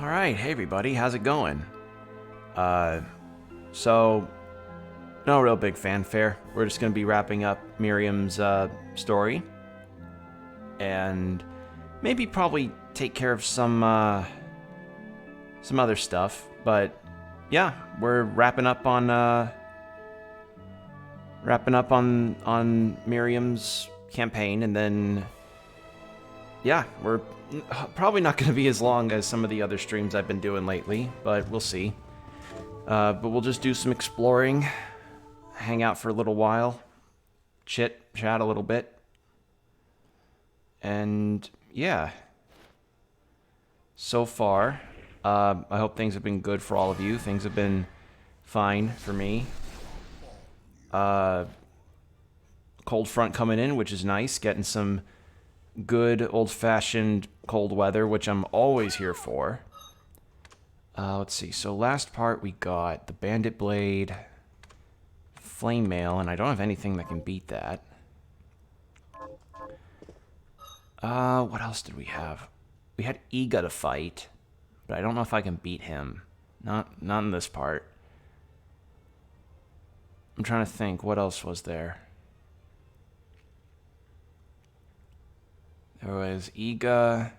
Alright, hey everybody, how's it going? So, no real big fanfare. We're just gonna be wrapping up Miriam's, story. And maybe probably take care of some other stuff. But, yeah, we're wrapping up on Miriam's campaign, and then, yeah, we're probably not going to be as long as some of the other streams I've been doing lately, but we'll see. But we'll just do some exploring, hang out for a little while, chat a little bit, and yeah. So far, I hope things have been good for all of you. Things have been fine for me. Cold front coming in, which is nice, getting some good old-fashioned cold weather, which I'm always here for. Let's see. So last part we got the Bandit Blade, Flame Mail, and I don't have anything that can beat that. What else did we have? We had Iga to fight, but I don't know if I can beat him. Not in this part. I'm trying to think. What else was there? There was Iga.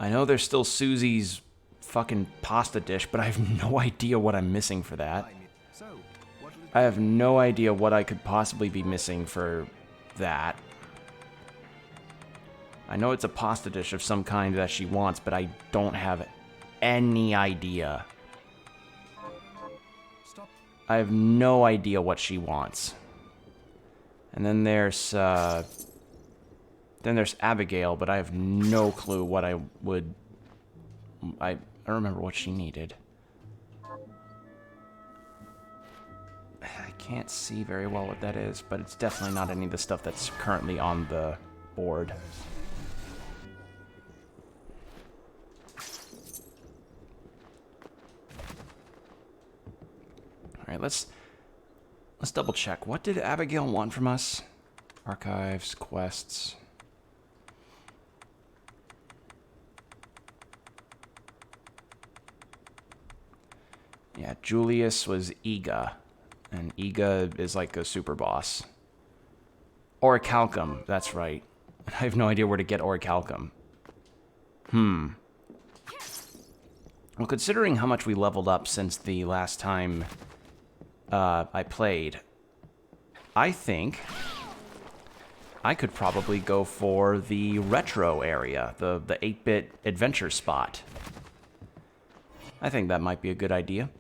I know there's still Susie's fucking pasta dish, but I have no idea what I'm missing for that. I have no idea what I could possibly be missing for that. I know it's a pasta dish of some kind that she wants, but I don't have any idea. I have no idea what she wants. And then there's Abigail, but I have no clue what I would... I don't remember what she needed. I can't see very well what that is, but it's definitely not any of the stuff that's currently on the board. Alright, let's double check. What did Abigail want from us? Archives, quests... Yeah, Julius was Iga, and Iga is like a super boss. Orichalcum, that's right. I have no idea where to get Orichalcum. Well, considering how much we leveled up since the last time I played, I think I could probably go for the retro area, the 8-bit adventure spot. I think that might be a good idea.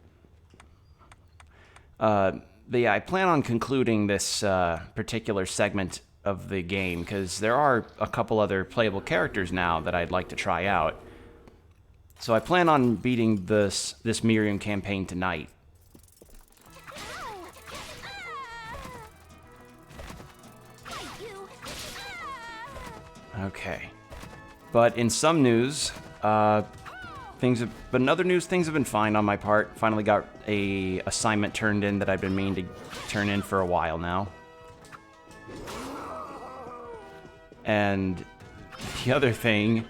But yeah, I plan on concluding this particular segment of the game, because there are a couple other playable characters now that I'd like to try out. So I plan on beating this Miriam campaign tonight. Okay. But in some news, things have been fine on my part. Finally got a assignment turned in that I've been meaning to turn in for a while now. And the other thing,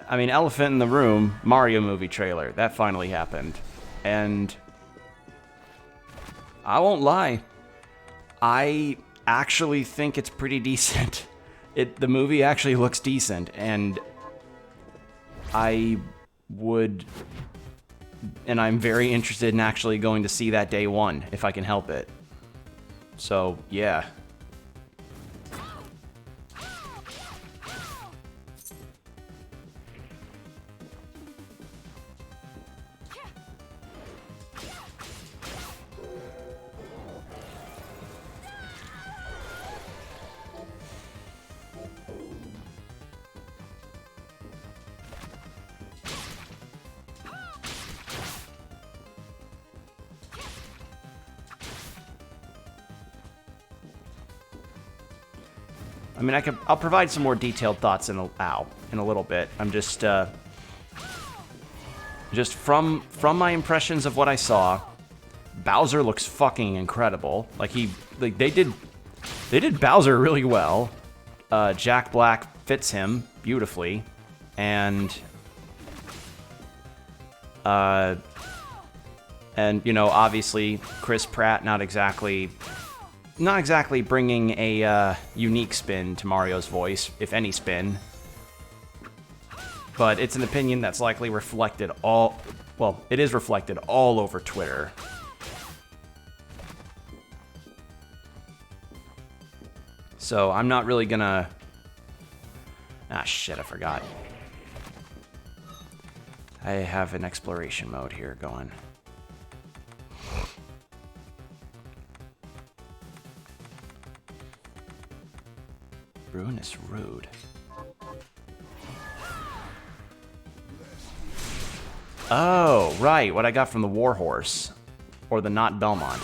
I mean, elephant in the room, Mario movie trailer. That finally happened. And I won't lie, I actually think it's pretty decent. The movie actually looks decent, and I'm very interested in actually going to see that day one, if I can help it. So, yeah. I mean, I'll provide some more detailed thoughts in a little bit. I'm just from my impressions of what I saw, Bowser looks fucking incredible. They did Bowser really well. Jack Black fits him beautifully, and And, you know, obviously, Chris Pratt not exactly bringing a unique spin to Mario's voice, if any spin. But it's an opinion that's likely reflected it is reflected all over Twitter. So I'm not really gonna... Ah, shit, I forgot. I have an exploration mode here going. Ruinous Road. Oh, right, what I got from the Warhorse. Or the Not Belmont.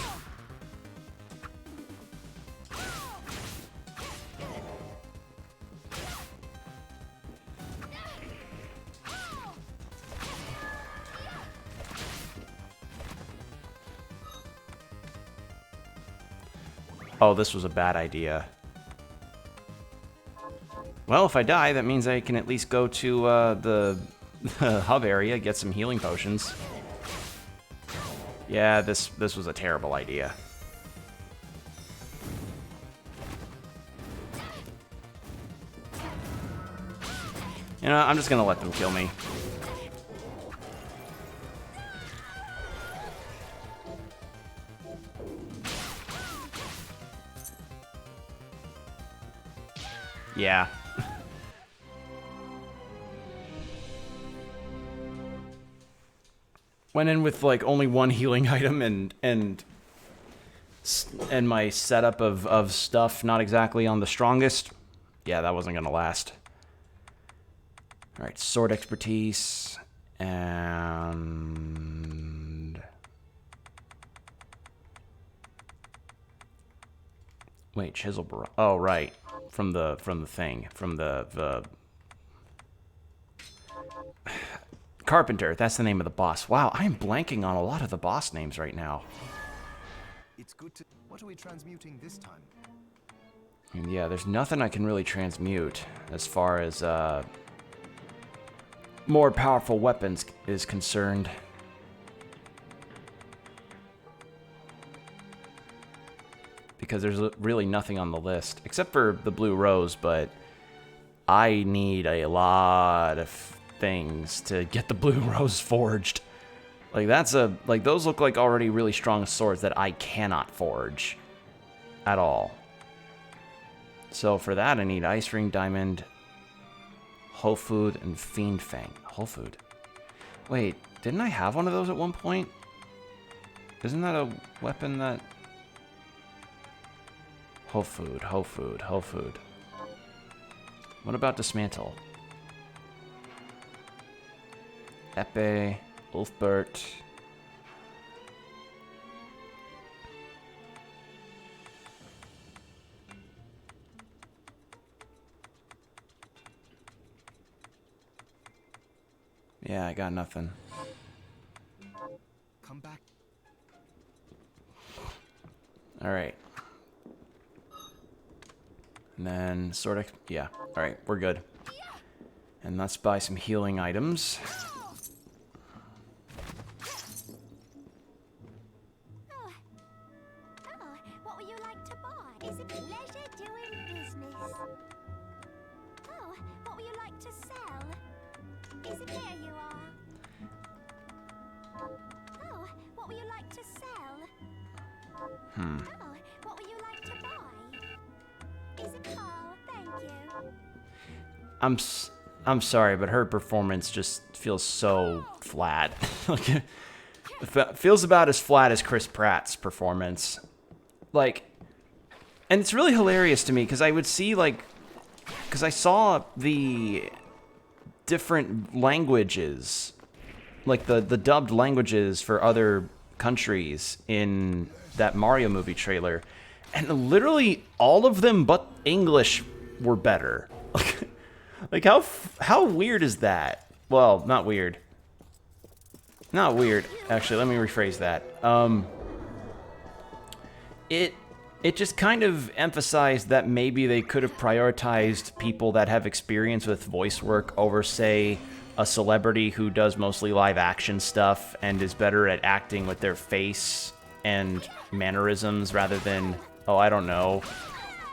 Oh, this was a bad idea. Well, if I die, that means I can at least go to the hub area, get some healing potions. Yeah, this was a terrible idea. You know, I'm just gonna let them kill me. Yeah. Went in with like only one healing item and my setup of stuff not exactly on the strongest. Yeah, that wasn't gonna last. All right, sword expertise and wait, chisel barrage. Oh, right, from the Carpenter, that's the name of the boss. Wow, I'm blanking on a lot of the boss names right now. It's good to... What are we transmuting this time? And yeah, there's nothing I can really transmute as far as more powerful weapons is concerned. Because there's really nothing on the list, except for the blue rose, but I need a lot of things to get the blue rose forged. Like those look like already really strong swords that I cannot forge at all. So for that I need Ice Ring Diamond, Whole Food, and Fiend Fang. Whole Food. Wait, didn't I have one of those at one point? Isn't that a weapon that... Whole Food, Whole Food, Whole Food. What about Dismantle? Epee, Ulfbert. Yeah, I got nothing. Come back. All right. And then sword yeah. All right, we're good. And let's buy some healing items. What would you like to buy? Is it pleasure doing business? Oh, what would you like to sell? Is it here you are? Oh, what would you like to sell? Oh, what would you like to buy? Is it... Oh, thank you. I'm sorry, but her performance just feels so flat. Like, it feels about as flat as Chris Pratt's performance. Like, and it's really hilarious to me because I would see because I saw the different languages, like the dubbed languages for other countries in that Mario movie trailer, and literally all of them but English were better. Like how weird is that? Well, not weird. Not weird. Actually, let me rephrase that. It just kind of emphasized that maybe they could have prioritized people that have experience with voice work over, say, a celebrity who does mostly live action stuff and is better at acting with their face and mannerisms rather than, oh, I don't know,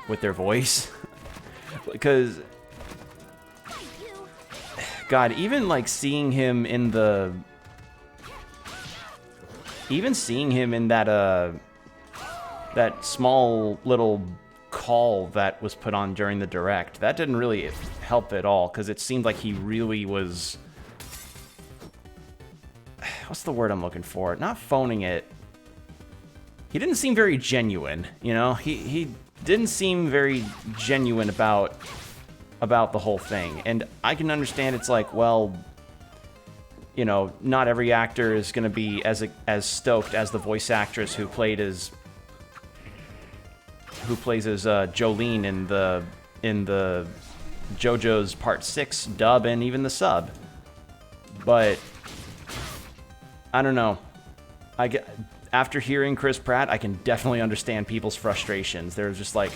with their voice. Because, God, even like seeing him in the, even seeing him in that that small little call that was put on during the direct, that didn't really help at all, because it seemed like he really was, what's the word I'm looking for? Not phoning it. He didn't seem very genuine, you know? He didn't seem very genuine about the whole thing. And I can understand it's like, well, you know, not every actor is going to be as stoked as the voice actress who plays as Jolene in the JoJo's Part 6 dub and even the sub. But I don't know. After hearing Chris Pratt, I can definitely understand people's frustrations. They're just like,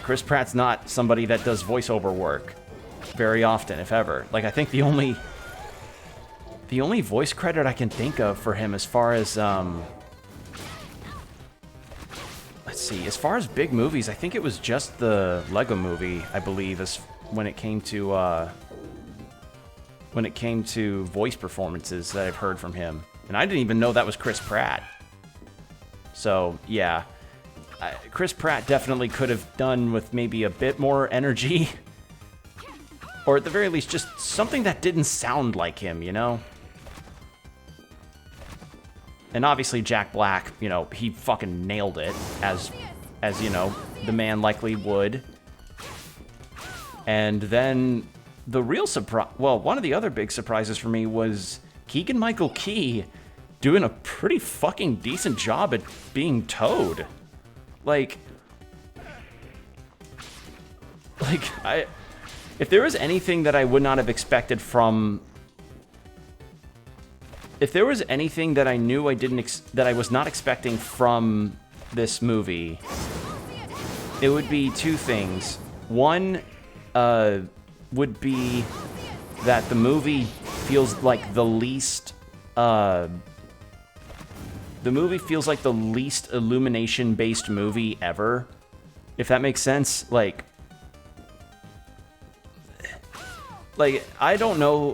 Chris Pratt's not somebody that does voiceover work very often, if ever. Like, I think the only voice credit I can think of for him as far as let's see, as far as big movies, I think it was just the Lego Movie, I believe, as when it came to voice performances that I've heard from him. And I didn't even know that was Chris Pratt. So, yeah. Chris Pratt definitely could have done with maybe a bit more energy. Or at the very least, just something that didn't sound like him, you know? And obviously Jack Black, you know, he fucking nailed it, as you know, the man likely would. And then the real surprise, well, one of the other big surprises for me was Keegan-Michael Key doing a pretty fucking decent job at being Toad. Like, if there was anything that I would not have expected from, if there was anything that I knew that I was not expecting from this movie, it would be two things. One, would be that the movie feels like the least, illumination-based movie ever, if that makes sense. Like I don't know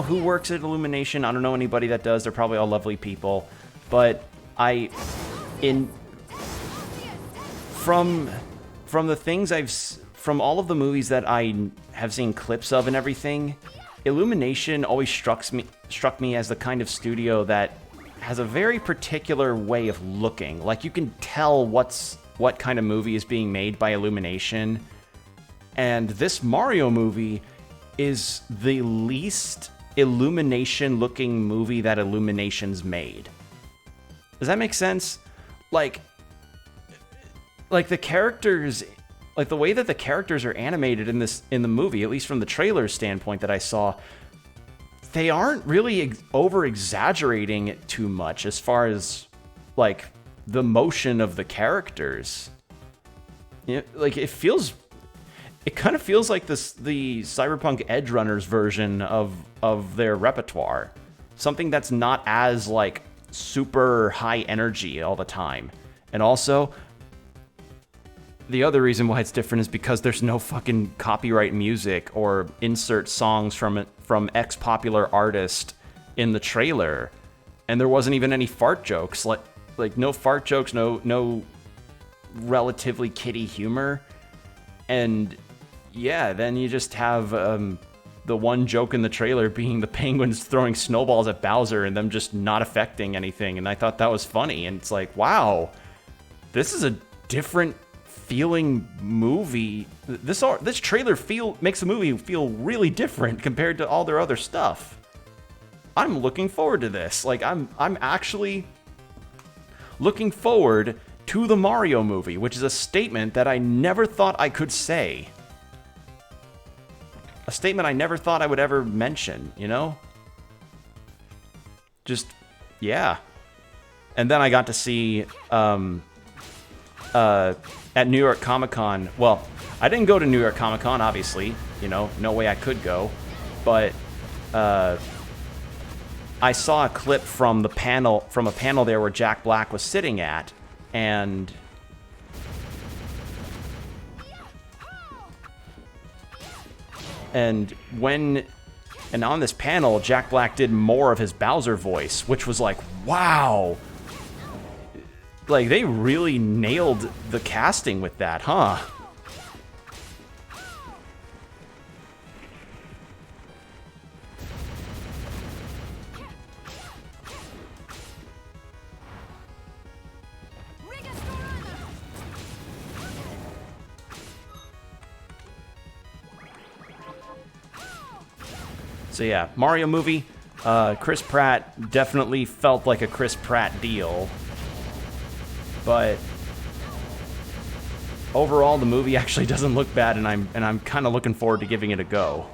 who works at Illumination. I don't know anybody that does. They're probably all lovely people, but from the things from all of the movies that I have seen clips of and everything, Illumination always struck me as the kind of studio that has a very particular way of looking. Like, you can tell what kind of movie is being made by Illumination. And this Mario movie is the least Illumination-looking movie that Illumination's made. Does that make sense? Like the characters, like the way that the characters are animated in the movie, at least from the trailer standpoint that I saw, they aren't really over-exaggerating it too much as far as, like, the motion of the characters. You know, like, it kind of feels like the Cyberpunk Edge Runners version of their repertoire. Something that's not as, like, super high energy all the time. And also, the other reason why it's different is because there's no fucking copyright music or insert songs from X popular artist in the trailer. And there wasn't even any fart jokes. Like no fart jokes, no relatively kiddie humor. And yeah, then you just have the one joke in the trailer being the penguins throwing snowballs at Bowser and them just not affecting anything. And I thought that was funny. And it's like, wow, this is a different feeling movie. This trailer makes the movie feel really different compared to all their other stuff. I'm looking forward to this. Like, I'm actually looking forward to the Mario movie, which is a statement that I never thought I could say. A statement I never thought I would ever mention, you know? Just, yeah. And then I got to see, at New York Comic Con. Well, I didn't go to New York Comic Con, obviously. You know, no way I could go. but I saw a clip from the panel, from a panel there where Jack Black was sitting at, and on this panel, Jack Black did more of his Bowser voice, which was like, wow. Like, they really nailed the casting with that, huh? So yeah, Mario movie, Chris Pratt definitely felt like a Chris Pratt deal. But overall, the movie actually doesn't look bad, and I'm kind of looking forward to giving it a go.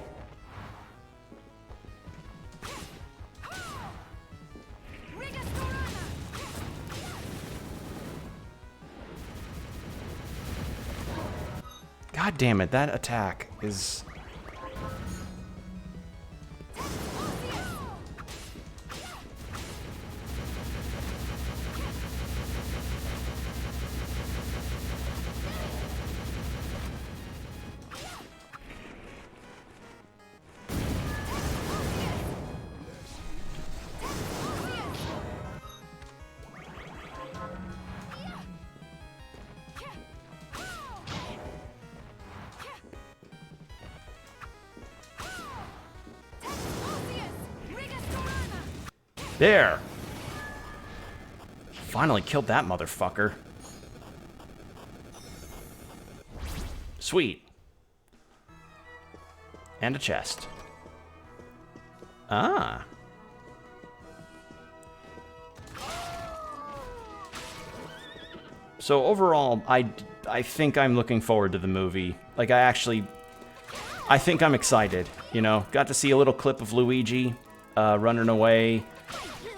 God damn it, that attack is... There! Finally killed that motherfucker. Sweet. And a chest. Ah. So overall, I think I'm looking forward to the movie. Like, I think I'm excited, you know? Got to see a little clip of Luigi running away.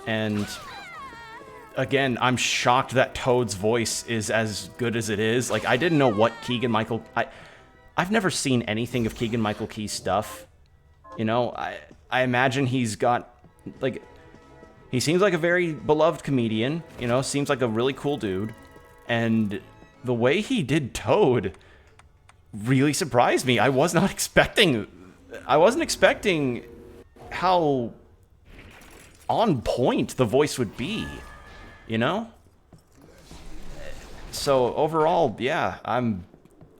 And again, I'm shocked that Toad's voice is as good as it is. Like, I didn't know what Keegan-Michael... I've never seen anything of Keegan-Michael Key's stuff. You know, I imagine he's got... Like, he seems like a very beloved comedian. You know, seems like a really cool dude. And the way he did Toad really surprised me. I wasn't expecting how on point the voice would be, you know? So overall, yeah,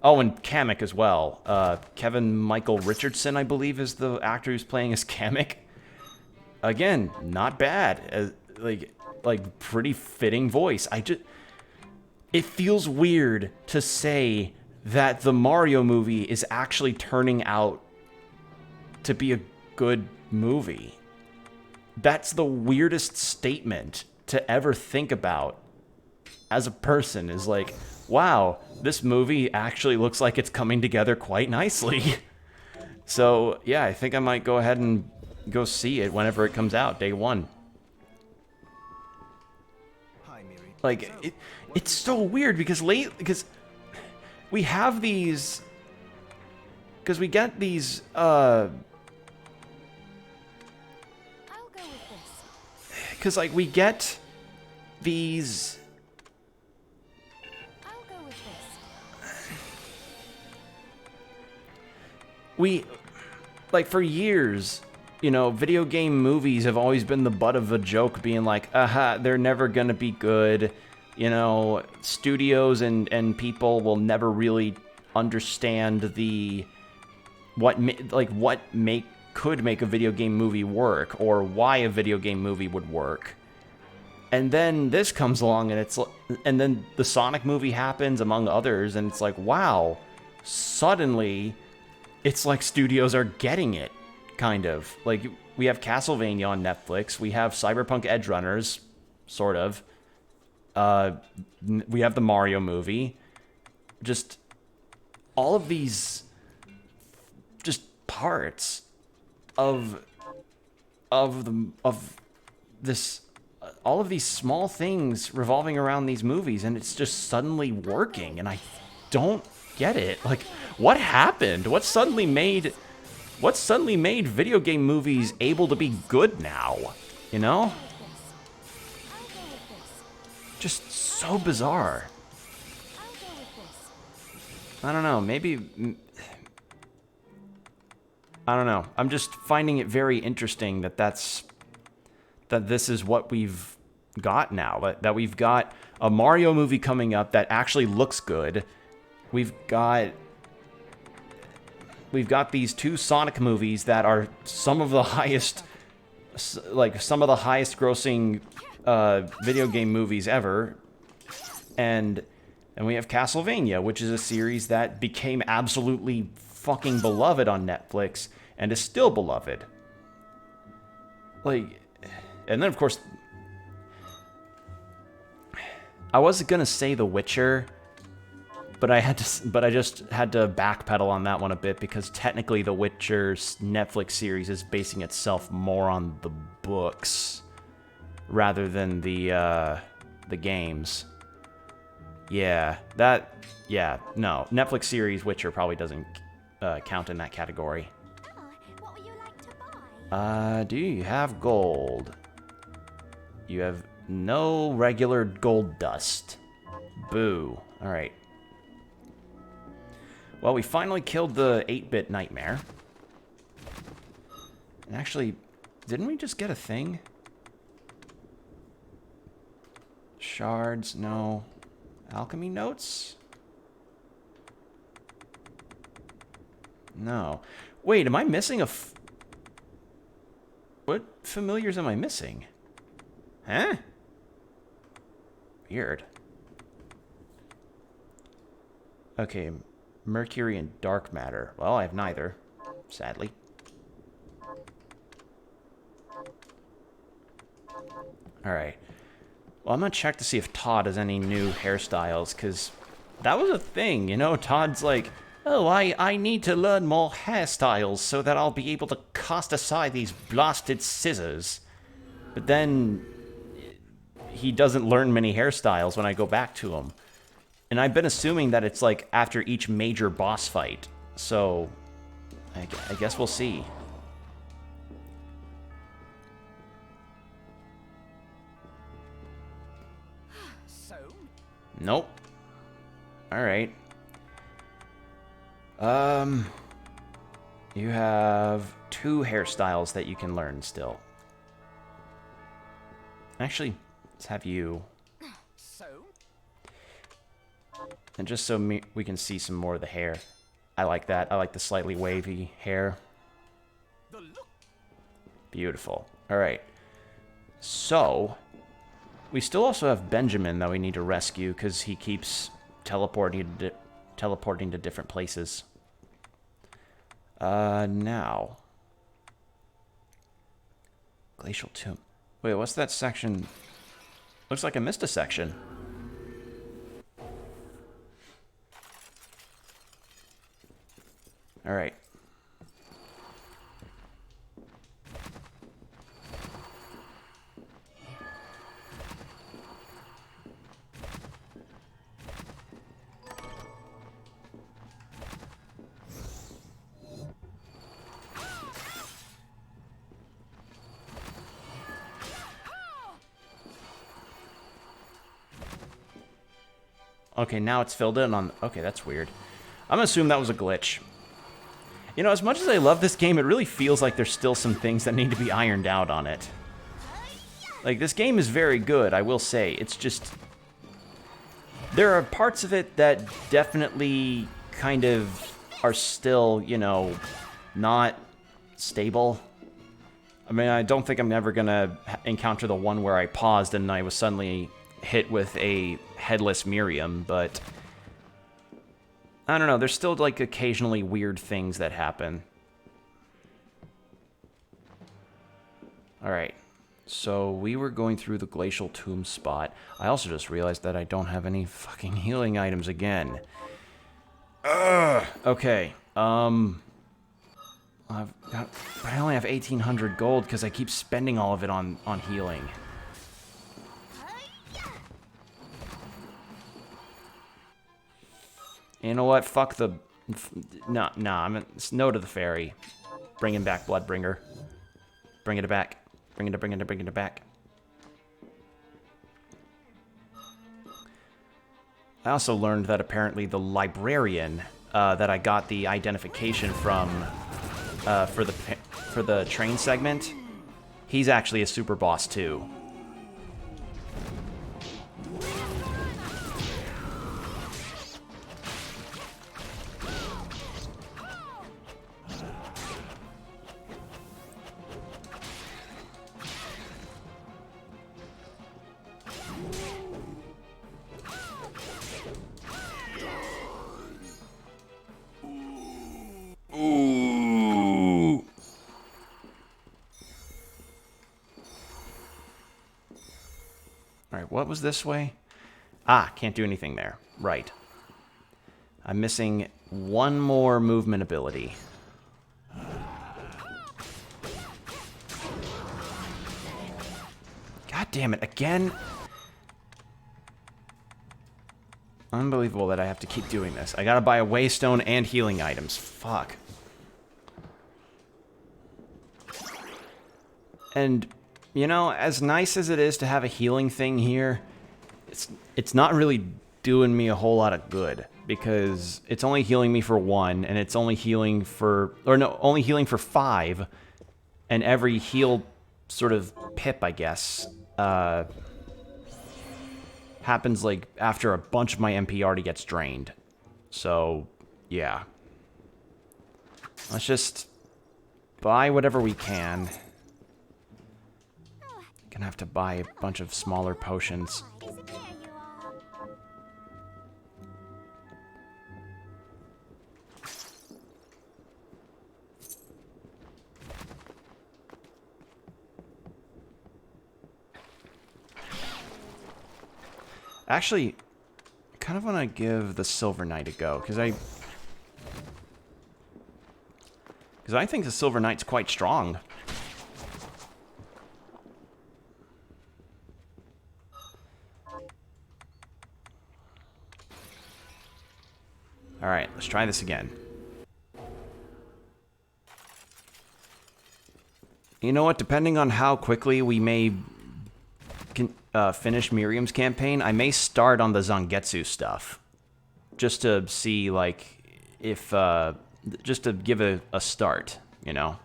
oh, and Kamek as well. Kevin Michael Richardson, I believe, is the actor who's playing as Kamek. Again, not bad. Like pretty fitting voice. It feels weird to say that the Mario movie is actually turning out to be a good movie. That's the weirdest statement to ever think about as a person, is like, wow, this movie actually looks like it's coming together quite nicely. So, yeah, I think I might go ahead and go see it whenever it comes out, day one. Hi, Miriam. Like, it's so weird because we have these... Because we get these, because, like, we get these... I'll go with this. Like, for years, you know, video game movies have always been the butt of a joke, being like, aha, they're never gonna be good. You know, studios and people will never really understand could make a video game movie work, or why a video game movie would work. And then this comes along, and then the Sonic movie happens, among others, and it's like, wow, suddenly it's like studios are getting it, kind of. Like, we have Castlevania on Netflix, we have Cyberpunk Edge Runners, sort of. We have the Mario movie. Just all of these just parts of this, all of these small things revolving around these movies, and it's just suddenly working, and I don't get it. Like, what happened? What suddenly made What suddenly made video game movies able to be good now? You know? Just so bizarre. I don't know, maybe... I don't know. I'm just finding it very interesting that that this is what we've got now. That we've got a Mario movie coming up that actually looks good. We've got these two Sonic movies that are some of the highest, like some of the highest grossing video game movies ever. And we have Castlevania, which is a series that became absolutely fucking beloved on Netflix and is still beloved. Like, and then of course, I wasn't gonna say The Witcher, but I just had to backpedal on that one a bit because technically The Witcher's Netflix series is basing itself more on the books rather than the games. Yeah, no. Netflix series Witcher probably doesn't count in that category. Oh, what would you like to buy? Do you have gold? You have no regular gold dust. Boo. Alright. Well, we finally killed the 8-bit nightmare. And actually, didn't we just get a thing? Shards, no. Alchemy notes? No. Wait, am I missing what familiars am I missing? Huh? Weird. Okay, Mercury and dark matter. Well, I have neither, sadly. Alright. Well, I'm gonna check to see if Todd has any new hairstyles, because that was a thing, you know? Todd's like, oh, I need to learn more hairstyles so that I'll be able to cast aside these blasted scissors. But then he doesn't learn many hairstyles when I go back to him. And I've been assuming that it's like after each major boss fight. So I guess we'll see. So? Nope. Alright. You have 2 hairstyles that you can learn still. Actually, let's have you. So? And just so we can see some more of the hair. I like that. I like the slightly wavy hair. The look. Beautiful. Alright. So, we still also have Benjamin that we need to rescue because he keeps teleporting to different places. Now. Glacial Tomb. Wait, what's that section? Looks like I missed a section. Alright. Okay, now it's filled in on... Okay, that's weird. I'm gonna assume that was a glitch. You know, as much as I love this game, it really feels like there's still some things that need to be ironed out on it. Like, this game is very good, I will say. It's just... There are parts of it that definitely kind of are still, you know, not stable. I mean, I don't think I'm ever gonna encounter the one where I paused and I was suddenly hit with a headless Miriam, but I don't know, there's still like occasionally weird things that happen. Alright, so we were going through the Glacial Tomb spot. I also just realized that I don't have any fucking healing items again. Ugh! Okay, I only have 1,800 gold because I keep spending all of it on healing. You know what? Fuck the... No, I'm no to the fairy. bringing back Bloodbringer. Bring it back. Bring it back. I also learned that apparently the librarian that I got the identification from for the train segment, he's actually a super boss too. Alright, what was this way? Ah, can't do anything there. Right. I'm missing one more movement ability. God damn it, again? Unbelievable that I have to keep doing this. I gotta buy a waystone and healing items. Fuck. And, you know, as nice as it is to have a healing thing here, it's not really doing me a whole lot of good. Because it's only healing me for 1, and it's only healing for... Or no, only healing for 5. And every heal sort of pip, I guess, happens, like, after a bunch of my MP already gets drained. So, yeah. Let's just buy whatever we can. Gonna have to buy a bunch of smaller potions. Actually, I kind of want to give the Silver Knight a go, because I think the Silver Knight's quite strong. Alright, let's try this again. You know what, depending on how quickly we may finish Miriam's campaign, I may start on the Zangetsu stuff. Just to see, like, if, just to give a start, you know?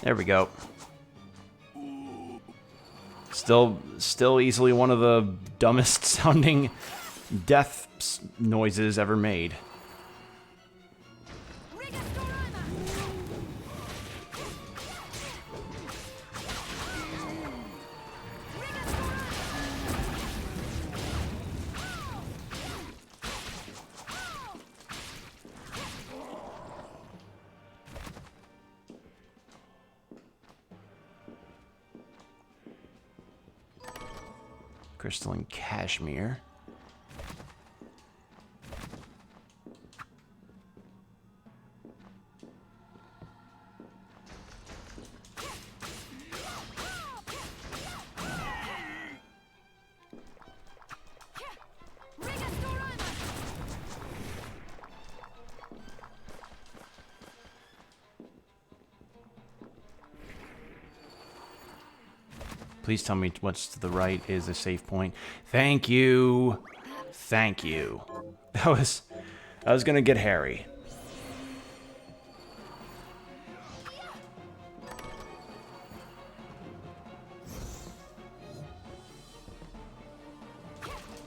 There we go. Still easily one of the dumbest sounding death noises ever made. Crystalline Cashmere. Please tell me what's to the right is a safe point. Thank you. Thank you. That was gonna get hairy.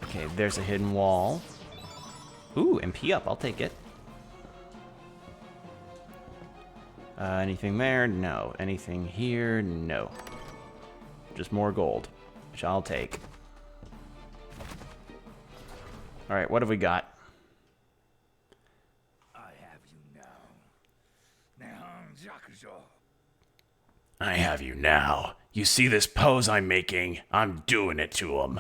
Okay, there's a hidden wall. Ooh, MP up, I'll take it. Anything there? No. Anything here? No. Just more gold, which I'll take. Alright, what have we got? I have you now. I have you now. You see this pose I'm making? I'm doing it to him.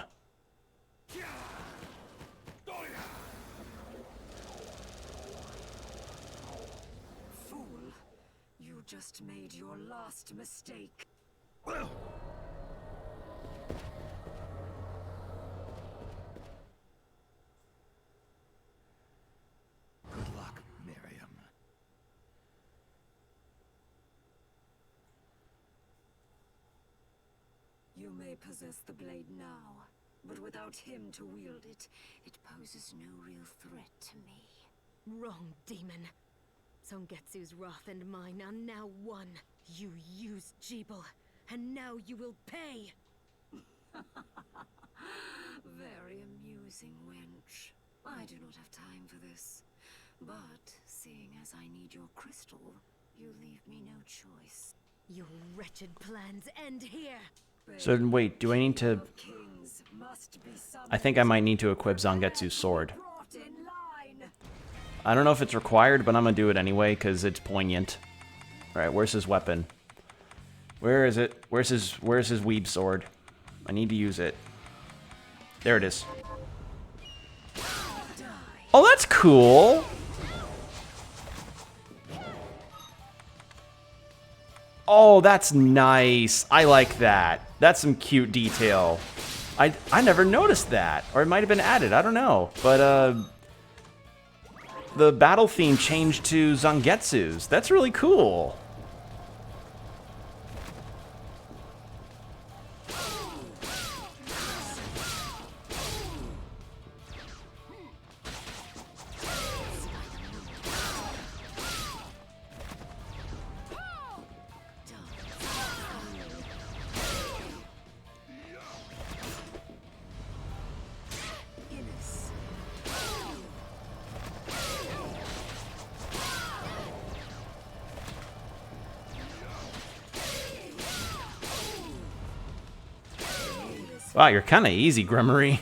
just made your last mistake. Good luck, Miriam. You may possess the blade now, but without him to wield it, it poses no real threat to me. Wrong, demon. Songetsu's wrath and mine are now one. You used Jeeble, and now you will pay! Very amusing, wench. I do not have time for this. But, seeing as I need your crystal, you leave me no choice. Your wretched plans end here! So wait, do I need to... Kings must be I think I might need to equip Zangetsu's sword. brought in line. I don't know if it's required, but I'm gonna do it anyway, because it's poignant. Alright, where's his weapon? Where is it? Where's his weeb sword? I need to use it. There it is. Oh, that's cool! Oh, that's nice. I like that. That's some cute detail. I never noticed that. Or it might have been added, I don't know. But, the battle theme changed to Zangetsu's. That's really cool. Wow, you're kind of easy, Grimory.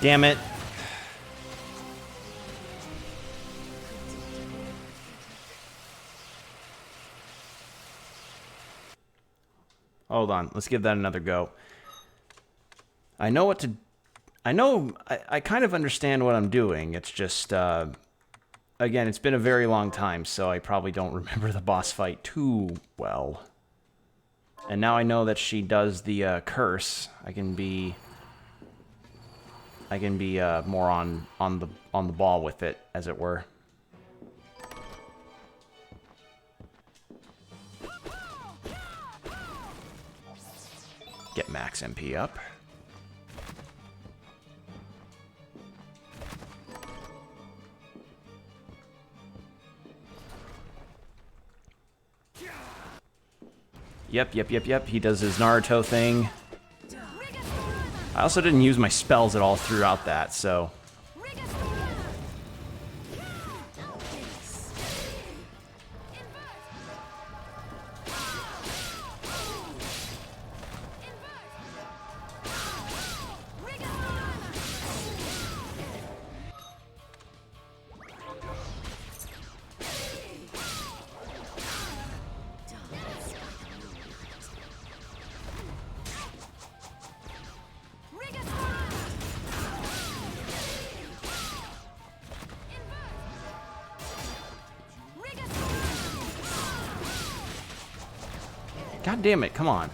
Damn it. Hold on, let's give that another go. I know what to... I kind of understand what I'm doing. It's just, again, it's been a very long time, so I probably don't remember the boss fight too well. And now I know that she does the curse. I can be more on the ball with it, as it were. Get max MP up. Yep. He does his Naruto thing. I also didn't use my spells at all throughout that, so... God damn it, come on.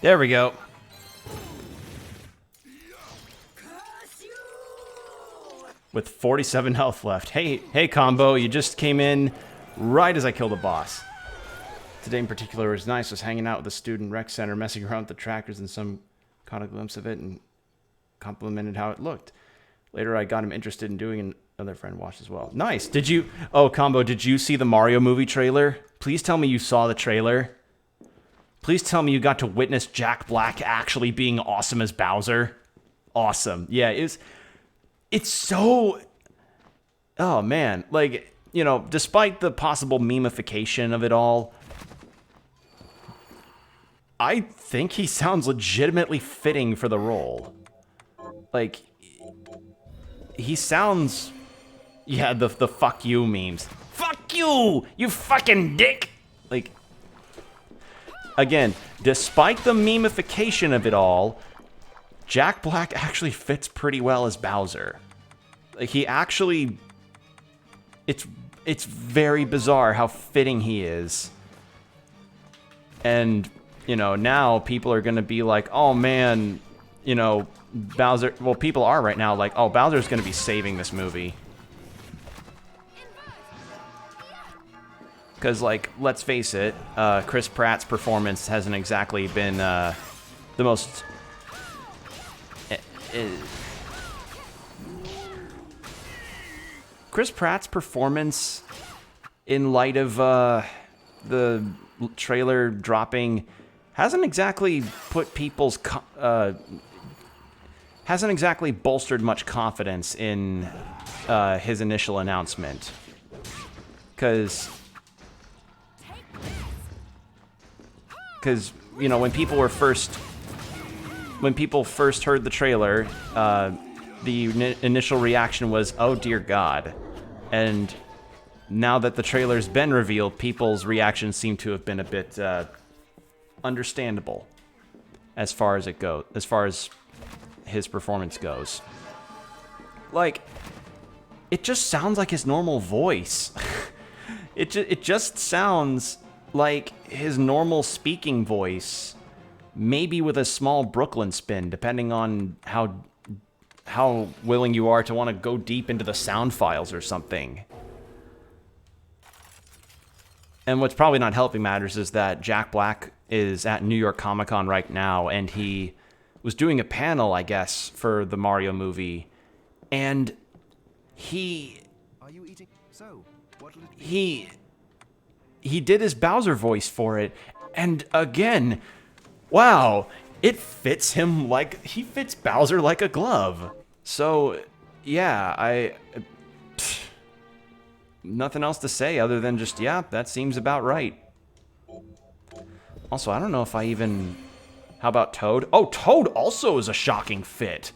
There we go. With 47 health left. Hey, combo, you just came in right as I killed a boss. Today in particular was nice. Was hanging out with the student rec center, messing around with the trackers, and some caught a glimpse of it and complimented how it looked. Later, I got him interested in doing it. Another friend watched as well. Nice. Did you... Oh, combo, did you see the Mario movie trailer? Please tell me you saw the trailer. Please tell me you got to witness Jack Black actually being awesome as Bowser. Awesome. Yeah, it's so... Oh, man. Like, you know, despite the possible memification of it all, I think he sounds legitimately fitting for the role. Like, he sounds... Yeah, the fuck you memes. Fuck you, you fucking dick! Like, again, despite the memification of it all, Jack Black actually fits pretty well as Bowser. Like, he actually... It's very bizarre how fitting he is. And, you know, now people are gonna be like, oh man, you know, Bowser... Well, people are right now like, oh, Bowser's gonna be saving this movie. Because, like, let's face it, Chris Pratt's performance hasn't exactly been the most... Chris Pratt's performance, in light of the trailer dropping, hasn't exactly put people's... hasn't exactly bolstered much confidence in his initial announcement. Because, you know, when people first heard the trailer, the initial reaction was, oh dear God. And now that the trailer's been revealed, people's reactions seem to have been a bit understandable as far as his performance goes. Like, it just sounds like his normal voice. It just sounds like his normal speaking voice, maybe with a small Brooklyn spin, depending on how willing you are to want to go deep into the sound files or something. And what's probably not helping matters is that Jack Black is at New York Comic Con right now, and he was doing a panel, I guess, for the Mario movie, and he... Are you eating? So, what'll it be? He did his Bowser voice for it, and again, wow, it fits him like... He fits Bowser like a glove. So, yeah, nothing else to say other than just, yeah, that seems about right. Also, I don't know if I even... How about Toad? Oh, Toad also is a shocking fit.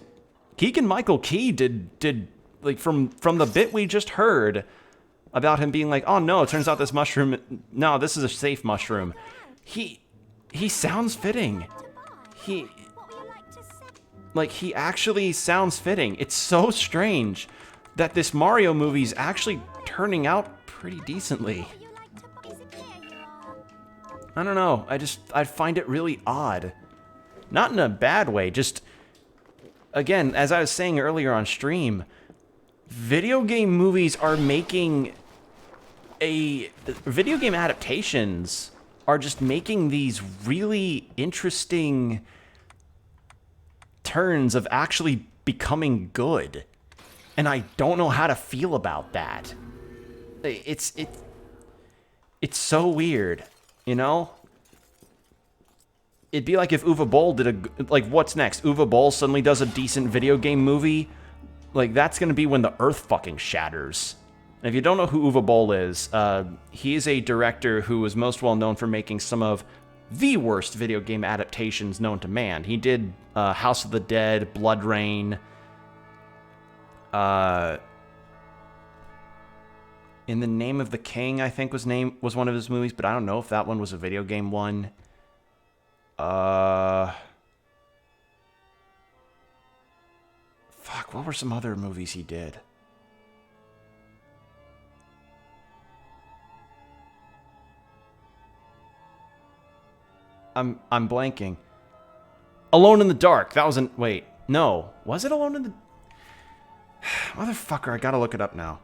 Keegan-Michael Key did like, from the bit we just heard about him being like, oh no, it turns out this mushroom... No, this is a safe mushroom. He sounds fitting. Like, he actually sounds fitting. It's so strange that this Mario movie's actually turning out pretty decently. I don't know. I find it really odd. Not in a bad way, just... Again, as I was saying earlier on stream, video game movies are making video game adaptations are just making these really interesting turns of actually becoming good. And I don't know how to feel about that. It's so weird, you know? It'd be like if Uwe Boll did like, what's next? Uwe Boll suddenly does a decent video game movie? Like, that's gonna be when the earth fucking shatters. And if you don't know who Uwe Boll is, he is a director who is most well known for making some of the worst video game adaptations known to man. He did House of the Dead, Blood Rain, In the Name of the King, I think was one of his movies, but I don't know if that one was a video game one. Fuck, what were some other movies he did? I'm blanking. Alone in the Dark. That wasn't... Wait. No. Was it Alone in the... Motherfucker, I gotta look it up now.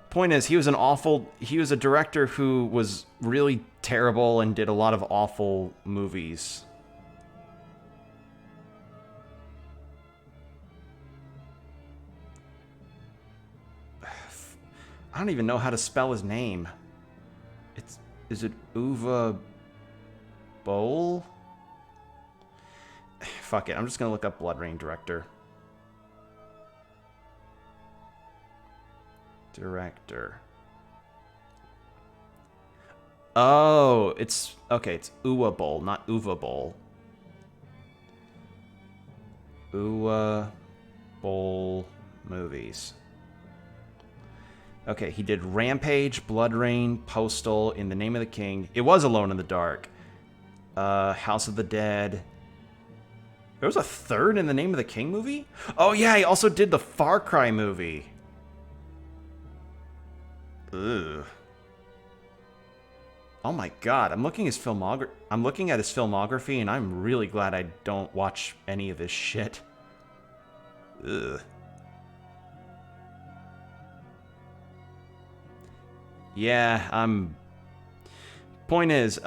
Point is, he was an awful... He was a director who was really terrible and did a lot of awful movies. I don't even know how to spell his name. Is it Uwe Boll? Fuck it, I'm just gonna look up Blood Rain director. Oh, it's okay. It's Uwe Boll, not Uwe Boll. Uwe Boll movies. Okay, he did Rampage, Blood Rain, Postal, In the Name of the King. It was Alone in the Dark. House of the Dead. There was a third In the Name of the King movie? Oh yeah, he also did the Far Cry movie. Ugh. Oh my god, I'm looking at his filmography and I'm really glad I don't watch any of this shit. Ugh. Yeah, point is,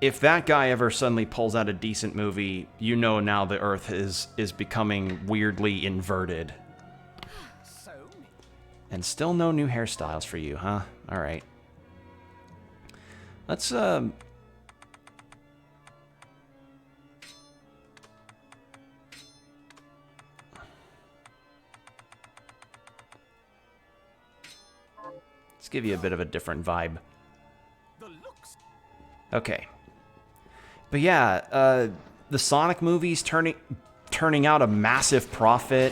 if that guy ever suddenly pulls out a decent movie, you know now the Earth is becoming weirdly inverted. And still no new hairstyles for you, huh? Alright. Let's give you a bit of a different vibe. Okay. But yeah, the Sonic movies turning out a massive profit,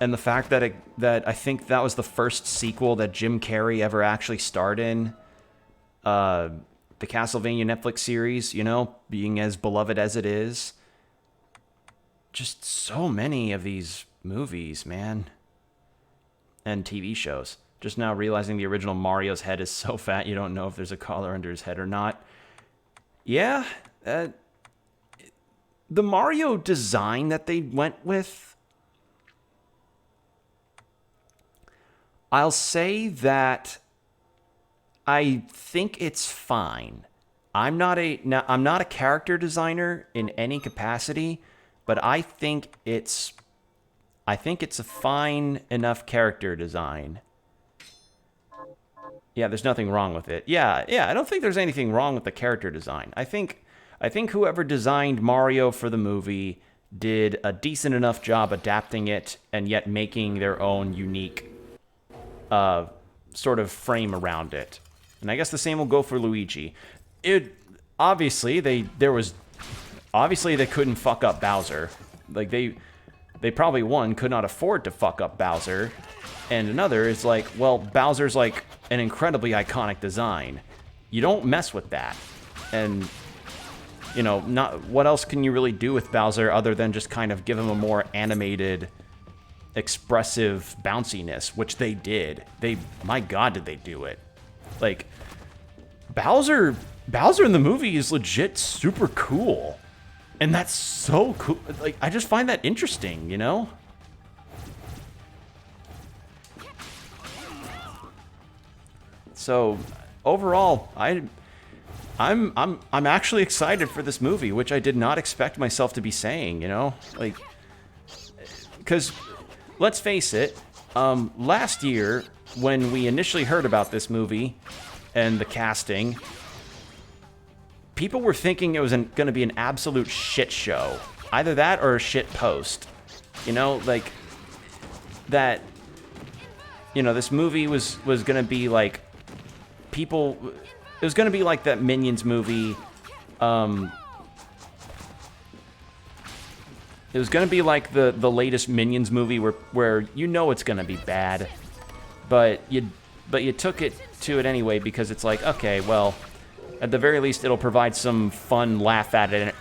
and the fact that I think that was the first sequel that Jim Carrey ever actually starred in. The Castlevania Netflix series, you know, being as beloved as it is. Just so many of these movies, man. And TV shows. Just now realizing the original Mario's head is so fat you don't know if there's a collar under his head or not. Yeah, the Mario design that they went with, I'll say that I think it's fine. I'm not a character designer in any capacity, but I think it's a fine enough character design. Yeah, there's nothing wrong with it. Yeah, I don't think there's anything wrong with the character design. I think whoever designed Mario for the movie did a decent enough job adapting it and yet making their own unique sort of frame around it. And I guess the same will go for Luigi. Obviously they couldn't fuck up Bowser. Like they probably could not afford to fuck up Bowser. And another is like, well, Bowser's like an incredibly iconic design. You don't mess with that. And, you know, what else can you really do with Bowser other than just kind of give him a more animated, expressive bounciness, which they did. My God, did they do it. Like, Bowser in the movie is legit super cool. And that's so cool. Like, I just find that interesting, you know? So overall, I'm actually excited for this movie, which I did not expect myself to be saying, you know? Like, because let's face it, last year when we initially heard about this movie and the casting, people were thinking it was going to be an absolute shit show. Either that or a shit post. You know, like that, you know, this movie was going to be like it was going to be like that Minions movie. It was going to be like the latest Minions movie where you know it's going to be bad, but you took it to it anyway because it's like, okay, well, at the very least it'll provide some fun laugh at it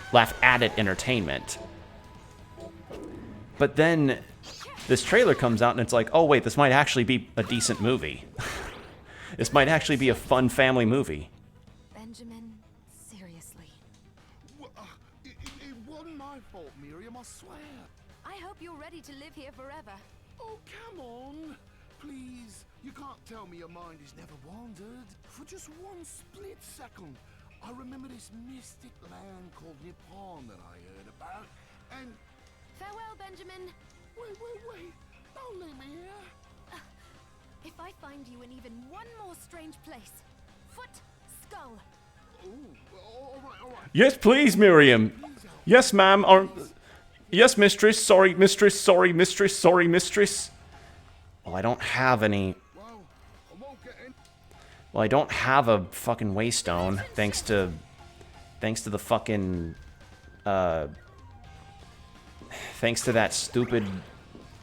entertainment. But then this trailer comes out and it's like, oh wait, this might actually be a decent movie. This might actually be a fun family movie. Benjamin, seriously. swear. I hope you're ready to live here forever. Oh, come on. Please, you can't tell me your mind has never wandered. For just one split second, I remember this mystic land called Nippon that I heard about, and... Farewell, Benjamin. Wait. Don't leave me here. If I find you in even one more strange place, foot, skull. Ooh, all right. Yes, please, Miriam. Yes, ma'am. Or, yes, mistress. Sorry, mistress. Sorry, mistress. Sorry, mistress. Well, I don't have any. Well, I won't get in. Well, I don't have a fucking waystone, thanks to the fucking, thanks to that stupid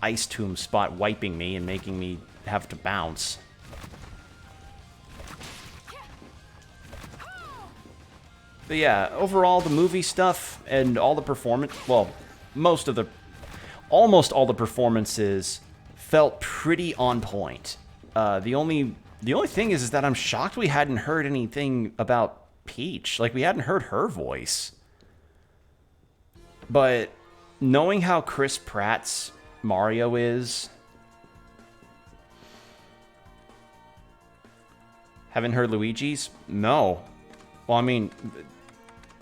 ice tomb spot wiping me and making me have to bounce. But yeah, overall, the movie stuff and all the performance, well, almost all the performances felt pretty on point. The only thing is that I'm shocked we hadn't heard anything about Peach. Like, we hadn't heard her voice. But knowing how Chris Pratt's Mario is... Haven't heard Luigi's? No. Well, I mean,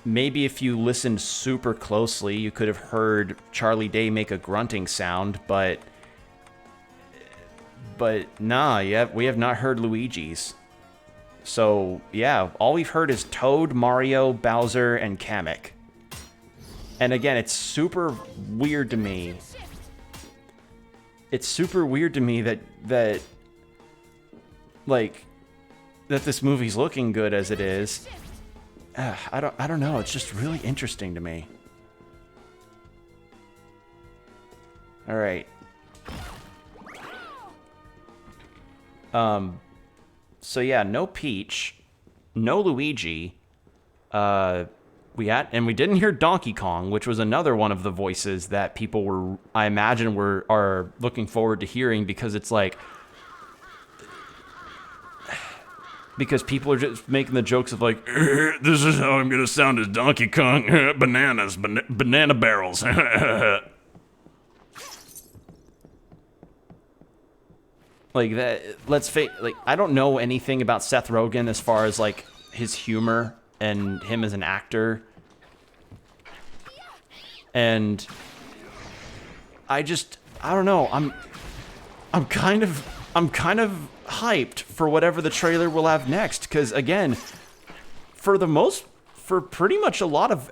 maybe if you listened super closely, you could have heard Charlie Day make a grunting sound, but nah, yeah, we have not heard Luigi's. So, yeah, all we've heard is Toad, Mario, Bowser, and Kamek. And again, it's super weird to me. It's super weird to me that this movie's looking good as it is. I don't know. It's just really interesting to me. All right. So yeah, no Peach, no Luigi. We didn't hear Donkey Kong, which was another one of the voices that people were, I imagine, are looking forward to hearing, because it's like, because people are just making the jokes of like, this is how I'm gonna sound as Donkey Kong, bananas, banana barrels. Like that. Like, I don't know anything about Seth Rogen as far as like his humor and him as an actor, and I don't know. I'm kind of hyped for whatever the trailer will have next, because again, for pretty much a lot of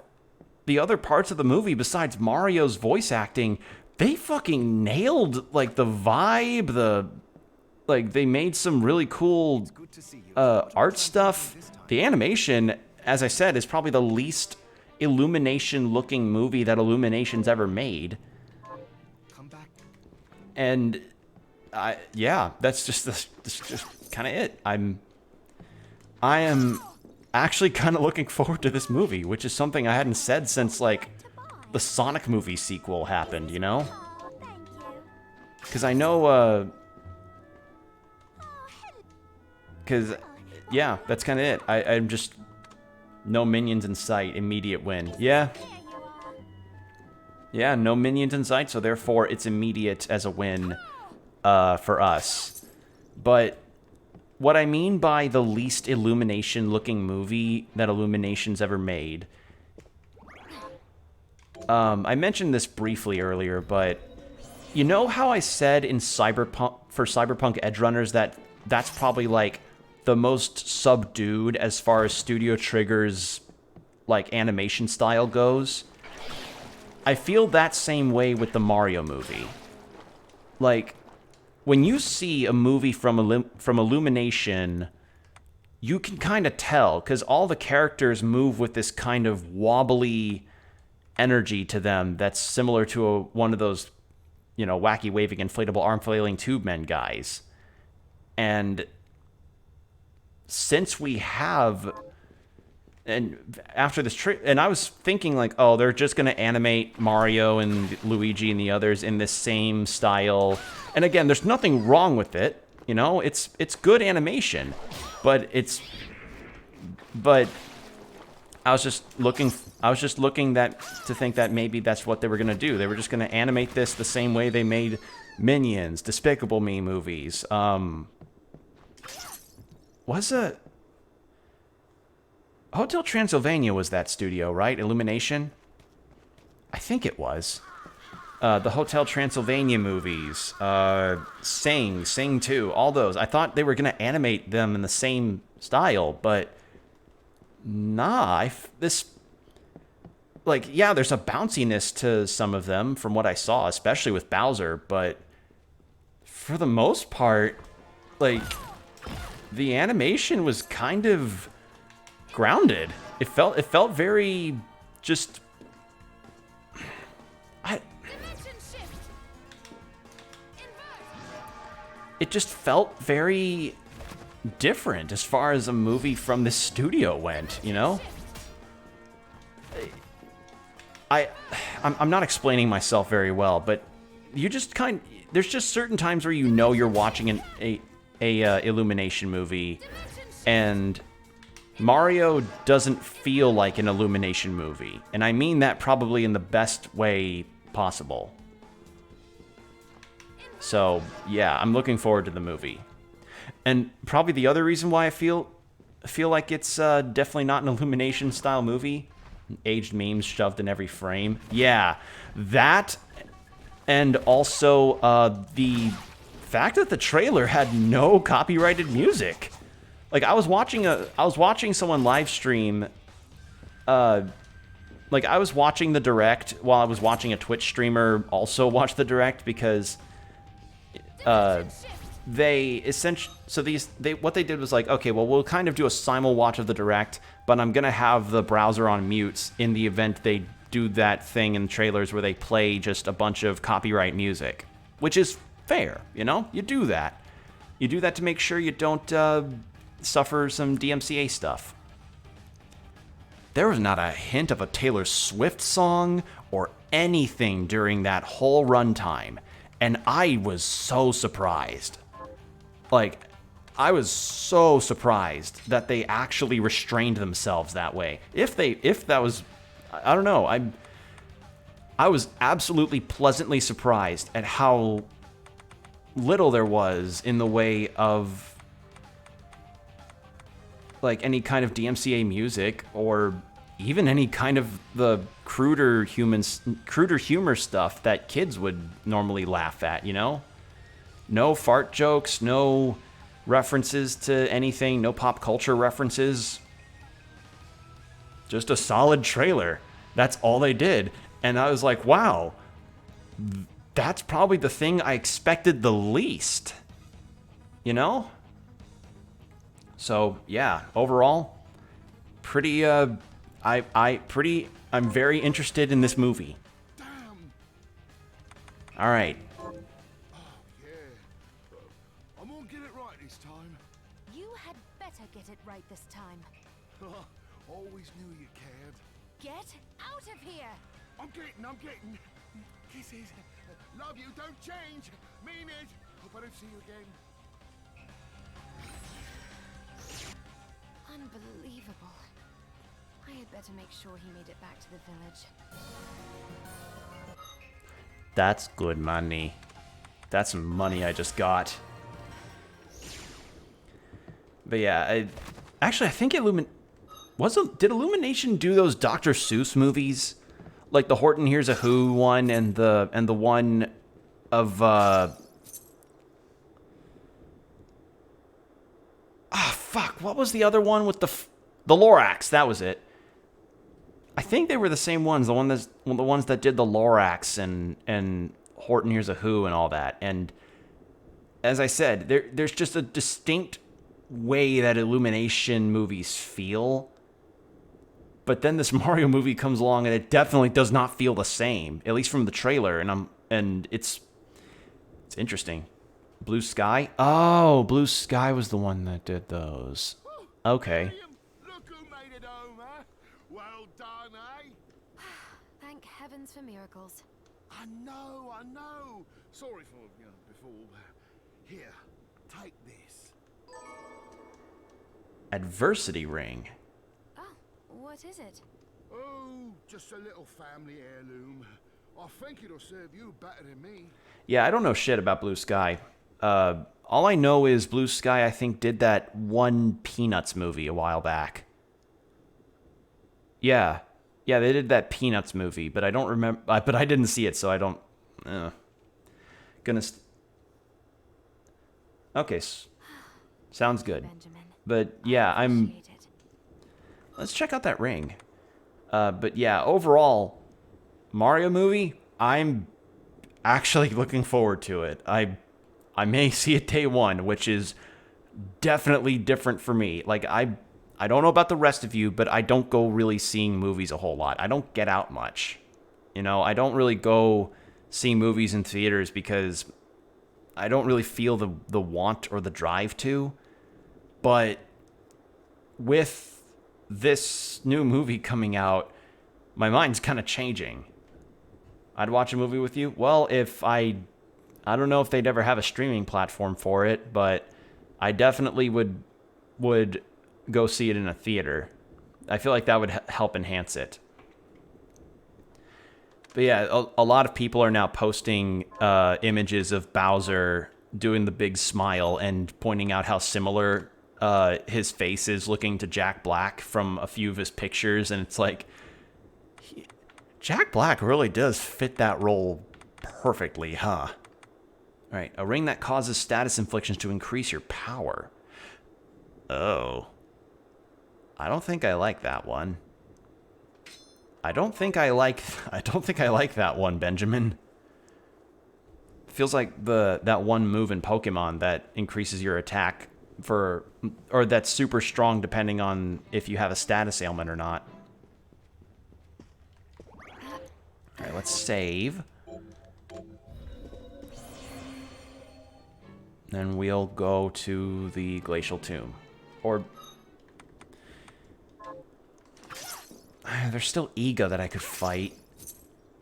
the other parts of the movie besides Mario's voice acting, they fucking nailed like the vibe, like they made some really cool art stuff. The animation, as I said, is probably the least Illumination looking movie that Illumination's ever made. And yeah, that's just kind of it. I am actually kind of looking forward to this movie, which is something I hadn't said since like the Sonic movie sequel happened, you know? Because I know, because yeah, that's kind of it. I'm just no minions in sight, immediate win. Yeah, no minions in sight, so therefore it's immediate as a win for us. But what I mean by the least Illumination-looking movie that Illumination's ever made, I mentioned this briefly earlier, but you know how I said in Cyberpunk Edgerunners that that's probably like the most subdued as far as Studio Trigger's like animation style goes? I feel that same way with the Mario movie. Like, when you see a movie from Illumination, you can kind of tell, because all the characters move with this kind of wobbly energy to them that's similar to one of those, you know, wacky waving inflatable arm flailing tube men guys. And since we have, and after this and I was thinking like, oh, they're just going to animate Mario and Luigi and the others in this same style. And again, there's nothing wrong with it, you know, it's good animation, but I was just looking to think that maybe that's what they were gonna do. They were just gonna animate this the same way they made Minions, Despicable Me movies. Hotel Transylvania was that studio, right? Illumination? I think it was. The Hotel Transylvania movies, Sing 2, all those. I thought they were gonna animate them in the same style, but nah. Yeah, there's a bounciness to some of them from what I saw, especially with Bowser, but for the most part, like, the animation was kind of grounded. It felt very just. It just felt very different as far as a movie from this studio went, you know? I'm not explaining myself very well, but you just there's just certain times where you know you're watching a Illumination movie, and Mario doesn't feel like an Illumination movie, and I mean that probably in the best way possible. So, yeah, I'm looking forward to the movie. And probably the other reason why I feel like it's definitely not an Illumination-style movie, aged memes shoved in every frame. Yeah, that, and also the fact that the trailer had no copyrighted music. Like, I was watching someone live stream, like, I was watching the direct while I was watching a Twitch streamer also watch the direct, because what they did was like, okay, well, we'll kind of do a simul watch of the direct, but I'm gonna have the browser on mute in the event they do that thing in trailers where they play just a bunch of copyright music, which is fair, you know? You do that to make sure you don't suffer some DMCA stuff. There was not a hint of a Taylor Swift song or anything during that whole runtime. And I was so surprised. Like, I was so surprised that they actually restrained themselves that way. If that was, I don't know. I was absolutely pleasantly surprised at how little there was in the way of, like, any kind of DMCA music, or even any kind of the cruder humor stuff that kids would normally laugh at, you know? No fart jokes, no references to anything, no pop culture references. Just a solid trailer. That's all they did. And I was like, wow, that's probably the thing I expected the least. You know? So, yeah, overall, pretty, I'm very interested in this movie. Damn. All right. Oh, yeah. I'm gonna get it right this time. You had better get it right this time. Always knew you cared. Get out of here! I'm getting. Kisses. Love you, don't change. Mean it. Hope I don't see you again. Unbelievable. I had better make sure he made it back to the village. That's good money. That's some money I just got. But yeah, I think did Illumination do those Dr. Seuss movies? Like the Horton Hears a Who one and the one of fuck, what was the other one with the Lorax? That was it. I think they were the same ones, the ones that did the Lorax and Horton Hears a Who and all that. And as I said, there's just a distinct way that Illumination movies feel. But then this Mario movie comes along and it definitely does not feel the same, at least from the trailer. And it's interesting. Blue Sky? Oh, Blue Sky was the one that did those. Okay. Miriam, look who made it home, huh? Well done, eh? Thank heavens for miracles. I know. Sorry for, before. Here, take this. Adversity Ring. Oh, what What is it? Oh, just a little family heirloom. I think it'll serve you better than me. Yeah, I don't know shit about Blue Sky. All I know is Blue Sky, I think, did that one Peanuts movie a while back. Yeah. Yeah, they did that Peanuts movie, but I don't remember. But I didn't see it, so I don't. Okay, sounds good. Benjamin. But yeah, Appreciate it. Let's check out that ring. But yeah, overall, Mario movie, I'm actually looking forward to it. I may see it day one, which is definitely different for me. Like, I don't know about the rest of you, but I don't go really seeing movies a whole lot. I don't get out much. You know, I don't really go see movies in theaters because I don't really feel the want or the drive to. But with this new movie coming out, my mind's kind of changing. I'd watch a movie with you. Well, if I don't know if they'd ever have a streaming platform for it, but I definitely would go see it in a theater. I feel like that would help enhance it. But yeah, a lot of people are now posting images of Bowser doing the big smile and pointing out how similar his face is looking to Jack Black from a few of his pictures, and it's like, Jack Black really does fit that role perfectly, huh? All right, a ring that causes status inflictions to increase your power. Oh. I don't think I like that one. I don't think I like that one, Benjamin. Feels like that one move in Pokemon that increases your attack or that's super strong depending on if you have a status ailment or not. All right, let's save. Then we'll go to the Glacial Tomb. Or there's still Iga that I could fight.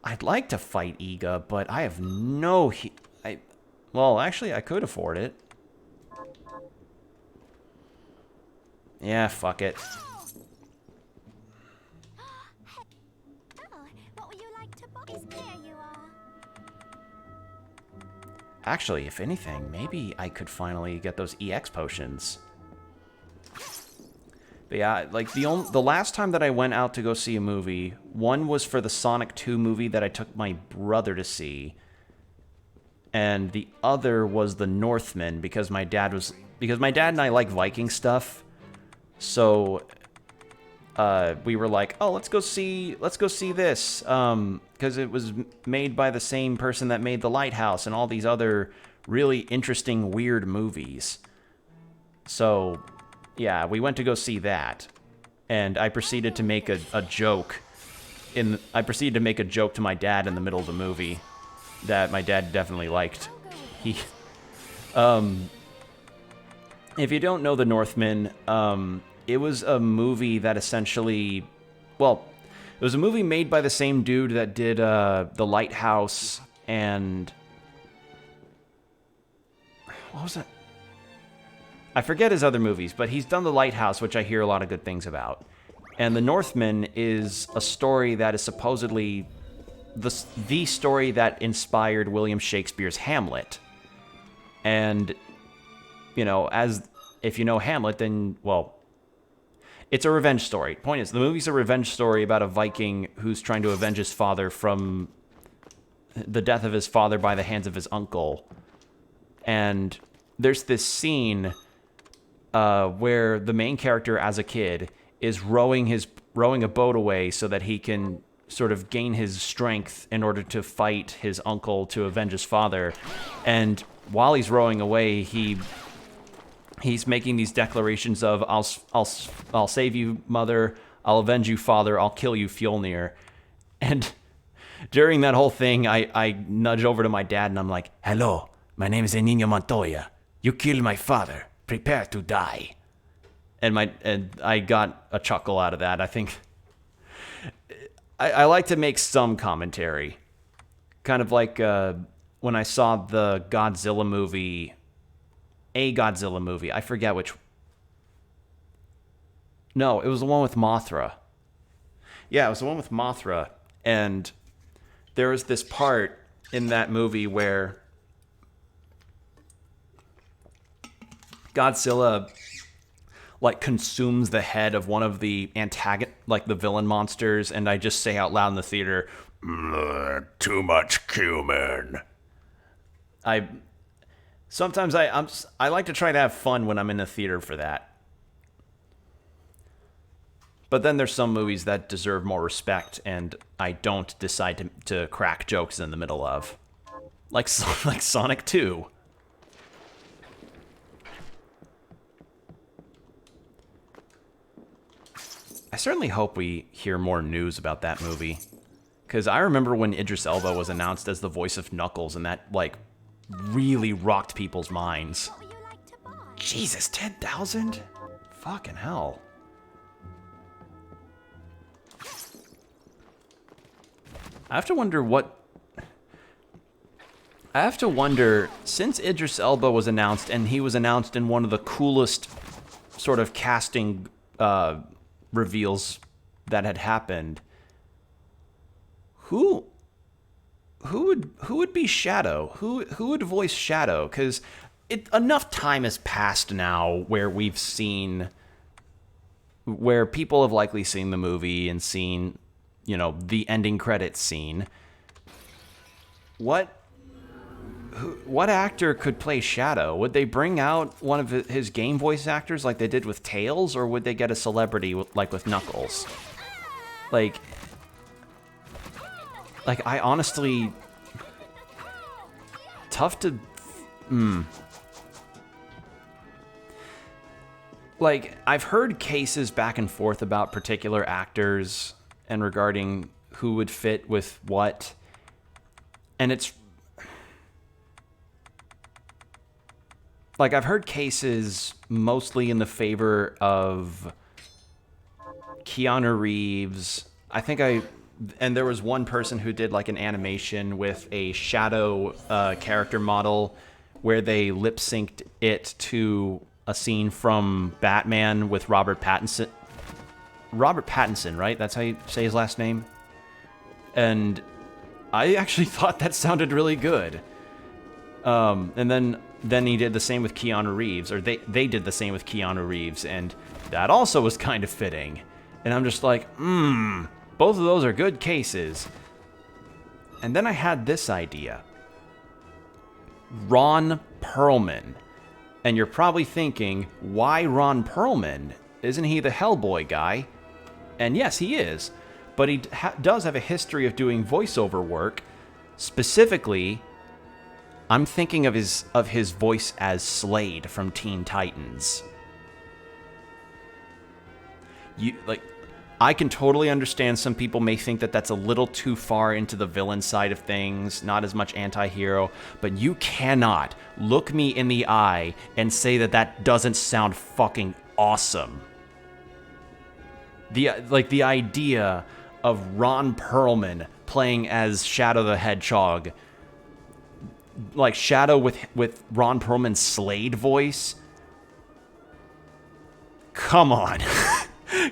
I'd like to fight Iga, but I have no... Well, actually, I could afford it. Yeah, fuck it. Oh, what would you like to buy? Here you are. Actually, if anything, maybe I could finally get those EX potions. But yeah, like the last time that I went out to go see a movie, one was for the Sonic 2 movie that I took my brother to see, and the other was The Northman because my dad and I like Viking stuff. So we were like, "Oh, let's go see this," because it was made by the same person that made The Lighthouse and all these other really interesting, weird movies. So yeah, we went to go see that, and I proceeded to make a joke. I proceeded to make a joke to my dad in the middle of the movie that my dad definitely liked. If you don't know The Northman, it was a movie that essentially, well, it was a movie made by the same dude that did The Lighthouse and what was it? I forget his other movies, but he's done The Lighthouse, which I hear a lot of good things about. And The Northman is a story that is supposedly the story that inspired William Shakespeare's Hamlet. And, you know, if you know Hamlet, then, well, it's a revenge story. Point is, the movie's a revenge story about a Viking who's trying to avenge his father from the death of his father by the hands of his uncle. And there's this scene where the main character as a kid is rowing a boat away so that he can sort of gain his strength in order to fight his uncle to avenge his father. And while he's rowing away, he's making these declarations of I'll save you, mother, I'll avenge you, father, I'll kill you, Fjolnir. And during that whole thing, I nudge over to my dad and I'm like, "Hello, my name is Eniño Montoya. You killed my father. Prepare to die." And I got a chuckle out of that. I think I like to make some commentary. Kind of like when I saw the Godzilla movie, I forget which. No, it was the one with Mothra. Yeah, it was the one with Mothra. And there was this part in that movie where Godzilla like consumes the head of one of the like the villain monsters, and I just say out loud in the theater, too much cumin. Sometimes I like to try to have fun when I'm in the theater for that. But then there's some movies that deserve more respect, and I don't decide to crack jokes in the middle of. Like Sonic 2. I certainly hope we hear more news about that movie. Because I remember when Idris Elba was announced as the voice of Knuckles, and that, like, really rocked people's minds. What would you like to buy? Jesus, 10,000? Fucking hell. I have to wonder, since Idris Elba was announced, and he was announced in one of the coolest sort of casting reveals that had happened, who would be Shadow? Who would voice Shadow? Because enough time has passed now where people have likely seen the movie and seen, you know, the ending credits scene. What actor could play Shadow? Would they bring out one of his game voice actors like they did with Tails, or would they get a celebrity like with Knuckles? Like I honestly, tough to, Like, I've heard cases back and forth about particular actors and regarding who would fit with what, and it's like I've heard cases mostly in the favor of Keanu Reeves. And there was one person who did like an animation with a Shadow character model where they lip synced it to a scene from Batman with Robert Pattinson. Robert Pattinson, right? That's how you say his last name. And I actually thought that sounded really good. And then he did the same with Keanu Reeves, or they did the same with Keanu Reeves, and that also was kind of fitting. And I'm just like, both of those are good cases. And then I had this idea. Ron Perlman. And you're probably thinking, why Ron Perlman? Isn't he the Hellboy guy? And yes, he is. But he does have a history of doing voiceover work. Specifically, I'm thinking of his voice as Slade from Teen Titans. I can totally understand some people may think that that's a little too far into the villain side of things, not as much anti-hero, but you cannot look me in the eye and say that that doesn't sound fucking awesome. The idea of Ron Perlman playing as Shadow the Hedgehog, like Shadow with Ron Perlman's Slade voice. Come on.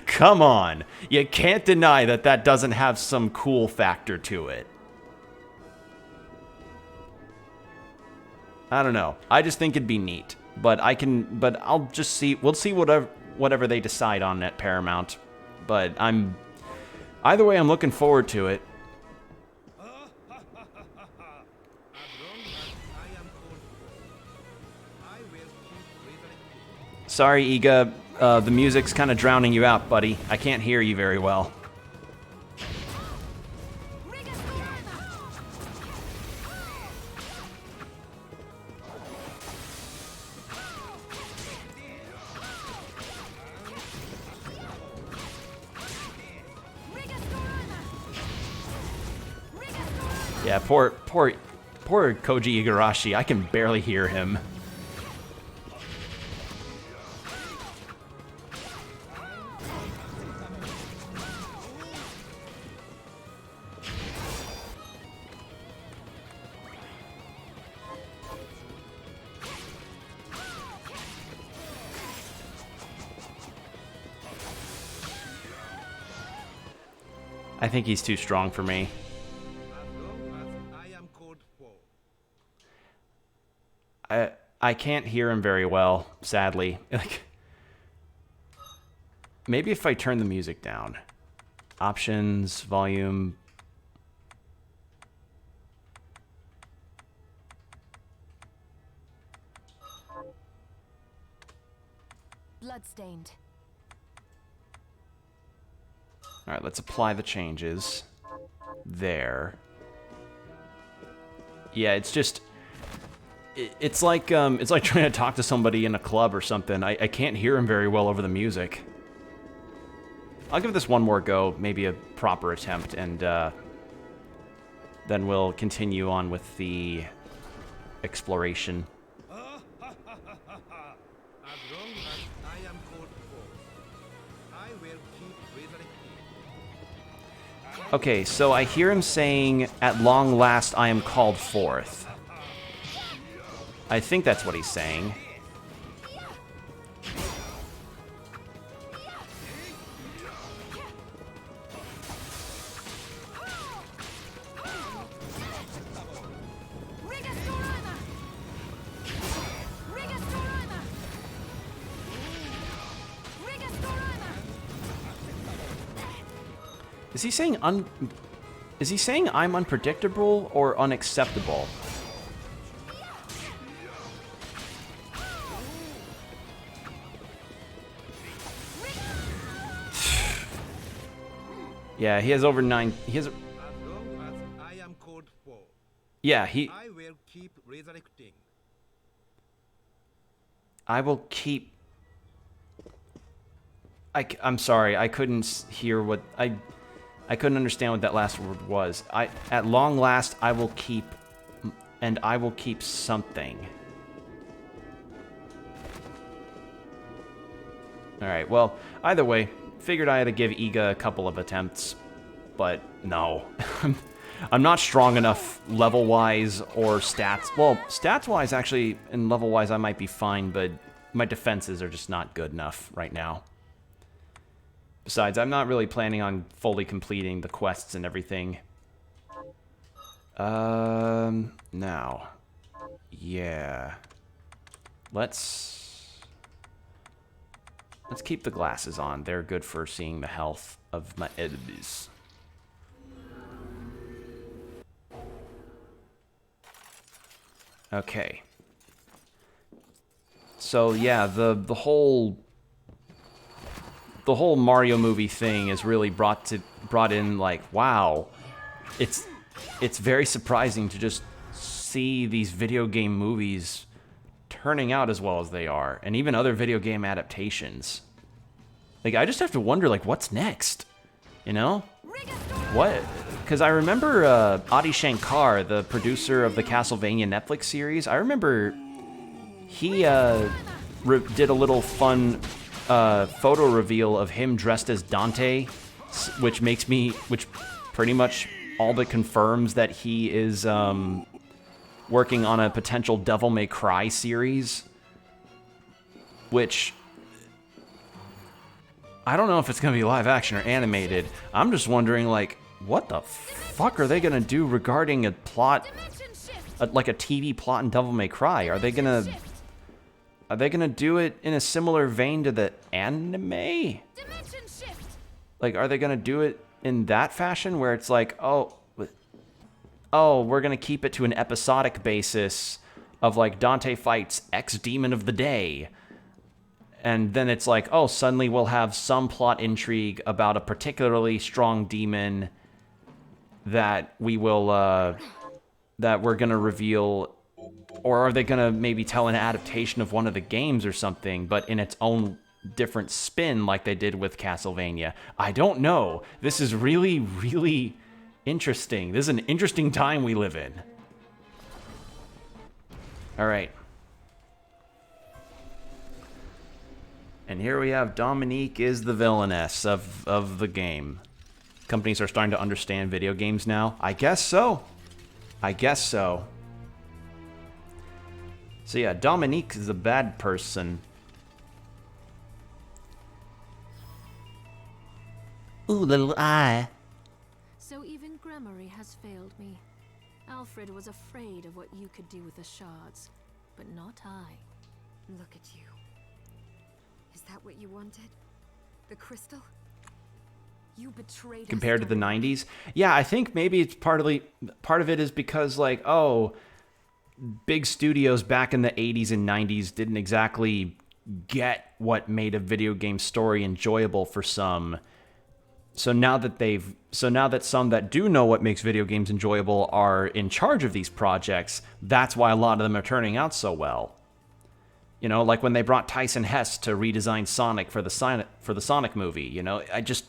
Come on. You can't deny that doesn't have some cool factor to it. I don't know. I just think it'd be neat. But I'll just see. We'll see whatever they decide on at Paramount. But either way, I'm looking forward to it. Sorry, Iga. The music's kind of drowning you out, buddy. I can't hear you very well. Yeah, poor Koji Igarashi. I can barely hear him. I think he's too strong for me. I can't hear him very well, sadly. Like, maybe if I turn the music down. Options, volume. Bloodstained. All right, let's apply the changes. There. Yeah, it's just... It's like trying to talk to somebody in a club or something. I can't hear him very well over the music. I'll give this one more go, maybe a proper attempt, and then we'll continue on with the exploration. Okay, so I hear him saying, "At long last I am called forth." I think that's what he's saying. Is he saying I'm unpredictable or unacceptable? Yeah, he has over 9. He has. Yeah, he. I will keep resurrecting. I will keep. I'm sorry, I couldn't hear what I couldn't understand what that last word was. At long last I will keep, and I will keep something. All right. Well, either way, figured I had to give Iga a couple of attempts, but no. I'm not strong enough level-wise or stats. Well, stats-wise, actually, and level-wise, I might be fine, but my defenses are just not good enough right now. Besides, I'm not really planning on fully completing the quests and everything. Now. Yeah. Let's keep the glasses on. They're good for seeing the health of my enemies. Okay. So yeah, the whole Mario movie thing is really brought in, like, wow. It's very surprising to just see these video game movies turning out as well as they are, and even other video game adaptations. Like, I just have to wonder, like, what's next? You know? What? Because I remember Adi Shankar, the producer of the Castlevania Netflix series, I remember he did a little fun photo reveal of him dressed as Dante, which pretty much all but confirms that he is working on a potential Devil May Cry series, which I don't know if it's going to be live action or animated. I'm just wondering, like, what the fuck are they going to do regarding a plot, like a TV plot in Devil May Cry? Are they going to do it in a similar vein to the anime? Like, are they going to do it in that fashion where it's like, oh, we're going to keep it to an episodic basis of, like, Dante fights X demon of the day. And then it's like, oh, suddenly we'll have some plot intrigue about a particularly strong demon that we're going to reveal. Or are they going to maybe tell an adaptation of one of the games or something, but in its own different spin like they did with Castlevania? I don't know. This is really, really interesting. This is an interesting time we live in. All right. And here we have Dominique is the villainess of the game. Companies are starting to understand video games now. I guess so. I guess so. So yeah, Dominique is a bad person. Ooh, little eye. Gremory has failed me. Alfred was afraid of what you could do with the shards, but not I. Look at you. Is that what you wanted? The crystal? You betrayed us, Compared to the Dark Lord. 90s. Yeah, I think maybe it's part of it is because, like, oh, big studios back in the 80s and 90s didn't exactly get what made a video game story enjoyable for some. So now that some that do know what makes video games enjoyable are in charge of these projects, that's why a lot of them are turning out so well. You know, like when they brought Tyson Hesse to redesign Sonic for the Sonic movie, you know, I just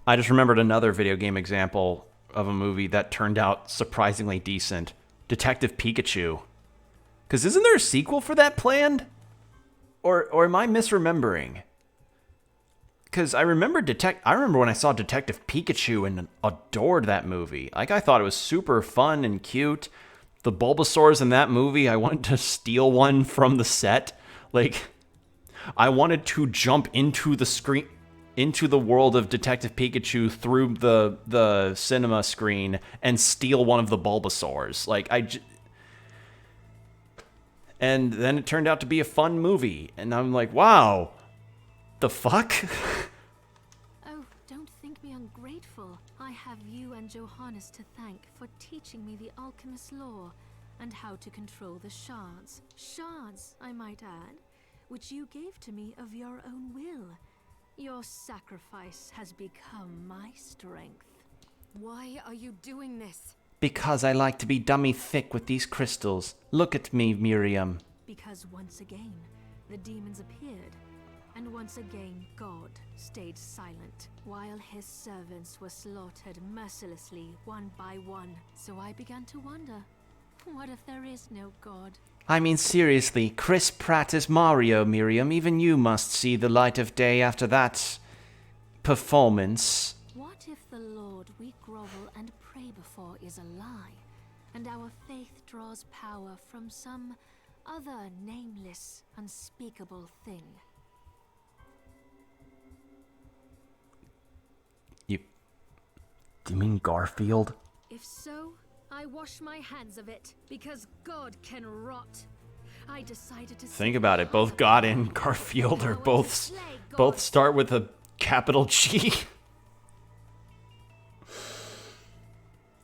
remembered another video game example of a movie that turned out surprisingly decent. Detective Pikachu. Because isn't there a sequel for that planned? Or am I misremembering? Because I remember when I saw Detective Pikachu and adored that movie. Like, I thought it was super fun and cute. The Bulbasaurs in that movie, I wanted to steal one from the set. Like, I wanted to jump into the screen, into the world of Detective Pikachu through the cinema screen and steal one of the Bulbasaurs. Like, and then it turned out to be a fun movie. And I'm like, wow, the fuck? Oh, don't think me ungrateful. I have you and Johannes to thank for teaching me the alchemist's lore and how to control the shards. Shards, I might add, which you gave to me of your own will. Your sacrifice has become my strength. Why are you doing this? Because I like to be dummy thick with these crystals. Look at me, Miriam. Because once again, the demons appeared, and once again God stayed silent, while his servants were slaughtered mercilessly one by one. So I began to wonder, what if there is no God? I mean, seriously, Chris Pratt is Mario, Miriam. Even you must see the light of day after that performance. What if the Lord we grovel and pray before is a lie, and our faith draws power from some other nameless, unspeakable thing? Do you mean Garfield? If so, I wash my hands of it, because God can rot. I decided to Think about it. Both God and Garfield are both start with a capital G.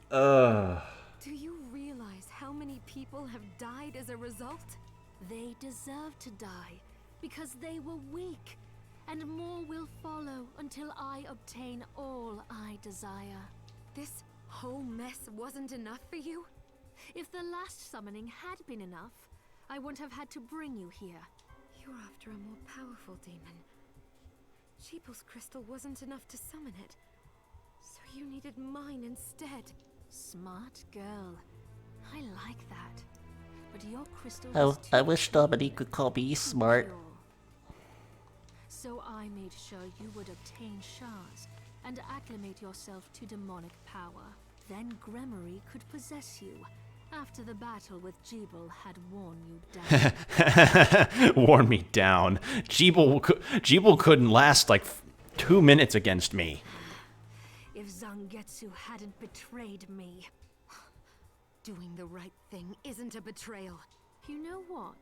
Do you realize how many people have died as a result? They deserve to die, because they were weak, and more will follow until I obtain all I desire. This whole mess wasn't enough for you? If the last summoning had been enough, I wouldn't have had to bring you here. You're after a more powerful demon. Jeeple's crystal wasn't enough to summon it, so you needed mine instead. Smart girl. I like that. But your crystal Oh, is too I wish Dominique could call me smart. pure. So I made sure you would obtain shards and acclimate yourself to demonic power. Then Gremory could possess you after the battle with Jeeble had worn you down. Worn me down. Jeeble couldn't last like 2 minutes against me. If Zangetsu hadn't betrayed me. Doing the right thing isn't a betrayal. You know what?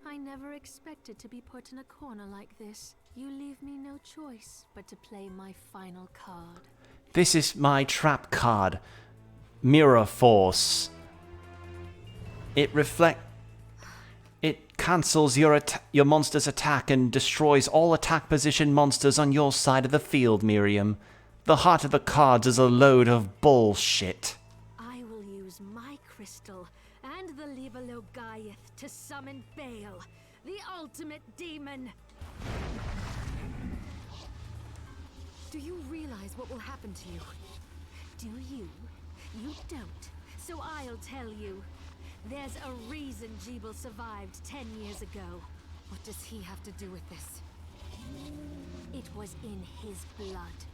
I never expected to be put in a corner like this. You leave me no choice but to play my final card. This is my trap card. Mirror Force. It cancels your monster's attack and destroys all attack position monsters on your side of the field, Miriam. The heart of the cards is a load of bullshit. I will use my crystal and the WillofGame to summon Baal, the ultimate demon. Do you realize what will happen to you? Do you? You don't. So I'll tell you. There's a reason Jeeble survived 10 years ago. What does he have to do with this? It was in his blood.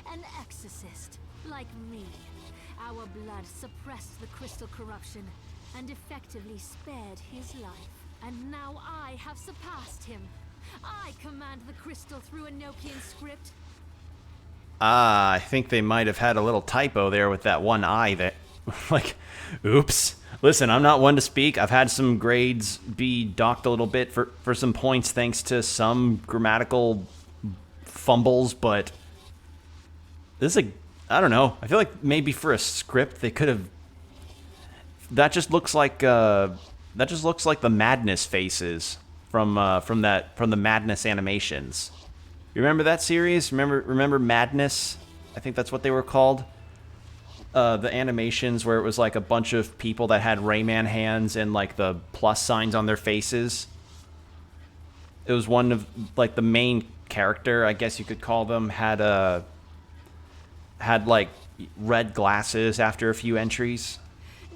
An exorcist, like me. Our blood suppressed the crystal corruption and effectively spared his life. And now I have surpassed him. I command the crystal through Enochian script. I think they might have had a little typo there with that one eye that, like, oops. Listen, I'm not one to speak. I've had some grades be docked a little bit for some points thanks to some grammatical fumbles, but this is I don't know. I feel like maybe for a script they could have. That just looks like the Madness faces from the Madness animations. You remember that series? Remember Madness? I think that's what they were called. The animations where it was like a bunch of people that had Rayman hands and like the plus signs on their faces. It was one of like the main character, I guess you could call them, had like red glasses after a few entries.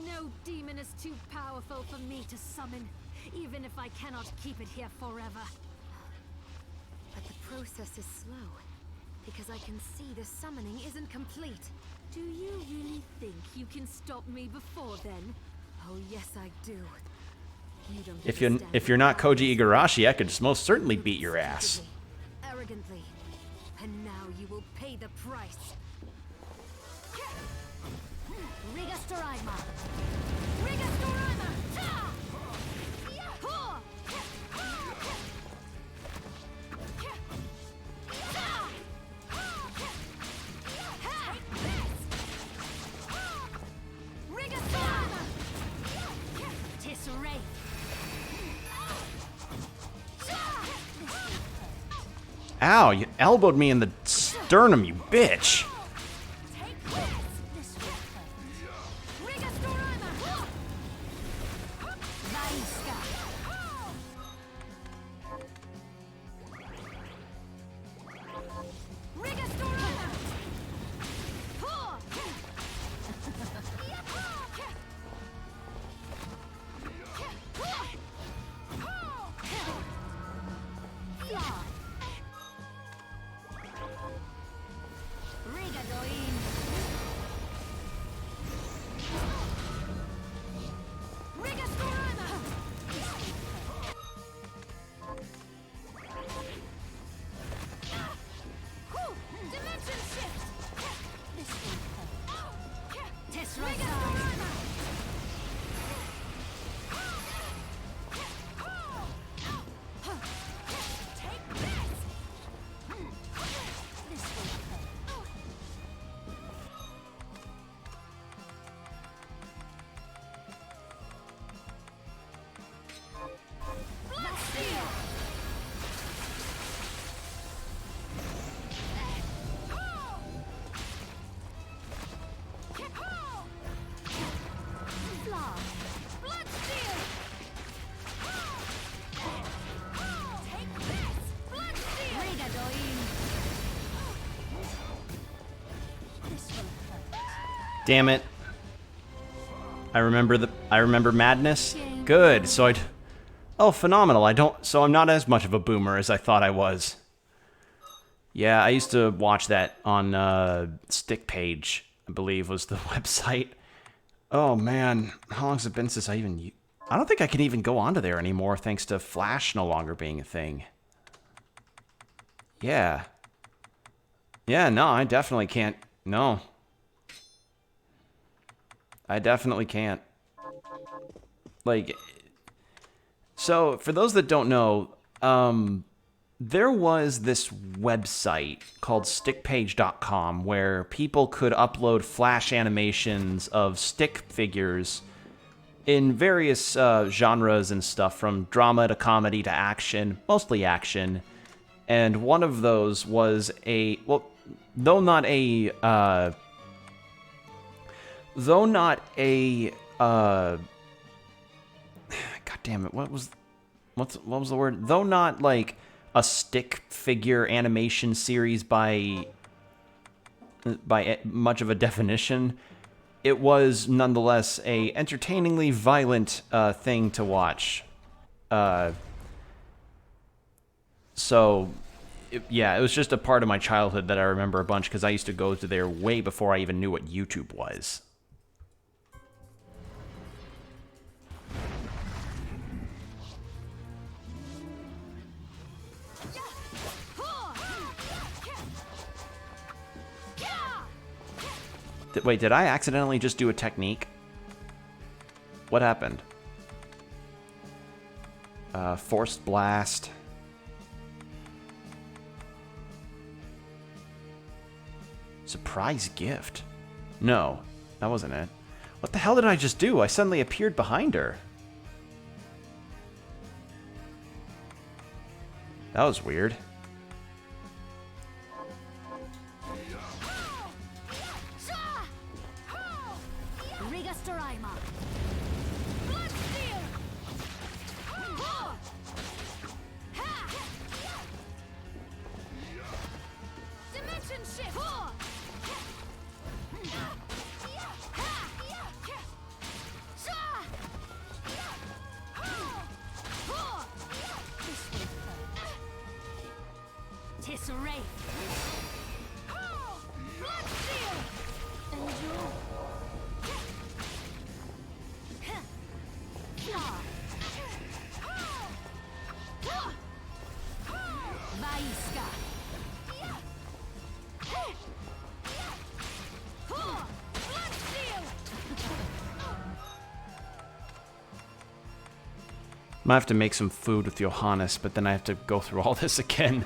No demon is too powerful for me to summon, even if I cannot keep it here forever. But the process is slow, because I can see the summoning isn't complete. Do you really think you can stop me before then? Oh yes, I do. You don't If you're not Koji Igarashi, I could most certainly beat your ass. Arrogantly, and now you will pay the price. Rigastorima. Ow, you elbowed me in the sternum, you bitch. Damn it. I remember Madness. Good. So oh, phenomenal. So I'm not as much of a boomer as I thought I was. Yeah, I used to watch that on Stick Page, I believe was the website. Oh man, how long's it been since I don't think I can even go onto there anymore thanks to Flash no longer being a thing. Yeah. Yeah, no, I definitely can't. No. I definitely can't. Like, so for those that don't know, there was this website called stickpage.com where people could upload Flash animations of stick figures in various genres and stuff, from drama to comedy to action, mostly action. And one of those was God damn it, what was the word? Though not like a stick figure animation series by much of a definition, it was nonetheless a entertainingly violent thing to watch. So, it was just a part of my childhood that I remember a bunch because I used to go to there way before I even knew what YouTube was. Wait, did I accidentally just do a technique? What happened? Forced blast. Surprise gift. No, that wasn't it. What the hell did I just do? I suddenly appeared behind her. That was weird. Might have to make some food with Johannes, but then I have to go through all this again.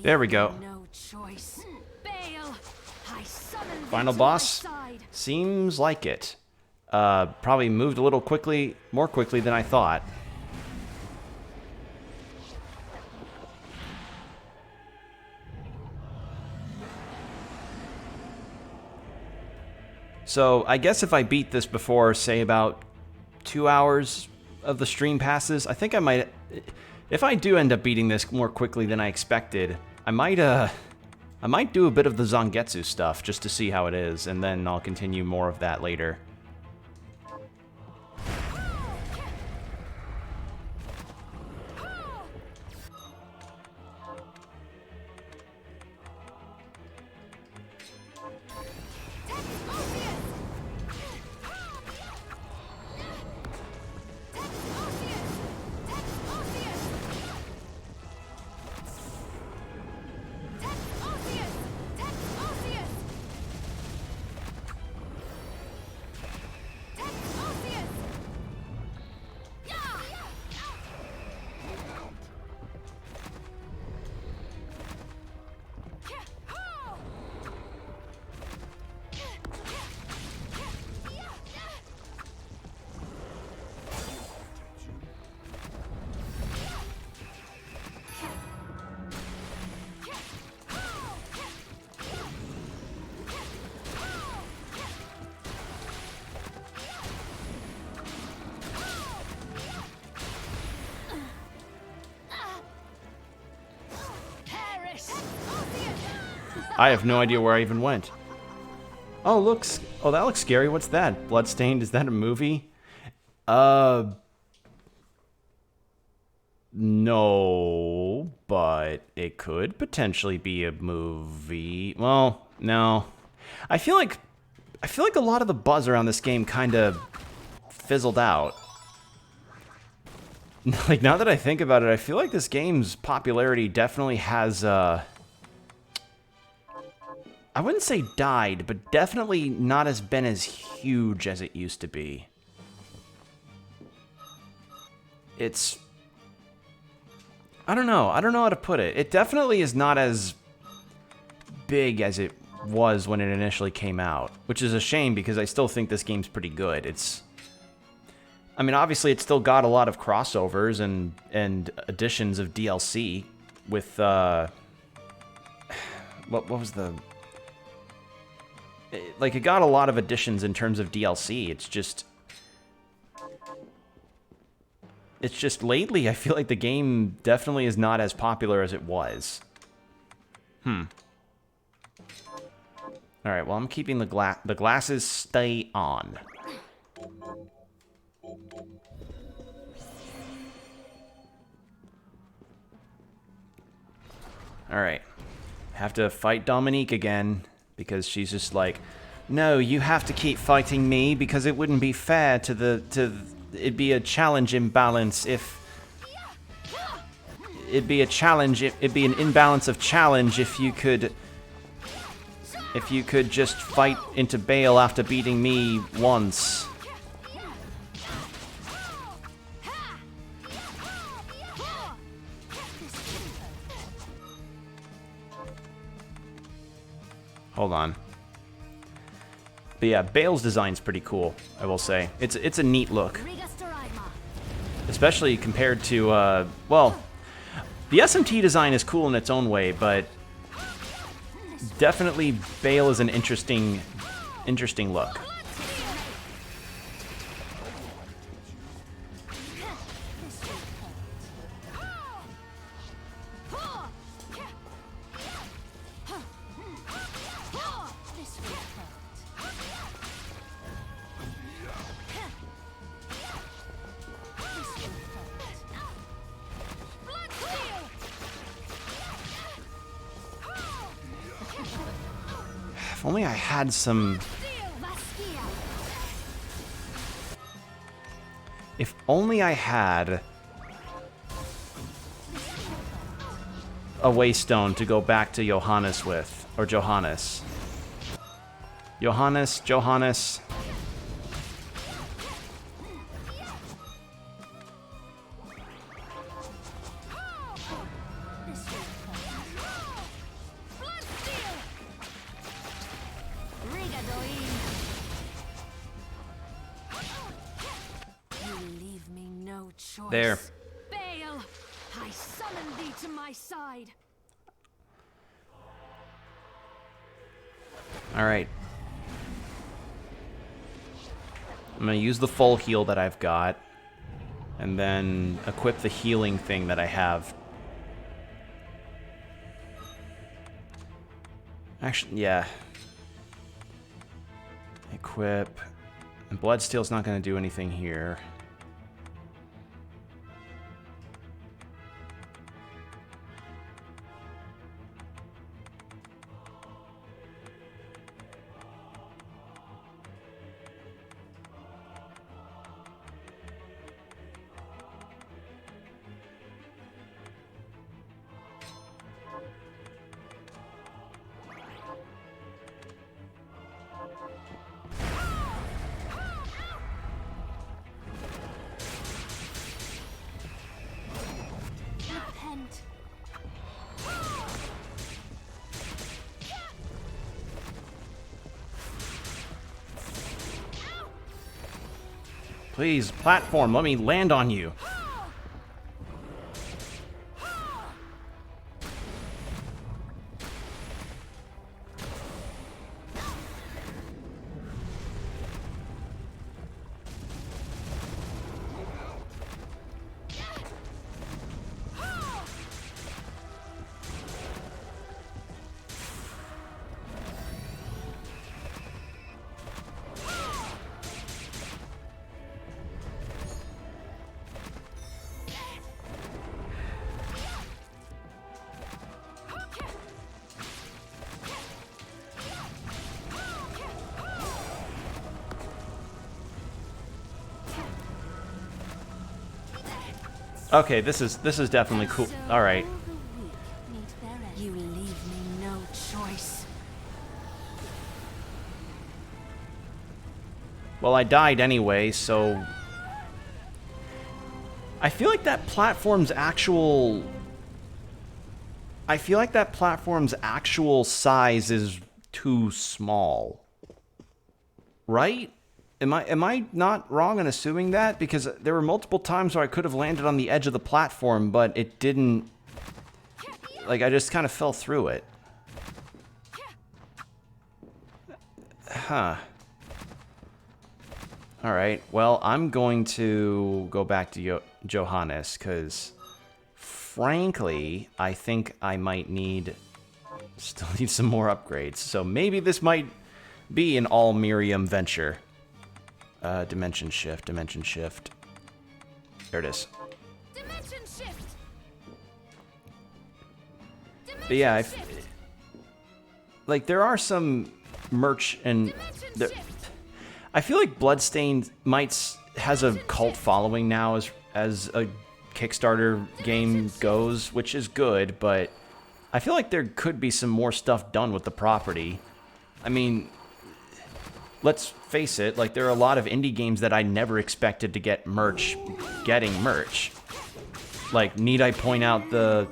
There we go. Final boss? Seems like it. Probably moved a little more quickly than I thought. So, I guess if I beat this before, say, about 2 hours of the stream passes, I think I might... If I do end up beating this more quickly than I expected, I might do a bit of the Zangetsu stuff just to see how it is, and then I'll continue more of that later. I have no idea where I even went. Oh, looks. Oh, that looks scary. What's that? Bloodstained? Is that a movie? No, but it could potentially be a movie. Well, no. I feel like a lot of the buzz around this game kind of fizzled out. Like, now that I think about it, I feel like this game's popularity definitely has, I wouldn't say died, but definitely not as been as huge as it used to be. It's... I don't know how to put it. It definitely is not as big as it was when it initially came out, which is a shame because I still think this game's pretty good. I mean, obviously it's still got a lot of crossovers and additions of DLC with, what was the... Like, it got a lot of additions in terms of DLC. It's just lately, I feel like the game definitely is not as popular as it was. Alright, well, I'm keeping the glasses stay on. Alright. Have to fight Dominique again, because she's just like, no, you have to keep fighting me, because it wouldn't be fair it'd be a challenge imbalance if... It'd be an imbalance of challenge if you could just fight into Bale after beating me once. Hold on. But yeah, Bale's design's pretty cool, I will say. It's a neat look. Especially compared to, well, the SMT design is cool in its own way, but definitely Bale is an interesting look. If only I had some... If only I had a waystone to go back to Johannes with. Or Johannes. Johannes. There. Bale, I summon thee to my side. Alright. I'm gonna use the full heal that I've got. And then equip the healing thing that I have. Actually, yeah. Equip. And Bloodstained's not gonna do anything here. Please, platform, let me land on you. Okay, this is definitely cool. All right. You leave me no choice. Well, I died anyway, so I feel like that platform's actual size is too small. Right? Am I not wrong in assuming that? Because there were multiple times where I could have landed on the edge of the platform, but it didn't... Like, I just kind of fell through it. Huh. Alright, well, I'm going to go back to Johannes, because... Frankly, I think I might still need some more upgrades. So maybe this might be an all Miriam venture. Dimension shift. There it is. Dimension shift. But yeah, like there are some merch and I feel like Bloodstained has a cult following now as a Kickstarter game goes, which is good, but I feel like there could be some more stuff done with the property. I mean, let's face it, like there are a lot of indie games that I never expected to get getting merch. Like, need I point out when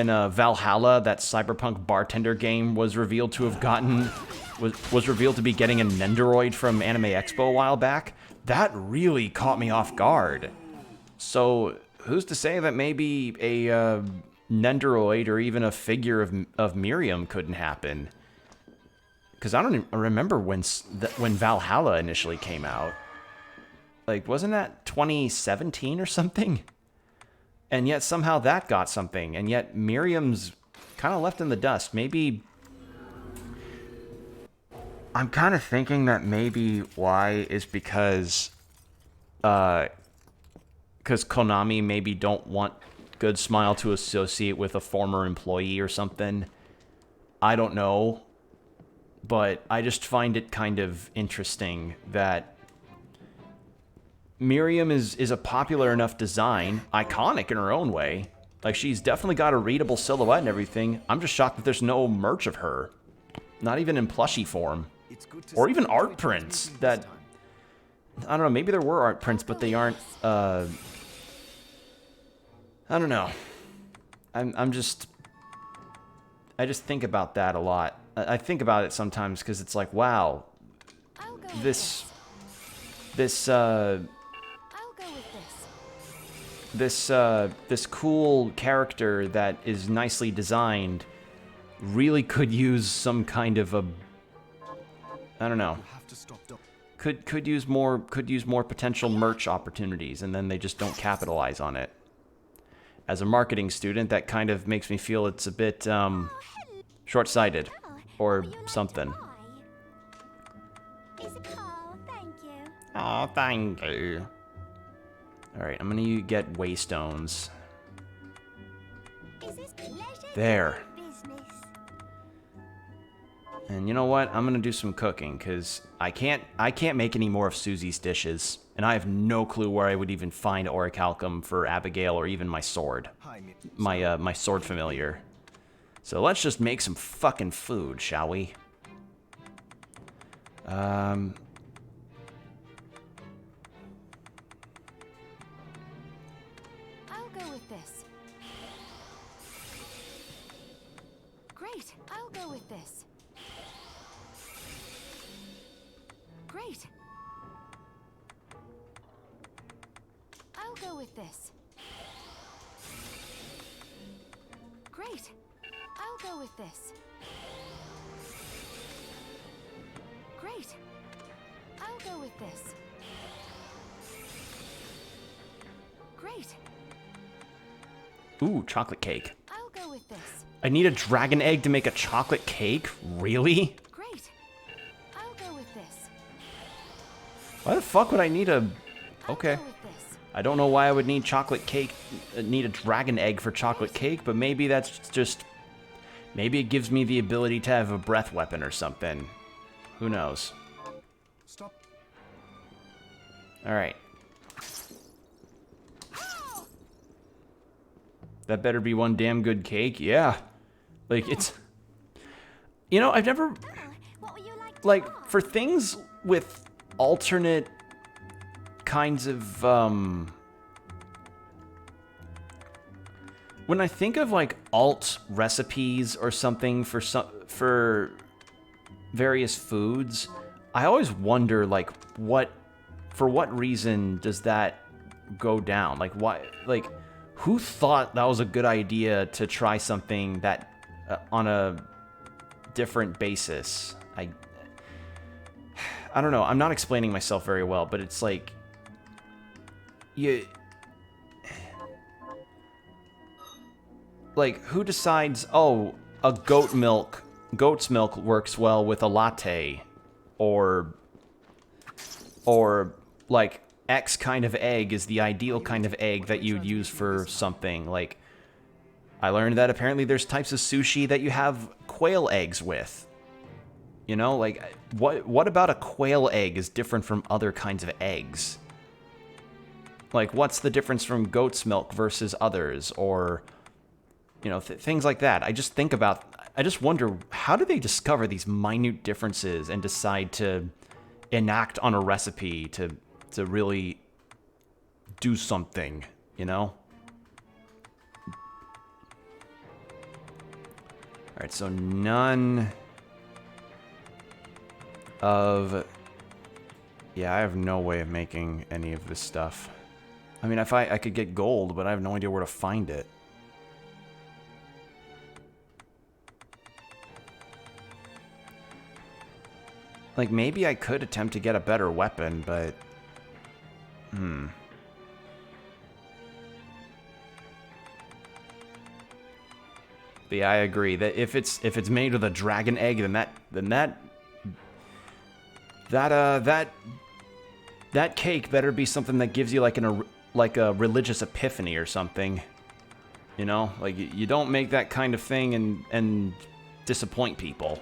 Valhalla, that cyberpunk bartender game, was revealed to have was revealed to be getting a Nendoroid from Anime Expo a while back? That really caught me off guard. So, who's to say that maybe a Nendoroid or even a figure of Miriam couldn't happen? Because I don't even remember when Valhalla initially came out. Like, wasn't that 2017 or something? And yet somehow that got something. And yet Miriam's kind of left in the dust. Maybe... I'm kind of thinking that maybe why is because Konami maybe don't want Good Smile to associate with a former employee or something. I don't know. But I just find it kind of interesting that Miriam is a popular enough design, iconic in her own way. Like, she's definitely got a readable silhouette and everything. I'm just shocked that there's no merch of her. Not even in plushie form. Or even art prints that... I don't know, maybe there were art prints, but they aren't, I don't know. I just think about that a lot. I think about it sometimes because it's like, wow, this cool character that is nicely designed really could use some kind of a, I don't know, could use more potential merch opportunities, and then they just don't capitalize on it. As a marketing student, that kind of makes me feel it's a bit short-sighted or something. Oh, thank you. Alright, I'm gonna get waystones. There. And you know what? I'm gonna do some cooking, because I can't make any more of Susie's dishes. And I have no clue where I would even find orichalcum for Abigail or even my sword. My sword familiar. So let's just make some fucking food, shall we? I'll go with this. Great, I'll go with this. Great. I'll go with this. Great. I'll go with this. Great. I'll go with this. Great. Ooh, chocolate cake. I'll go with this. I need a dragon egg to make a chocolate cake? Really? Great. I'll go with this. Why the fuck would I need a... Okay. I'll go with this. I don't know why I would need chocolate cake, need a dragon egg for chocolate cake, but maybe that's just... Maybe it gives me the ability to have a breath weapon or something. Who knows? Stop. Alright. That better be one damn good cake. Yeah. Like, it's... You know, I've never... Like, for things with alternate kinds of, when I think of like alt recipes or something for various foods, I always wonder like for what reason does that go down? Like why? Like who thought that was a good idea to try something that on a different basis? I don't know. I'm not explaining myself very well, but it's like like who decides, oh, a goat's milk works well with a latte, or like X kind of egg is the ideal kind of egg that you'd use for something. Like I learned that apparently there's types of sushi that you have quail eggs with. You know, like what about a quail egg is different from other kinds of eggs? Like what's the difference from goat's milk versus others, or you know, things like that. I just wonder, how do they discover these minute differences and decide to enact on a recipe to really do something, you know? All right, so none of... Yeah, I have no way of making any of this stuff. I mean, if I could get gold, but I have no idea where to find it. Like, maybe I could attempt to get a better weapon, but... But yeah, I agree that if it's made with a dragon egg, then that cake better be something that gives you like a religious epiphany or something. You know, like you don't make that kind of thing and disappoint people.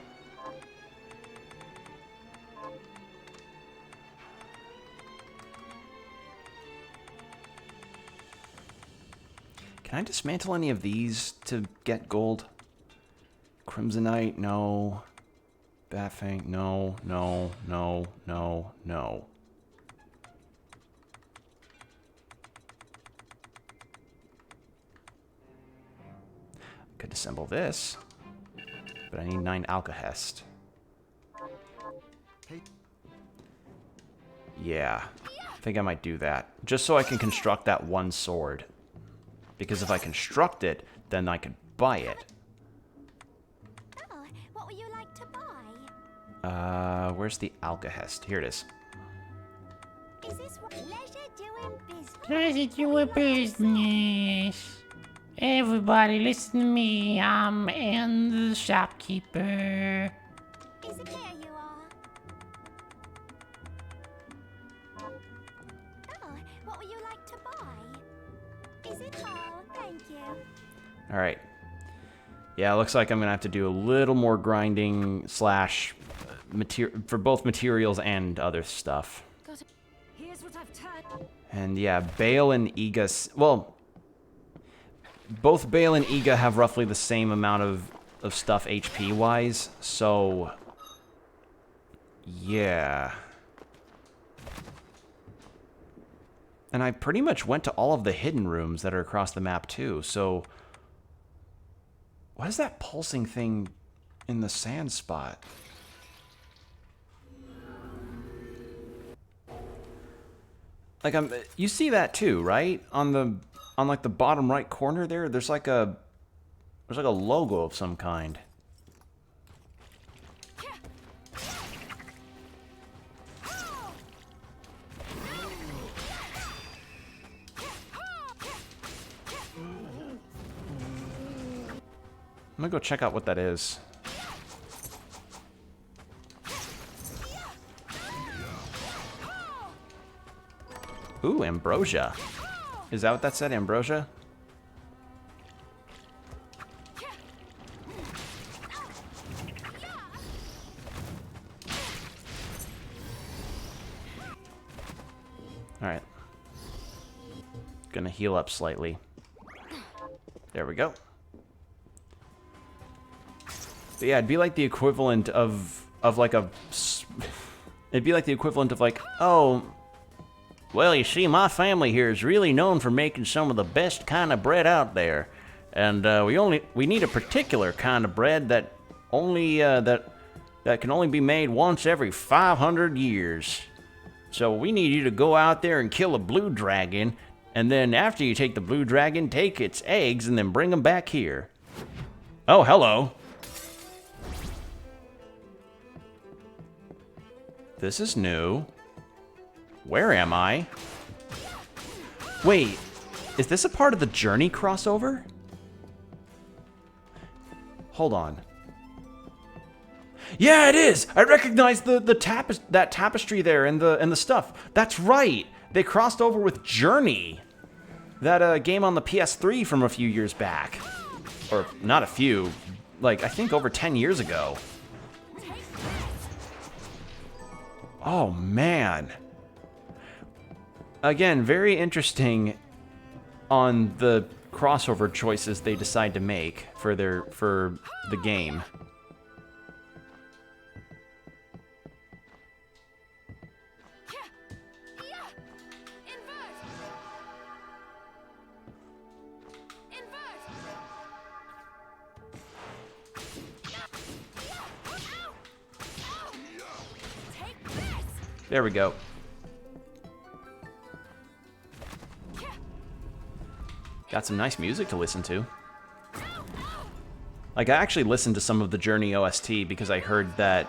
Can I dismantle any of these to get gold? Crimsonite, no. Batfang, no, no, no, no, no. Could assemble this, but I need 9 alkahest. Yeah, I think I might do that. Just so I can construct that one sword. Because if I construct it, then I could buy it. Oh, what would you like to buy? Where's the alkahest? Here it is. Is this what pleasure doing business? Pleasure doing business. Everybody listen to me. I'm the shopkeeper. Is it here you are? Oh, what would you like to buy? Is it? Oh, thank you. All right. Yeah, it looks like I'm gonna have to do a little more grinding slash for both materials and other stuff. Here's what I've turned. And yeah, Bale and Iga. Well, both Bale and Iga have roughly the same amount of stuff HP wise. So yeah. And I pretty much went to all of the hidden rooms that are across the map too, so... What is that pulsing thing in the sand spot? Like, you see that too, right? On like the bottom right corner there, there's like a logo of some kind. I'm gonna go check out what that is. Ooh, ambrosia. Is that what that said, ambrosia? Alright. Gonna heal up slightly. There we go. But yeah, it'd be like the equivalent of like a... It'd be like the equivalent of like, oh, well, you see, my family here is really known for making some of the best kind of bread out there. And we need a particular kind of bread that only that can only be made once every 500 years. So we need you to go out there and kill a blue dragon, and then after you take the blue dragon, take its eggs and then bring them back here. Oh, hello. This is new. Where am I? Wait, is this a part of the Journey crossover? Hold on. Yeah, it is. I recognize that tapestry there and the stuff. That's right. They crossed over with Journey, that game on the PS3 from a few years back, or not a few, like I think over 10 years ago. Oh man. Again, very interesting on the crossover choices they decide to make for the game. There we go. Got some nice music to listen to. Like, I actually listened to some of the Journey OST because I heard that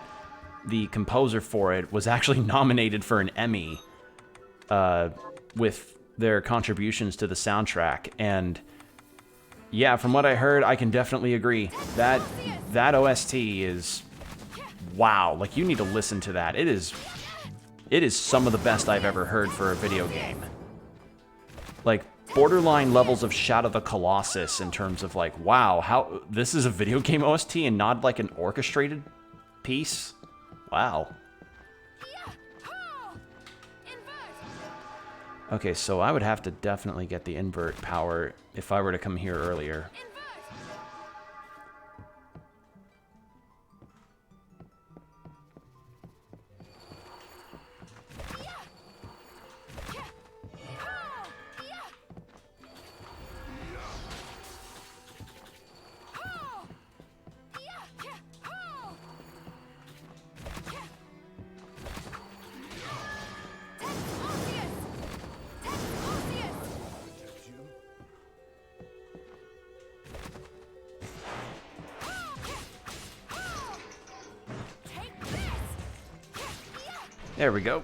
the composer for it was actually nominated for an Emmy with their contributions to the soundtrack. And yeah, from what I heard, I can definitely agree. That OST is... wow, like, you need to listen to that. It is some of the best I've ever heard for a video game. Like, borderline levels of Shadow of the Colossus in terms of like, wow, how this is a video game OST and not like an orchestrated piece? Wow. Okay, so I would have to definitely get the invert power if I were to come here earlier. There we go.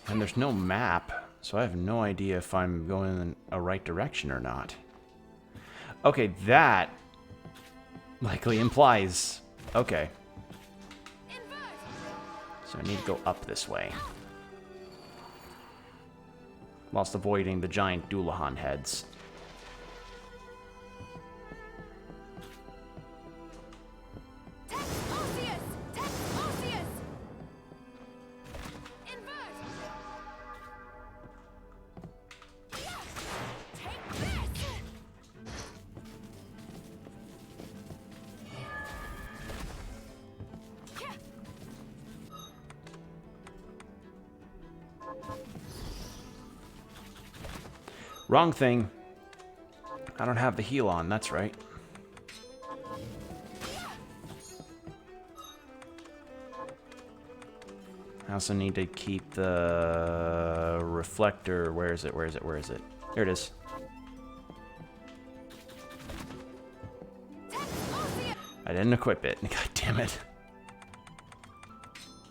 And there's no map, so I have no idea if I'm going in a right direction or not. Okay, that likely implies... okay. So I need to go up this way. Whilst avoiding the giant Doulahan heads. Wrong thing. I don't have the heal on, that's right. I also need to keep the reflector. Where is it? Where is it? Where is it? There it is. I didn't equip it. God damn it.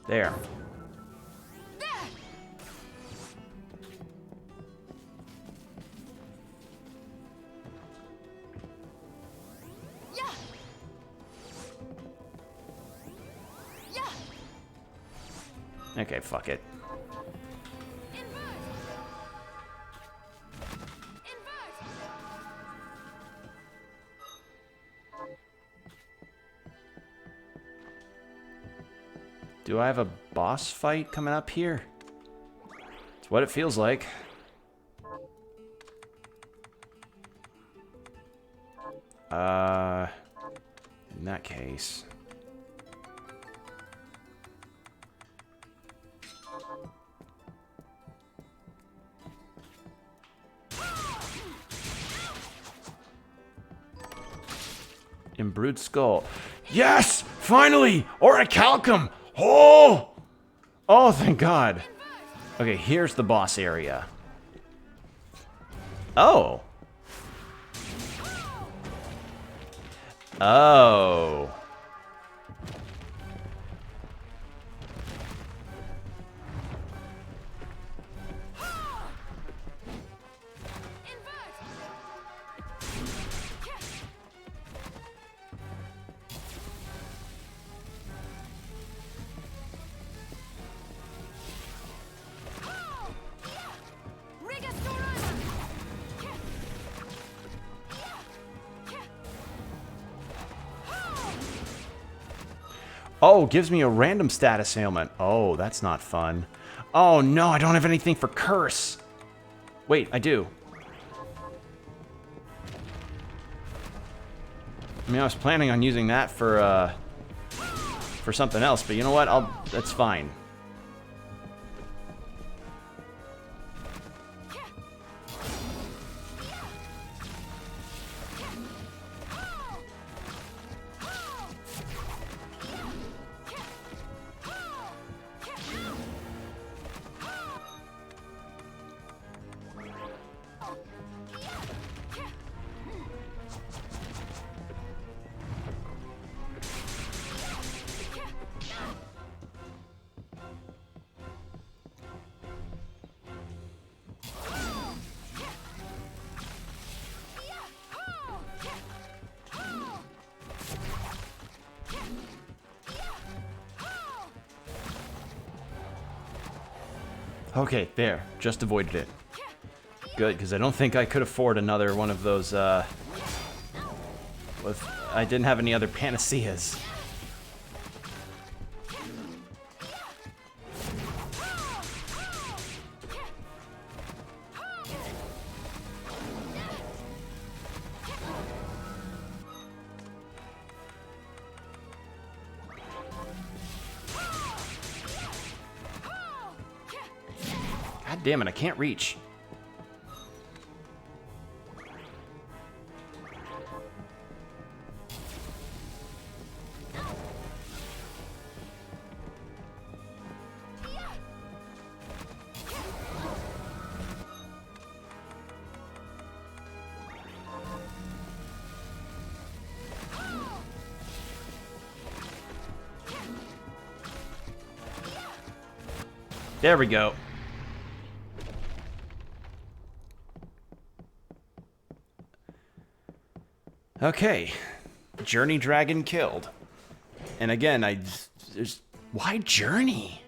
There. Okay, fuck it. Do I have a boss fight coming up here? It's what it feels like. In that case... Imbrued skull. Yes! Finally! Orichalcum! Oh! Oh, thank God. Okay, here's the boss area. Oh. Oh. Oh, gives me a random status ailment. Oh, that's not fun. Oh no, I don't have anything for curse. Wait, I do. I mean, I was planning on using that for something else, but you know what? That's fine. Okay, there. Just avoided it. Good, because I don't think I could afford another one of those, I didn't have any other panaceas. God damn it, I can't reach. There we go. Okay, Journey Dragon killed. And again, why Journey?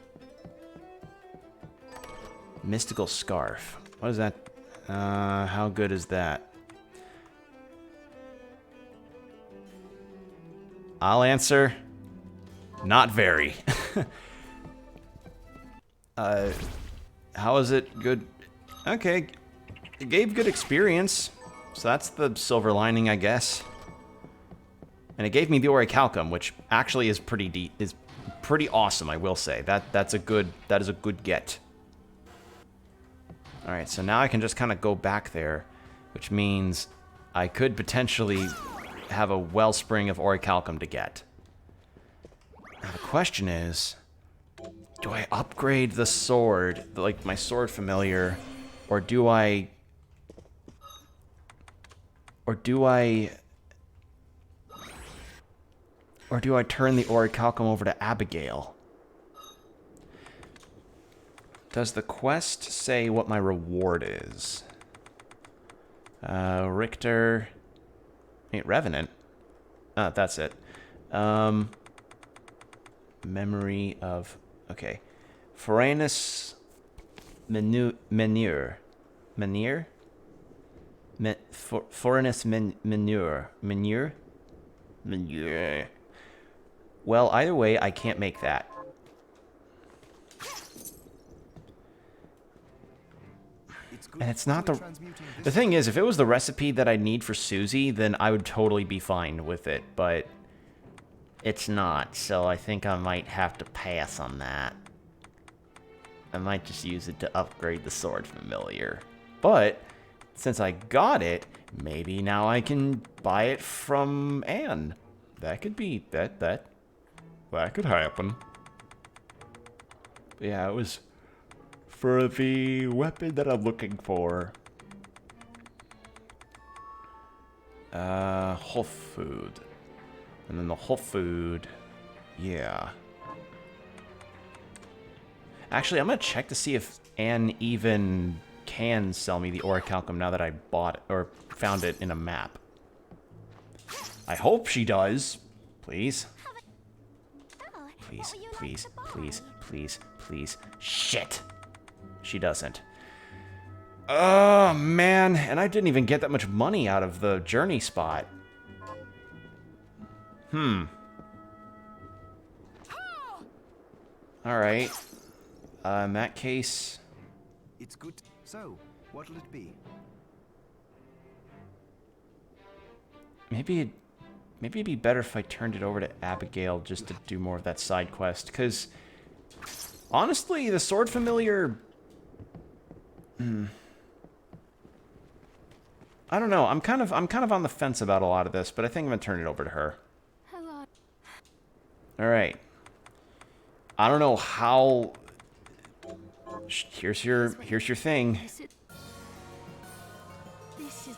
Mystical Scarf. What is that? How good is that? I'll answer. Not very. How is it good? Okay, it gave good experience. So that's the silver lining, I guess. And it gave me the Orichalcum, which actually is pretty awesome, I will say. That is a good get. All right, so now I can just kind of go back there, which means I could potentially have a wellspring of Orichalcum to get. Now the question is, do I upgrade the sword, like my sword familiar, or do I turn the Orichalcum over to Abigail? Does the quest say what my reward is? Richter... Wait, Revenant? That's it. Memory of... Okay. Foranus Menir. Foranus Menir. Well, either way, I can't make that. And it's not the... Transmuting The this thing is, if it was the recipe that I need for Susie, then I would totally be fine with it, but it's not, so I think I might have to pass on that. I might just use it to upgrade the Sword Familiar. But, since I got it, maybe now I can buy it from Anne. That could be... That could happen. Yeah, it was for the weapon that I'm looking for. Whole food. And then the whole food, yeah. Actually, I'm gonna check to see if Anne even can sell me the orichalcum now that I bought it, or found it in a map. I hope she does. Please. Oh, Please, what would you like please, to buy? please, please, please. Shit! She doesn't. Oh, man. And I didn't even get that much money out of the journey spot. Alright. In that case... It's good. So, what'll it be? Maybe it'd be better if I turned it over to Abigail just to do more of that side quest, because honestly, the Sword Familiar... I don't know. I'm kind of on the fence about a lot of this, but I think I'm gonna turn it over to her. Hello. All right. I don't know how. Here's your thing. This is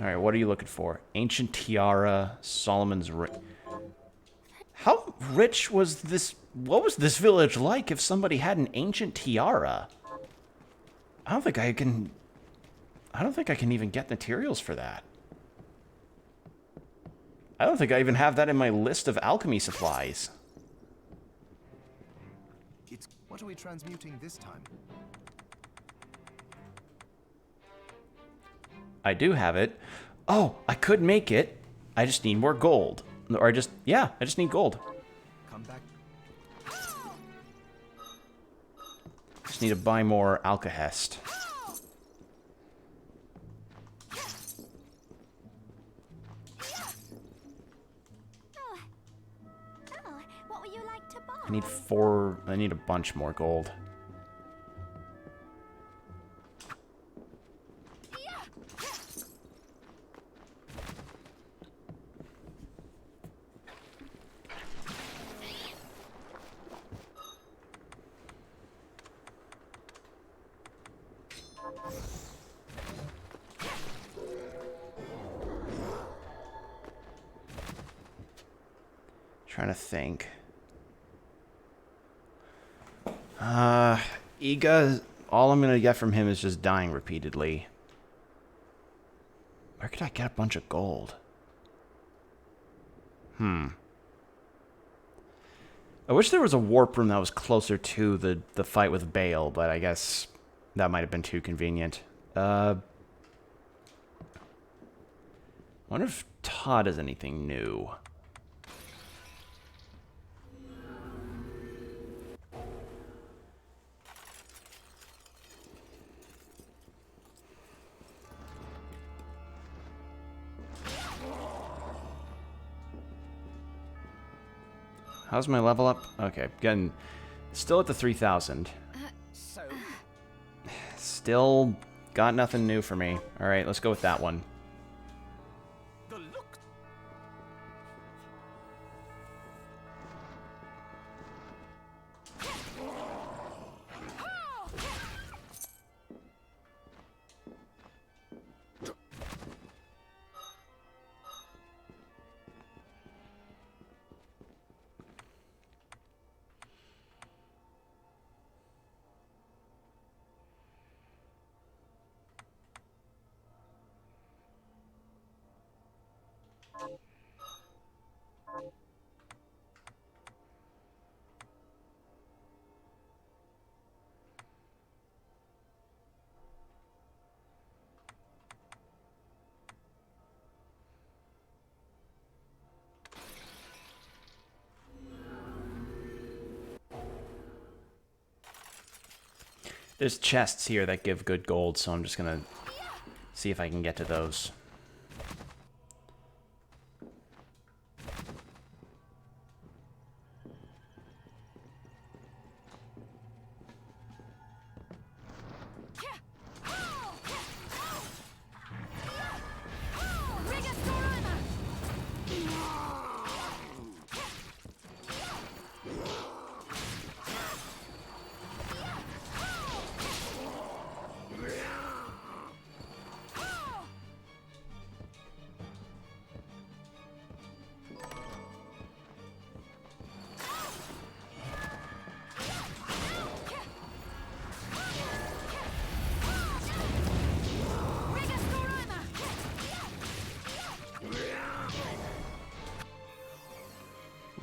All right, what are you looking for? Ancient tiara, Solomon's ring. How rich was this? What was this village like if somebody had an ancient tiara? I don't think I can even get materials for that. I don't think I even have that in my list of alchemy supplies. What are we transmuting this time? I do have it. Oh, I could make it. I just need more gold. Or I just need gold. Come back. Just need to buy more alkahest. Oh, what would you like to buy? I need a bunch more gold. Trying to think. Iga, all I'm gonna get from him is just dying repeatedly. Where could I get a bunch of gold? I wish there was a warp room that was closer to the fight with Bale, but I guess that might have been too convenient. Wonder if Todd has anything new. How's my level up? Okay, getting still at the 3,000. Still got nothing new for me. All right, let's go with that one. There's chests here that give good gold, so I'm just gonna see if I can get to those.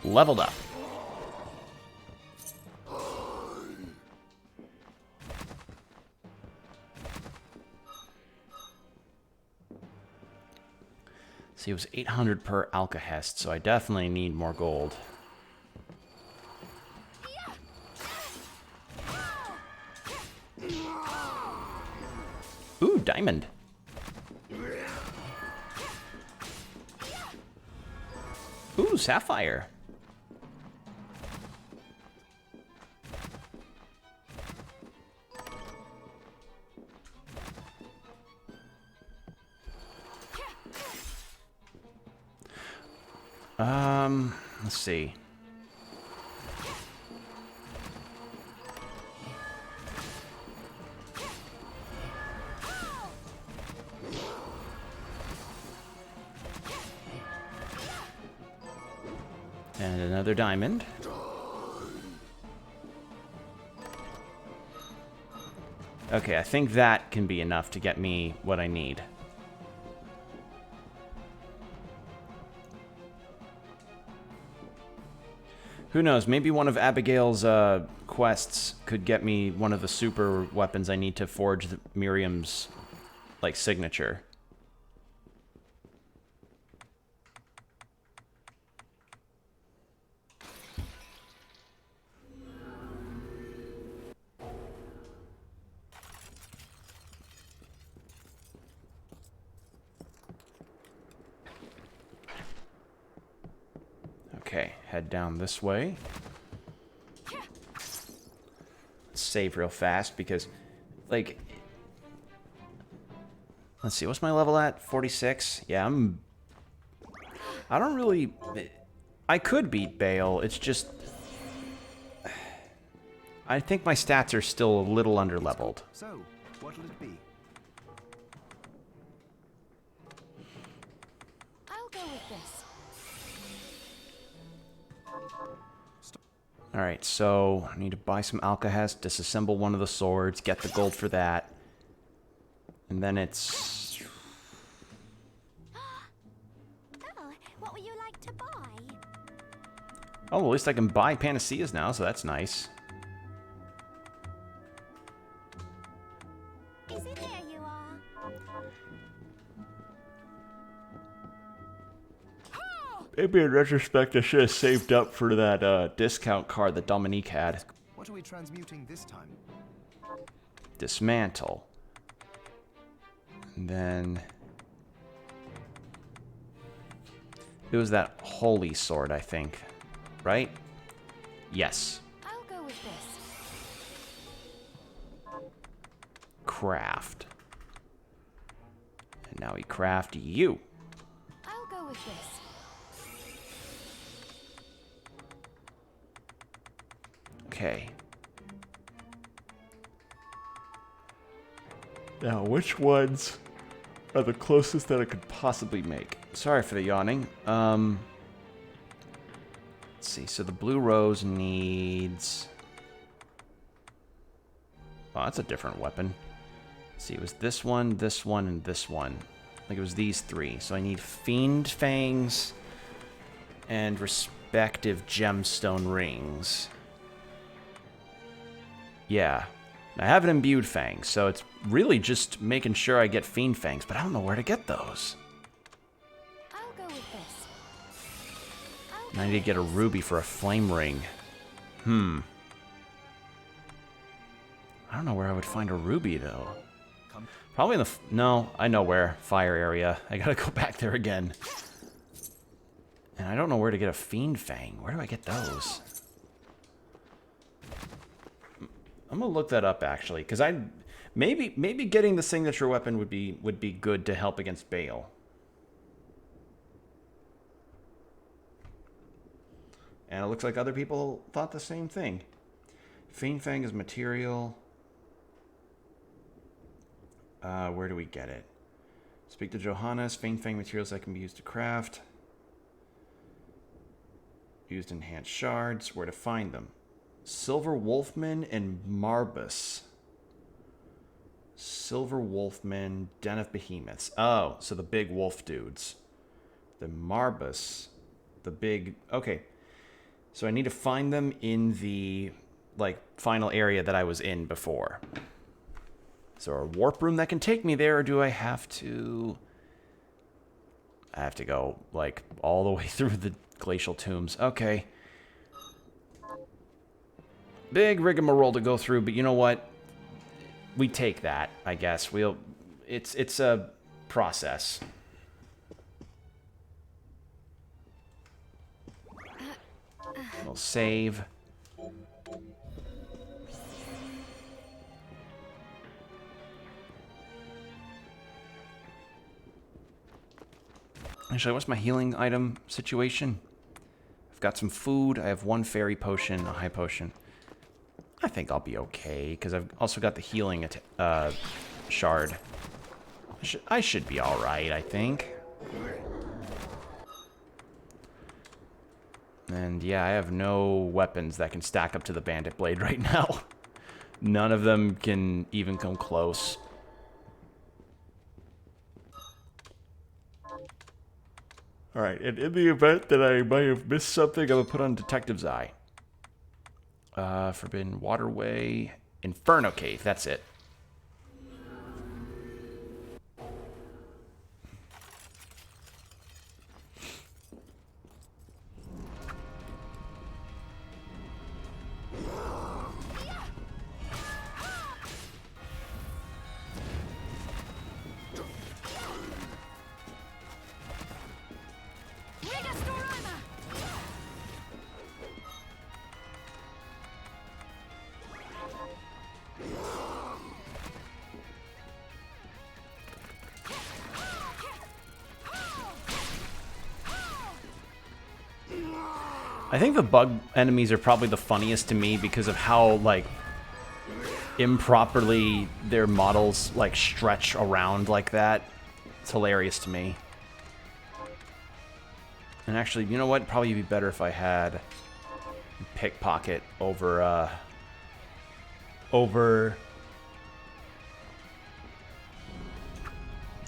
Leveled up. See, it was 800 per alkahest, so I definitely need more gold. Ooh, diamond. Ooh, sapphire. Let's see. And another diamond. Okay, I think that can be enough to get me what I need. Who knows, maybe one of Abigail's quests could get me one of the super weapons I need to forge Miriam's, like, signature. Okay, head down this way. Let's save real fast because, like, let's see, what's my level at? 46? Yeah, I don't really... I could beat Bale, it's just... I think my stats are still a little underleveled. So, what'll it be? I'll go with this. Alright, so I need to buy some alkahest, disassemble one of the swords, get the gold for that. And then it's... Oh, what would you like to buy? Oh, well, at least I can buy panaceas now, so that's nice. Is it here you are? Maybe in retrospect I should have saved up for that discount card that Dominique had. What are we transmuting this time? Dismantle. And then... it was that holy sword, I think. Right? Yes. I'll go with this. Craft. And now we craft you. I'll go with this. Okay. Now, which ones are the closest that I could possibly make? Sorry for the yawning. Let's see. So the blue rose needs... oh, that's a different weapon. Let's see, it was this one, and this one. Like, it was these three. So I need Fiend Fangs and respective gemstone rings. Yeah. I have an imbued fang, so it's really just making sure I get Fiend Fangs, but I don't know where to get those. I'll go with this. And I need to get a ruby for a flame ring. I I don't know where I would find a ruby, though. Probably in the... No, I know where. Fire area. I gotta go back there again. And I don't know where to get a Fiend Fang. Where do I get those? I'm gonna look that up, actually, because maybe getting the signature weapon would be good to help against Bale. And it looks like other people thought the same thing. Fiend Fang is material. Where do we get it? Speak to Johannes. Fiend Fang materials that can be used to craft. Used enhanced shards. Where to find them? Silver Wolfman and Marbus. Silver Wolfman, Den of Behemoths. Oh, so the big wolf dudes. The Marbus, the big... Okay. So I need to find them in the, like, final area that I was in before. Is there a warp room that can take me there, or do I have to... I have to go, like, all the way through the glacial tombs. Okay. Big rigmarole to go through, but you know what? We take that, I guess. It's a process. We'll save. Actually, what's my healing item situation? I've got some food. I have one fairy potion, a high potion. I think I'll be okay, because I've also got the healing shard. I should be alright, I think. And yeah, I have no weapons that can stack up to the bandit blade right now. None of them can even come close. Alright, and in the event that I might have missed something, I'm going to put on Detective's Eye. Forbidden Waterway. Inferno Cave, that's it. I think the bug enemies are probably the funniest to me because of how, like, improperly their models, like, stretch around like that. It's hilarious to me. And actually, you know what? It'd probably be better if I had Pickpocket over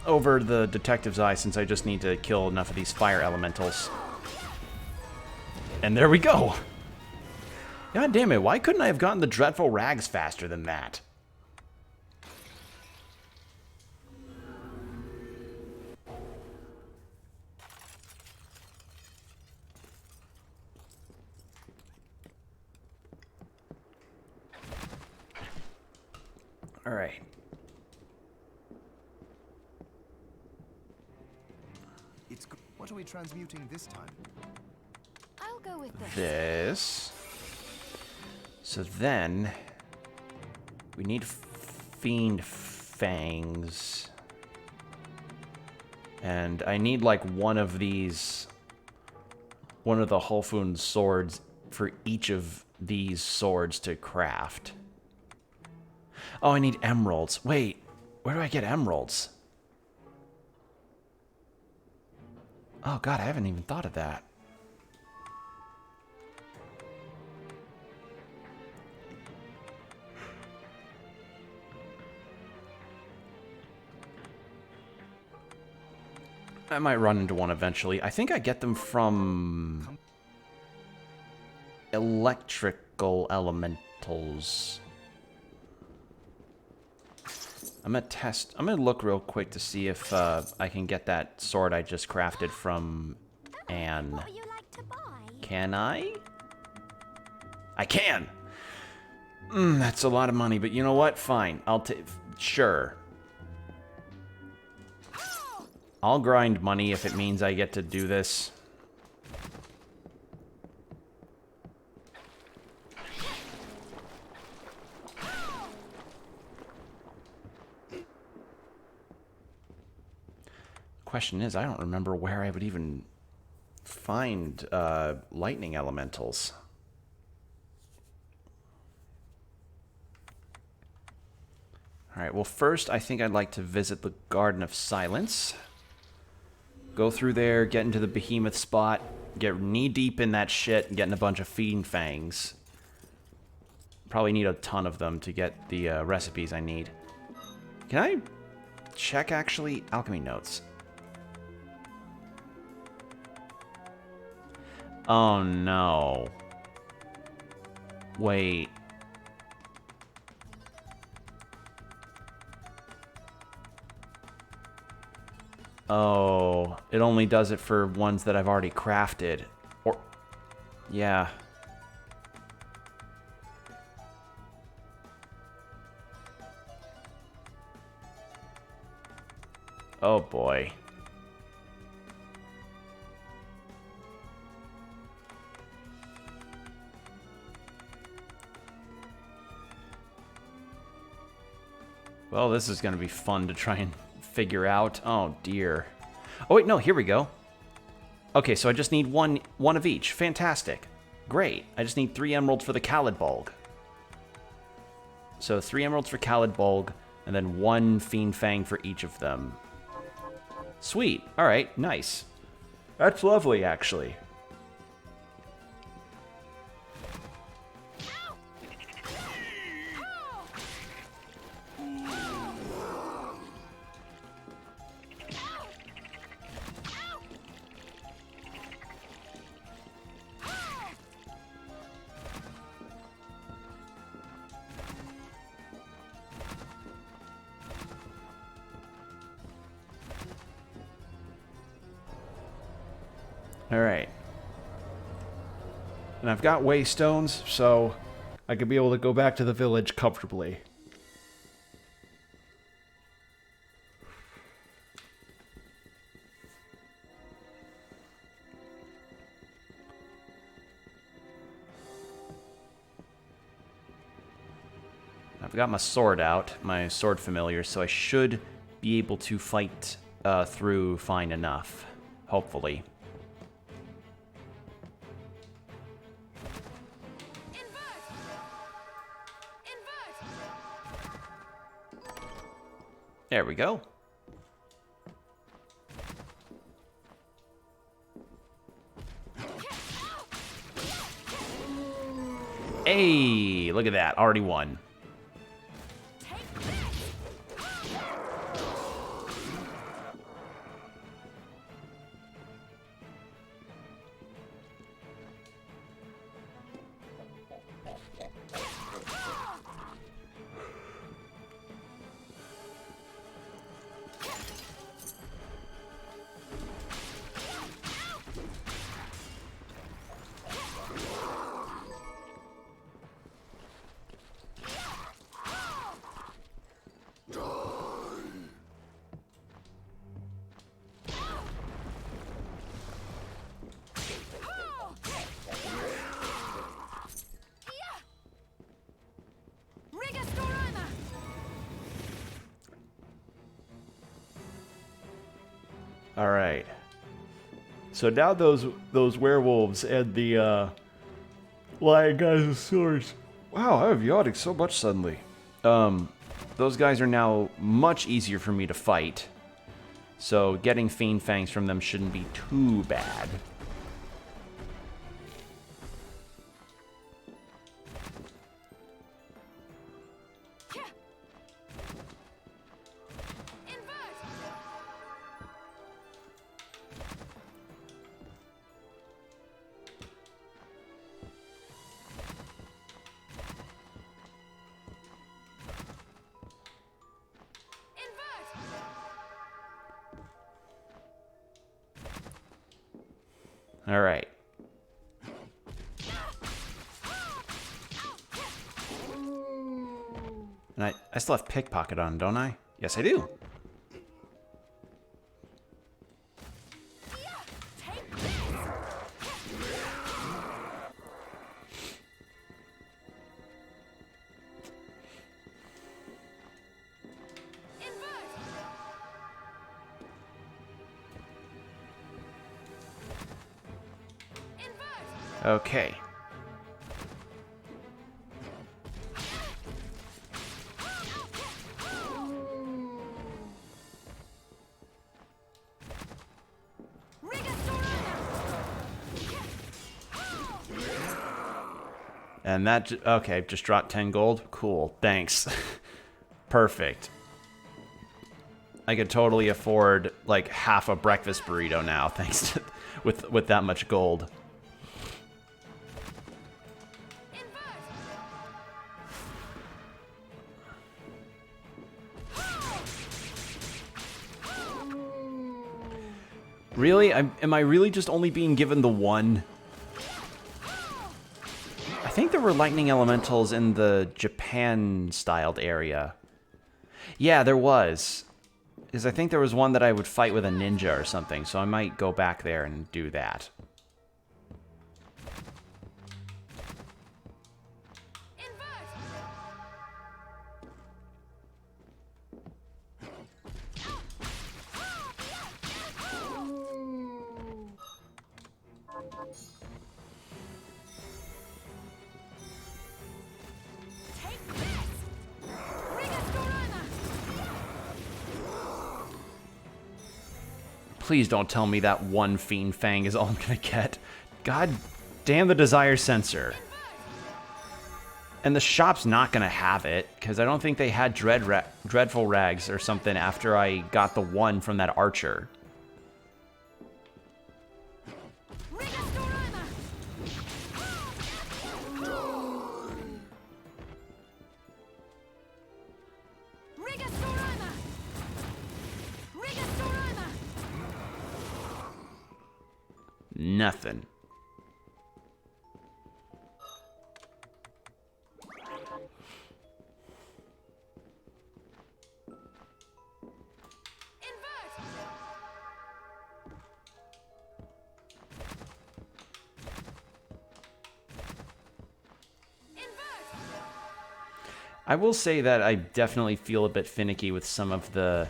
the Detective's Eye, since I just need to kill enough of these fire elementals. And there we go. God damn it, why couldn't I have gotten the dreadful rags faster than that? All right. It's good. What are we transmuting this time? I'll go with this. This. So then we need Fiend Fangs. And I need like one of these, one of the Hulfun swords for each of these swords to craft. Oh, I need emeralds. Wait, where do I get emeralds? Oh god, I haven't even thought of that. I might run into one eventually. I think I get them from electrical elementals. I'm gonna look real quick to see if I can get that sword I just crafted from Anne. What would you like to buy? Can I? I can! That's a lot of money, but you know what? Fine. I'll take... Sure. I'll grind money if it means I get to do this. Question is, I don't remember where I would even find lightning elementals. Alright, well first I think I'd like to visit the Garden of Silence. Go through there, get into the behemoth spot, get knee-deep in that shit, and get in a bunch of fiend fangs. Probably need a ton of them to get the recipes I need. Can I check, actually? Alchemy notes. Oh, no. Wait. Oh, it only does it for ones that I've already crafted. Or, yeah. Oh boy. Well, this is going to be fun to try and figure out. Oh, dear. Oh, wait, no, here we go. Okay, so I just need one of each. Fantastic. Great. I just need 3 emeralds for the Khalid Bulg. So 3 emeralds for Khalid Bulg, and then 1 Fiend Fang for each of them. Sweet. All right, nice. That's lovely, actually. Alright. And I've got waystones, so I could be able to go back to the village comfortably. I've got my sword out, my sword familiar, so I should be able to fight through fine enough. Hopefully. There we go. Hey, look at that. Already won. All right. So now those werewolves and the lion guys with swords. Wow, I have yawning so much suddenly. Those guys are now much easier for me to fight. So getting Fiend Fangs from them shouldn't be too bad. All right. And I still have pickpocket on, don't I? Yes, I do. Okay. And that, okay, just dropped 10 gold. Cool, thanks. Perfect. I could totally afford like half a breakfast burrito now, thanks to, with that much gold. Really? Am I really just only being given the one? I think there were lightning elementals in the Japan-styled area. Yeah, there was. Because I think there was one that I would fight with a ninja or something, so I might go back there and do that. Please don't tell me that one Fiend Fang is all I'm gonna get. God damn the Desire Sensor. And the shop's not gonna have it, because I don't think they had Dreadful Rags or something after I got the one from that archer. Nothing. I will say that I definitely feel a bit finicky with some of the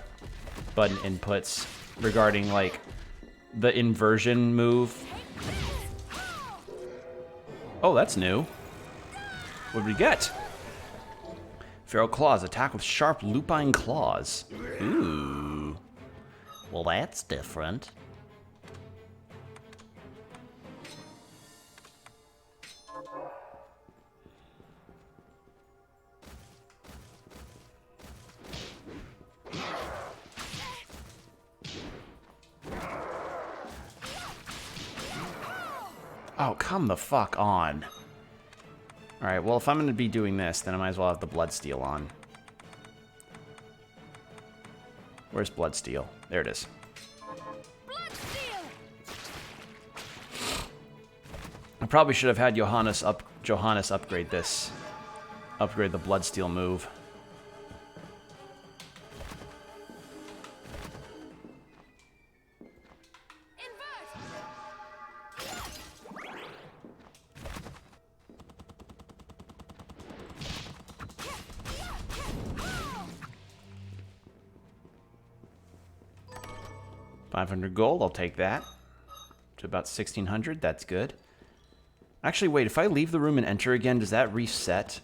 button inputs regarding, like, the inversion move. Oh, that's new. What did we get? Feral Claws. Attack with sharp lupine claws. Ooh. Well, that's different. Oh, come the fuck on. Alright, well, if I'm going to be doing this, then I might as well have the Bloodsteel on. Where's Bloodsteel? There it is. I probably should have had Johannes upgrade this. Upgrade the Bloodsteel move. $500 gold, I'll take that. To about 1,600, that's good. Actually, wait, if I leave the room and enter again, does that reset?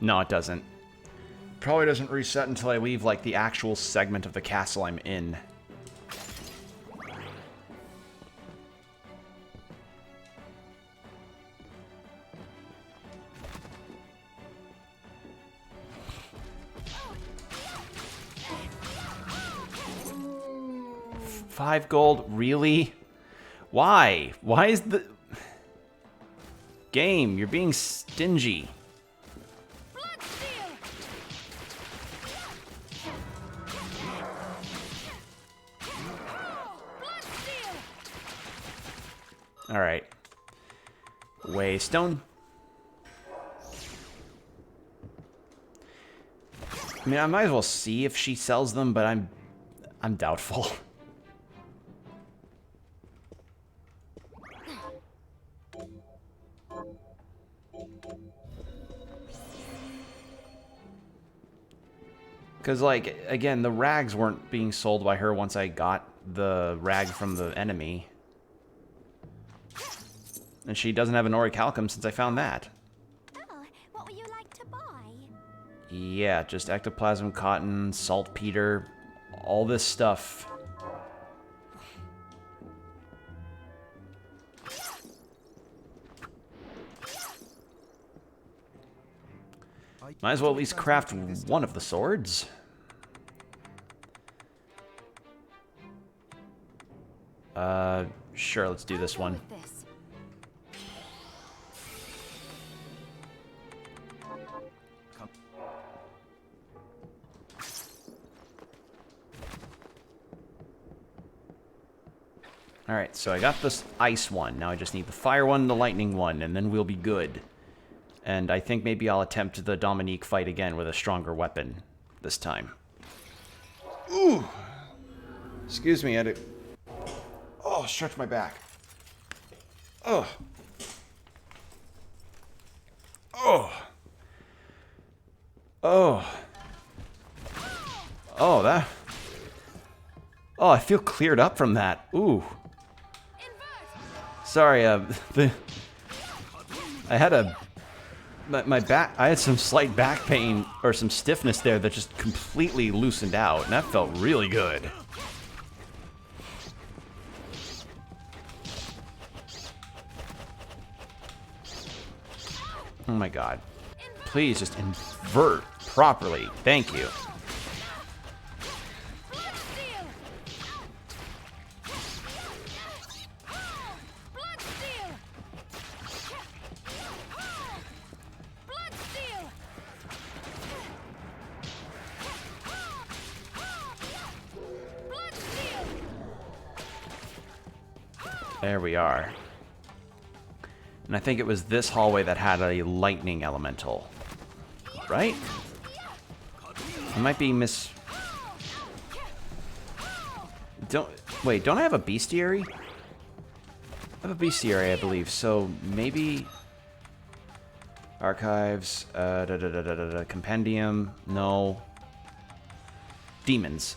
No, it doesn't. Probably doesn't reset until I leave, like, the actual segment of the castle I'm in. $5 gold? Really? Why? Why is the... Game, you're being stingy. Alright. Waystone. I mean, I might as well see if she sells them, but I'm doubtful. Because, like, again, the rags weren't being sold by her once I got the rag from the enemy. And she doesn't have an orichalcum since I found that. Oh, what would you like to buy? Yeah, just ectoplasm, cotton, saltpeter, all this stuff. Might as well at least craft one of the swords. Sure, let's do this one. This. Alright, so I got this ice one. Now I just need the fire one and the lightning one, and then we'll be good. And I think maybe I'll attempt the Dominique fight again with a stronger weapon this time. Ooh! Excuse me, I had to... Oh, stretch my back. Oh. Oh. Oh. Oh, that... Oh, I feel cleared up from that. Ooh. Sorry, I had a... My back... I had some slight back pain, or some stiffness there that just completely loosened out, and that felt really good. Oh my god. Please just invert properly. Thank you. There we are. And I think it was this hallway that had a lightning elemental. Right? I might be Wait, don't I have a bestiary? I have a bestiary, I believe. So maybe... Archives. Compendium. No. Demons.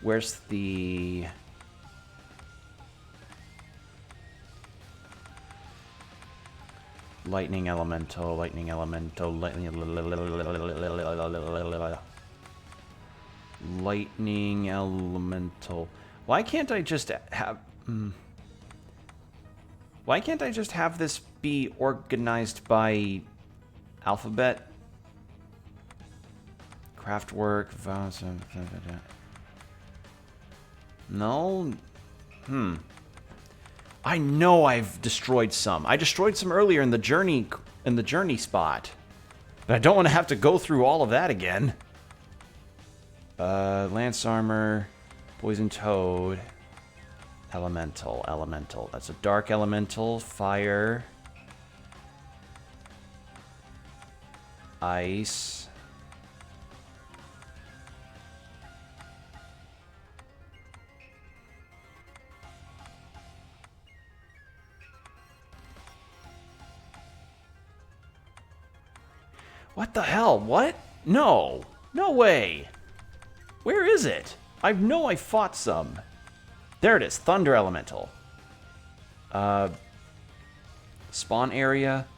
Where's the... Lightning elemental, lightning elemental, lightning elemental. Why can't I just have... Why can't I just have this be organized by alphabet? Craftwork, no? I know I've destroyed some. I destroyed some earlier in the journey spot. But I don't want to have to go through all of that again. Lance armor, poison toad, elemental. That's a dark elemental, fire, ice. What the hell? What? No. No way. Where is it? I know I fought some. There it is. Thunder Elemental. Spawn area.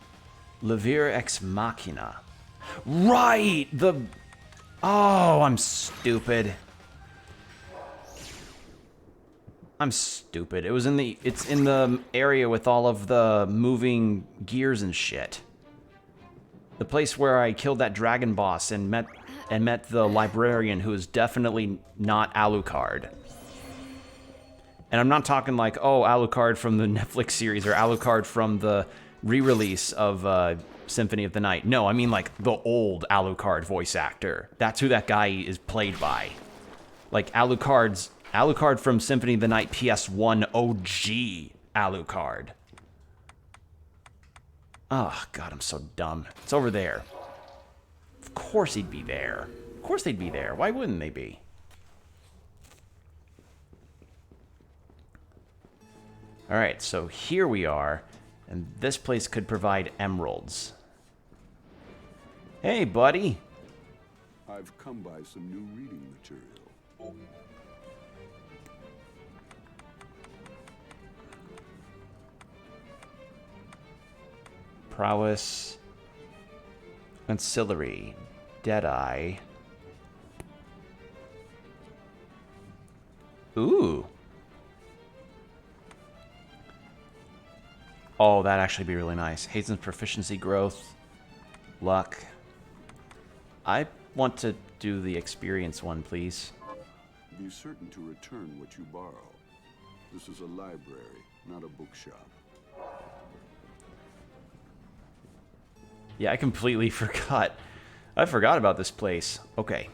Levir Ex Machina. Right! Oh, I'm stupid. I'm stupid. It's in the area with all of the moving gears and shit. The place where I killed that dragon boss and met the librarian, who is definitely not Alucard. And I'm not talking like, oh, Alucard from the Netflix series or Alucard from the re-release of Symphony of the Night. No, I mean like the old Alucard voice actor. That's who that guy is played by. Like Alucard from Symphony of the Night PS1 OG Alucard. Oh, God, I'm so dumb. It's over there. Of course he'd be there. Of course they'd be there. Why wouldn't they be? Alright, so here we are. And this place could provide emeralds. Hey, buddy. I've come by some new reading material. Prowess. Ancillary. Deadeye. Ooh. Oh, that'd actually be really nice. Hastens proficiency growth. Luck. I want to do the experience one, please. Be certain to return what you borrow. This is a library, not a bookshop. Yeah, I completely forgot. I forgot about this place. Okay.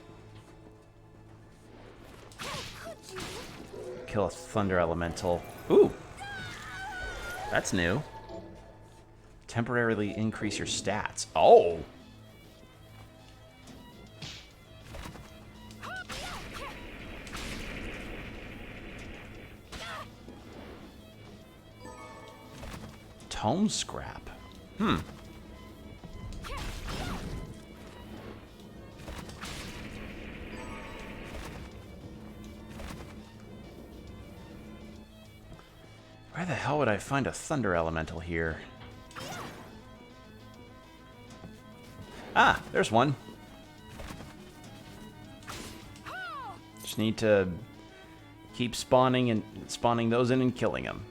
Kill a thunder elemental. Ooh. That's new. Temporarily increase your stats. Oh. Tome scrap. Hmm. Where the hell would I find a thunder elemental here? Ah, there's one. Just need to keep spawning those in and killing them.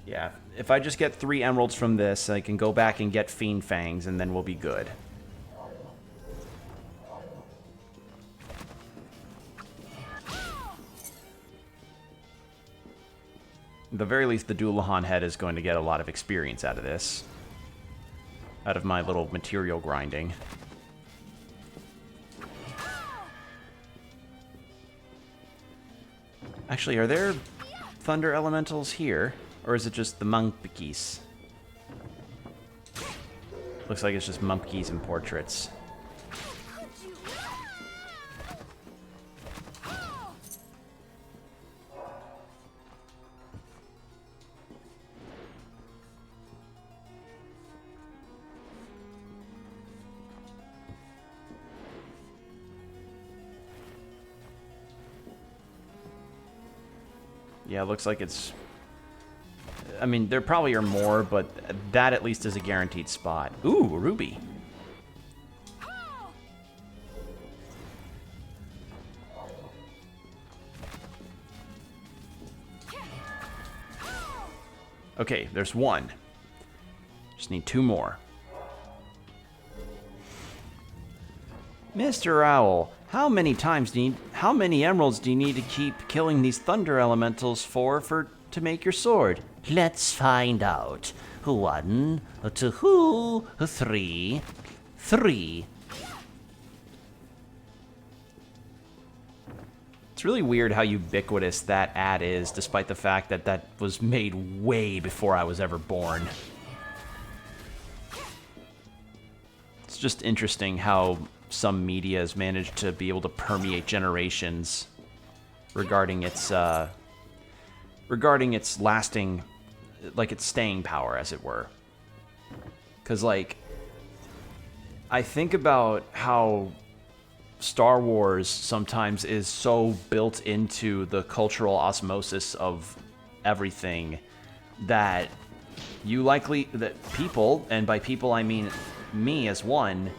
Yeah, if I just get 3 emeralds from this, I can go back and get Fiend Fangs, and then we'll be good. At the very least, the Dullahan head is going to get a lot of experience out of this. Out of my little material grinding. Actually, are there thunder elementals here? Or is it just the monkeys? Looks like it's just monkeys and portraits. Yeah, it looks like it's... I mean, there probably are more, but that at least is a guaranteed spot. Ooh, a ruby. Okay, there's one. Just need 2 more. Mr. Owl, how many emeralds do you need to keep killing these thunder elementals to make your sword? Let's find out. 1, 2, 3. 3. It's really weird how ubiquitous that ad is, despite the fact that that was made way before I was ever born. It's just interesting how some media has managed to be able to permeate generations regarding its lasting, like its staying power, as it were. Because, like, I think about how Star Wars sometimes is so built into the cultural osmosis of everything that that people, and by people I mean me as one,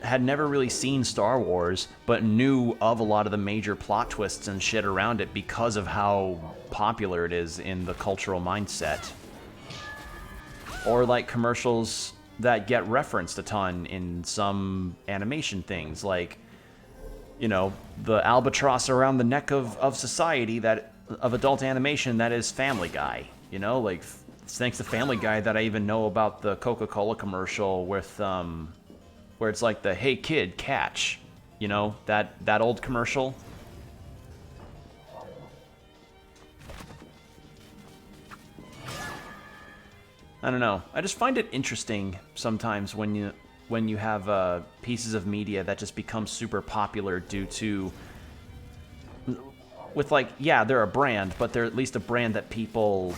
had never really seen Star Wars, but knew of a lot of the major plot twists and shit around it because of how popular it is in the cultural mindset. Or like commercials that get referenced a ton in some animation things, like, you know, the albatross around the neck of society, that of adult animation, that is Family Guy. You know, like, it's thanks to Family Guy that I even know about the Coca-Cola commercial with where it's like the "Hey kid, catch," you know, that old commercial. I don't know. I just find it interesting sometimes when you have pieces of media that just become super popular due to, with, like, yeah, they're a brand, but they're at least a brand that people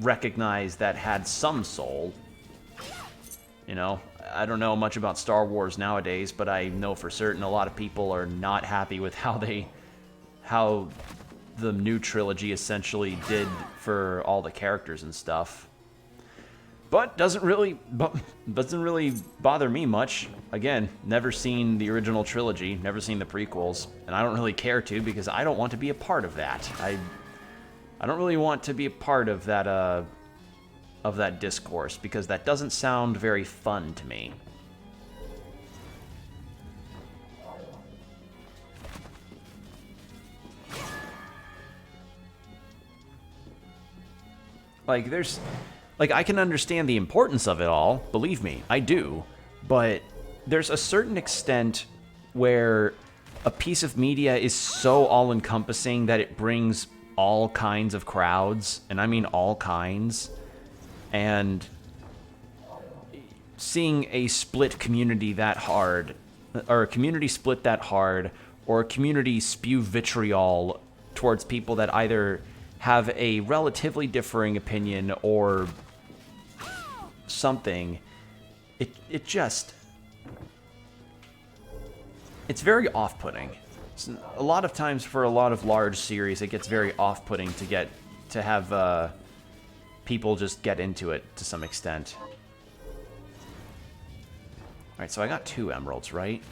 recognize that had some soul. You know, I don't know much about Star Wars nowadays, but I know for certain a lot of people are not happy with how the new trilogy essentially did for all the characters and stuff. But doesn't really bother me much. Again, never seen the original trilogy, never seen the prequels, and I don't really care to, because I don't want to be a part of that. I don't really want to be a part of that discourse, because that doesn't sound very fun to me. Like, I can understand the importance of it all, believe me, I do, but there's a certain extent where a piece of media is so all-encompassing that it brings all kinds of crowds, and I mean all kinds, and seeing a split community that hard, or a community split that hard, or a community spew vitriol towards people that either have a relatively differing opinion or something, it just, it's very off-putting. A lot of times for a lot of large series, it gets very off-putting to have people just get into it to some extent. Alright, so I got 2 emeralds, right?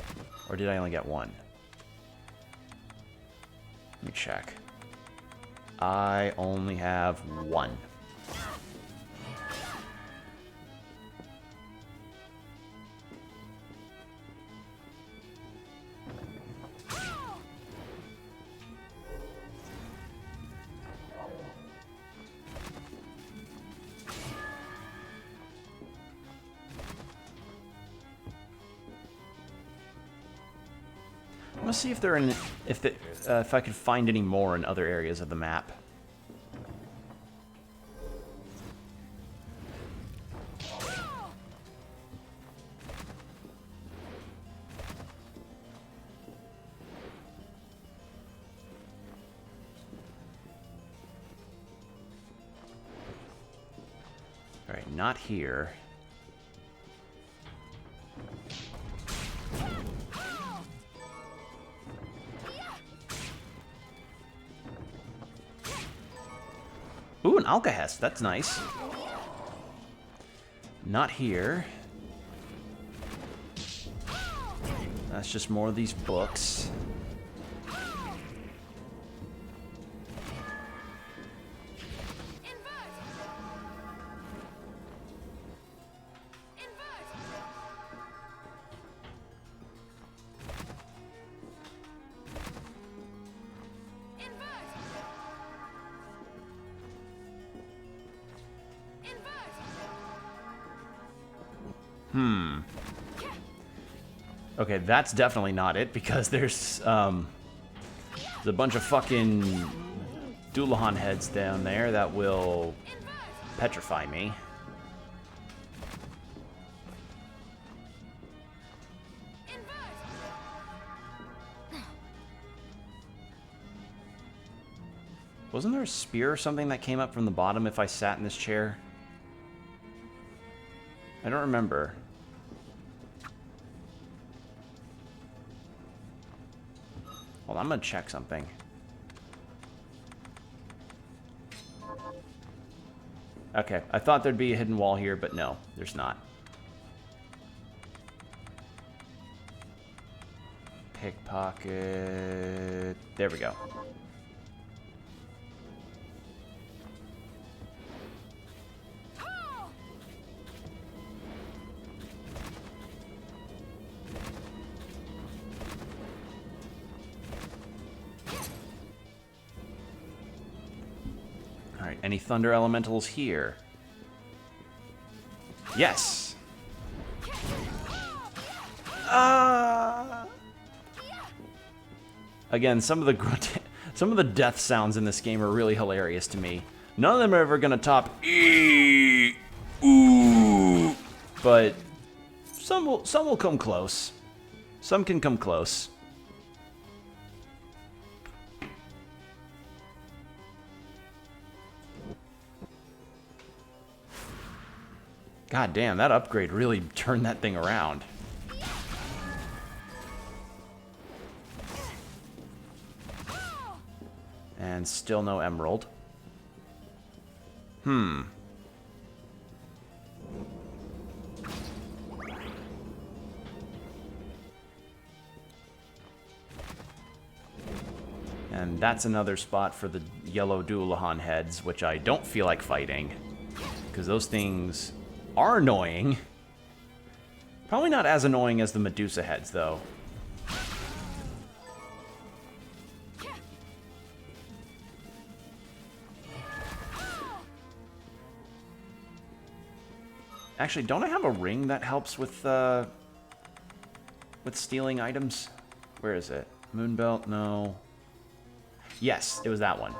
Or did I only get 1? Let me check. I only have 1. Let's see if they're in, if I could find any more in other areas of the map. All right, not here. Ooh, an Alcahest. That's nice. Not here. That's just more of these books. Okay, that's definitely not it, because there's a bunch of fucking Dullahan heads down there that will petrify me. Wasn't there a spear or something that came up from the bottom if I sat in this chair? I don't remember. Hold on, I'm gonna check something. Okay, I thought there'd be a hidden wall here, but no, there's not. Pickpocket. There we go. any thunder elementals here? Yes! Again, some of the death sounds in this game are really hilarious to me. None of them are ever gonna top ee, ooh, but some will come close. Some can come close. God damn, that upgrade really turned that thing around. And still no emerald. And that's another spot for the yellow Dualahan heads, which I don't feel like fighting. Because those things are annoying. Probably not as annoying as the Medusa heads, though. Actually, don't I have a ring that helps with stealing items? Where is it? Moonbelt? No. Yes, it was that one.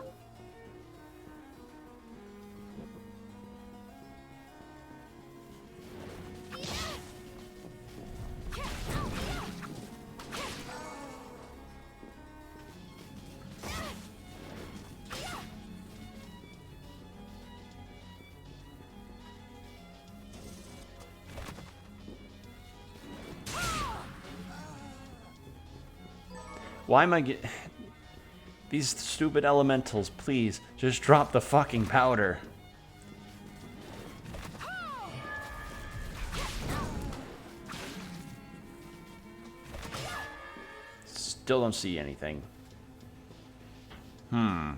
Why am I get... These stupid elementals, please, just drop the fucking powder. Still don't see anything. If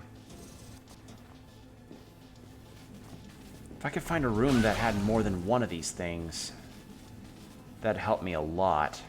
I could find a room that had more than one of these things, that'd help me a lot.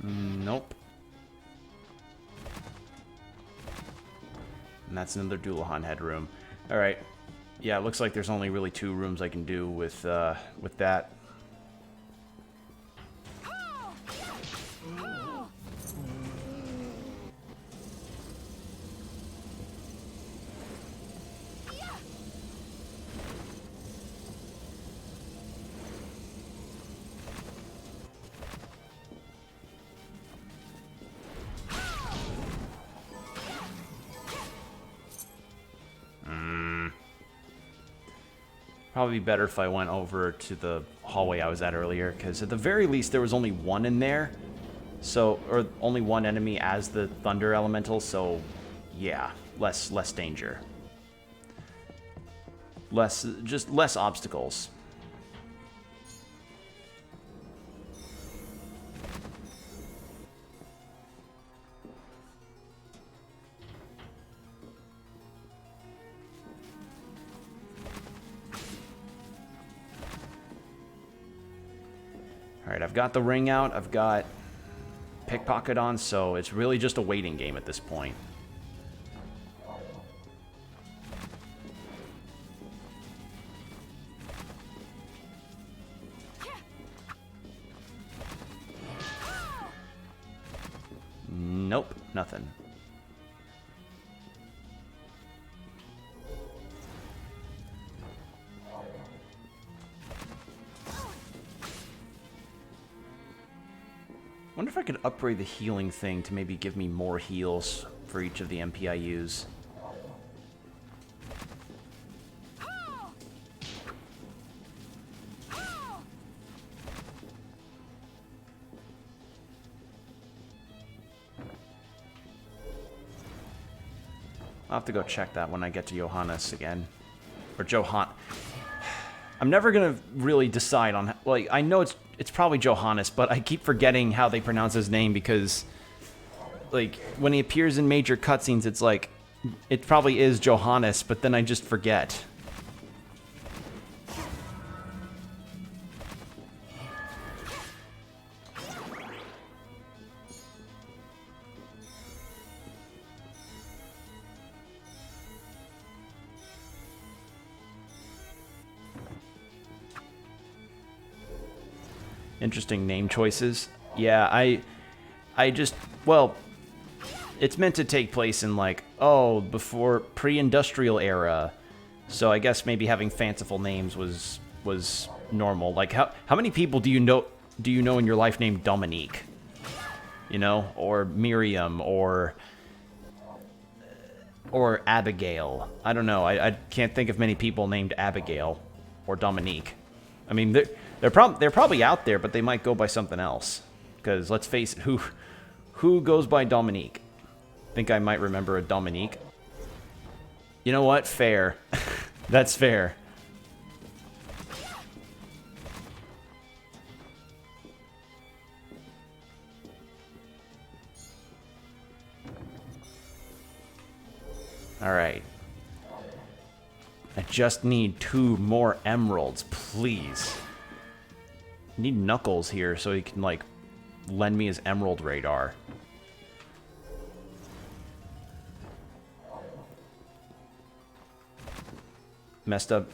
Nope. And that's another Dualahan head room. Alright. Yeah, it looks like there's only really 2 rooms I can do with that. Probably be better if I went over to the hallway I was at earlier, because at the very least there was only one in there, so, or only one enemy as the thunder elemental, so yeah, less danger. Just less obstacles. Alright, I've got the ring out, I've got pickpocket on, so it's really just a waiting game at this point. Nope, nothing. wonder if I could upgrade the healing thing to maybe give me more heals for each of the MP I use. I'll have to go check that when I get to Johannes again. Or Johan. I'm never gonna really decide on... Like, I know it's probably Johannes, but I keep forgetting how they pronounce his name because... Like, when he appears in major cutscenes, it's like... It probably is Johannes, but then I just forget. Interesting name choices. Yeah, I just, well, it's meant to take place in like, oh, before pre-industrial era. So I guess maybe having fanciful names was normal. Like how many people do you know in your life named Dominique? You know, or Miriam or Abigail. I don't know. I can't think of many people named Abigail or Dominique. I mean, they're probably out there, but they might go by something else. Because let's face it, who goes by Dominique? Think I might remember a Dominique. You know what? Fair. That's fair. All right. I just need 2 more emeralds, please. I need Knuckles here so he can, like, lend me his emerald radar. Messed up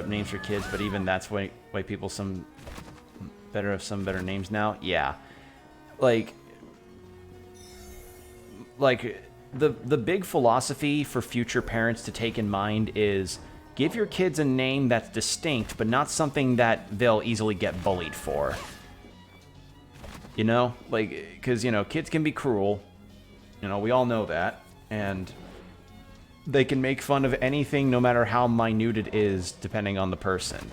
names for kids, but even that's why people have some better names now. Yeah. Like the big philosophy for future parents to take in mind is give your kids a name that's distinct, but not something that they'll easily get bullied for. You know? Like, because, you know, kids can be cruel. You know, we all know that. And they can make fun of anything, no matter how minute it is, depending on the person.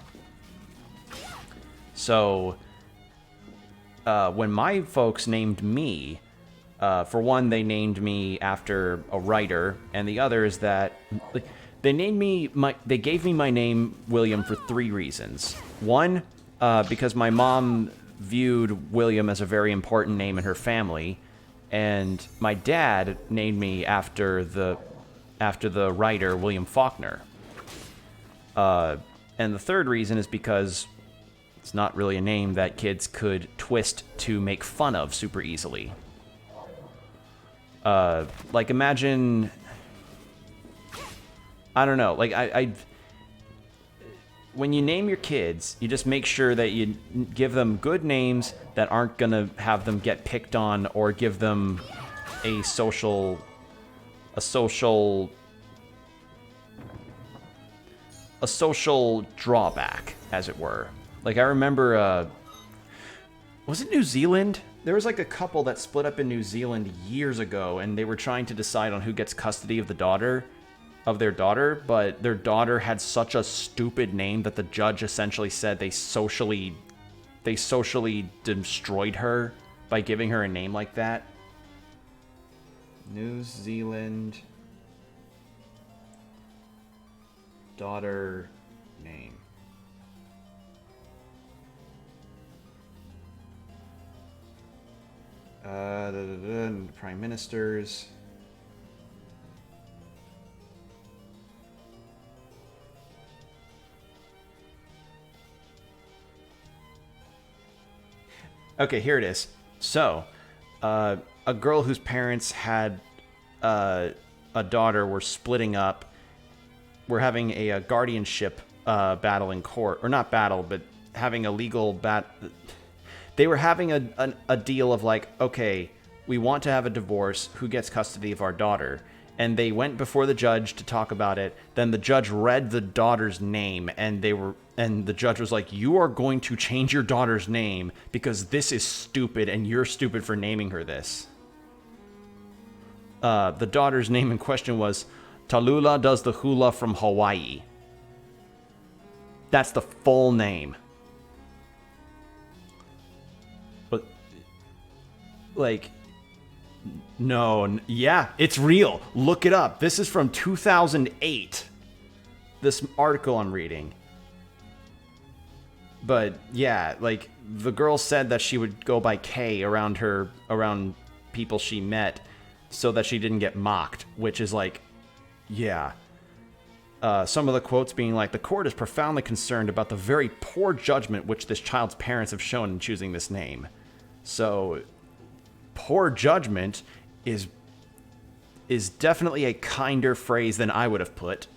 So, when my folks named me, for one, they named me after a writer, and the other is that they gave me my name William for 3 reasons. One, because my mom viewed William as a very important name in her family, and my dad named me after the writer William Faulkner. And the third reason is because it's not really a name that kids could twist to make fun of super easily. Like, imagine... I don't know, like, when you name your kids, you just make sure that you give them good names that aren't gonna have them get picked on or give them a social drawback, as it were. Like, I remember, was it New Zealand? There was like a couple that split up in New Zealand years ago, and they were trying to decide on who gets custody of their daughter, but their daughter had such a stupid name that the judge essentially said they socially destroyed her by giving her a name like that. New Zealand daughter name. Prime ministers. Okay, here it is. So, a girl whose parents had a daughter were splitting up. We're having a guardianship battle in court. Or not battle, but having a legal They were having a deal of like, okay, we want to have a divorce. Who gets custody of our daughter? and they went before the judge to talk about it. Then the judge read the daughter's name, and the judge was like, "You are going to change your daughter's name because this is stupid, and you're stupid for naming her this." The daughter's name in question was Tallulah Does the Hula from Hawaii. That's the full name. But, like, no, yeah, it's real. Look it up. This is from 2008. This article I'm reading. But, yeah, like, the girl said that she would go by K around people she met so that she didn't get mocked, which is like, yeah. Some of the quotes being like, "The court is profoundly concerned about the very poor judgment which this child's parents have shown in choosing this name." So, poor judgment is definitely a kinder phrase than I would have put.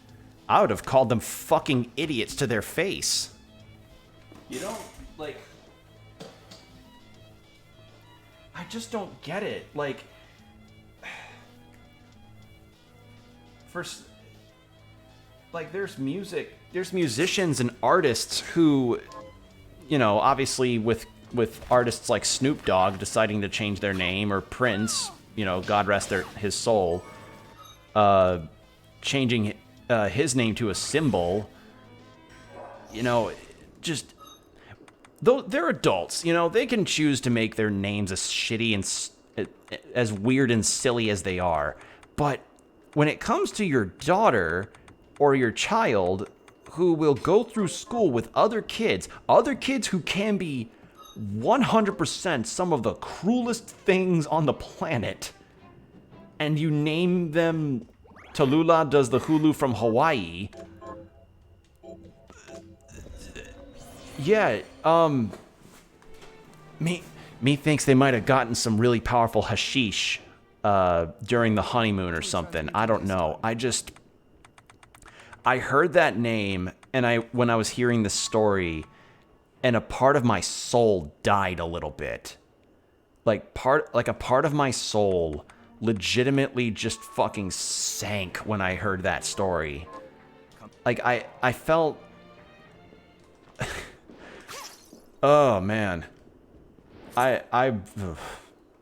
I would have called them fucking idiots to their face. You don't, like... I just don't get it. Like... First, like, there's musicians and artists who, you know, obviously with artists like Snoop Dogg deciding to change their name, or Prince, you know, God rest his soul, changing his name to a symbol, you know, just, though they're adults, you know, they can choose to make their names as shitty and as weird and silly as they are, but when it comes to your daughter or your child who will go through school with other kids who can be 100% some of the cruelest things on the planet, and you name them Tallulah Does the Hulu from Hawaii, yeah, me thinks they might have gotten some really powerful hashish during the honeymoon or something. I don't know. I heard that name, and when I was hearing the story, and a part of my soul died a little bit. Like a part of my soul legitimately just fucking sank when I heard that story. Like I felt oh man.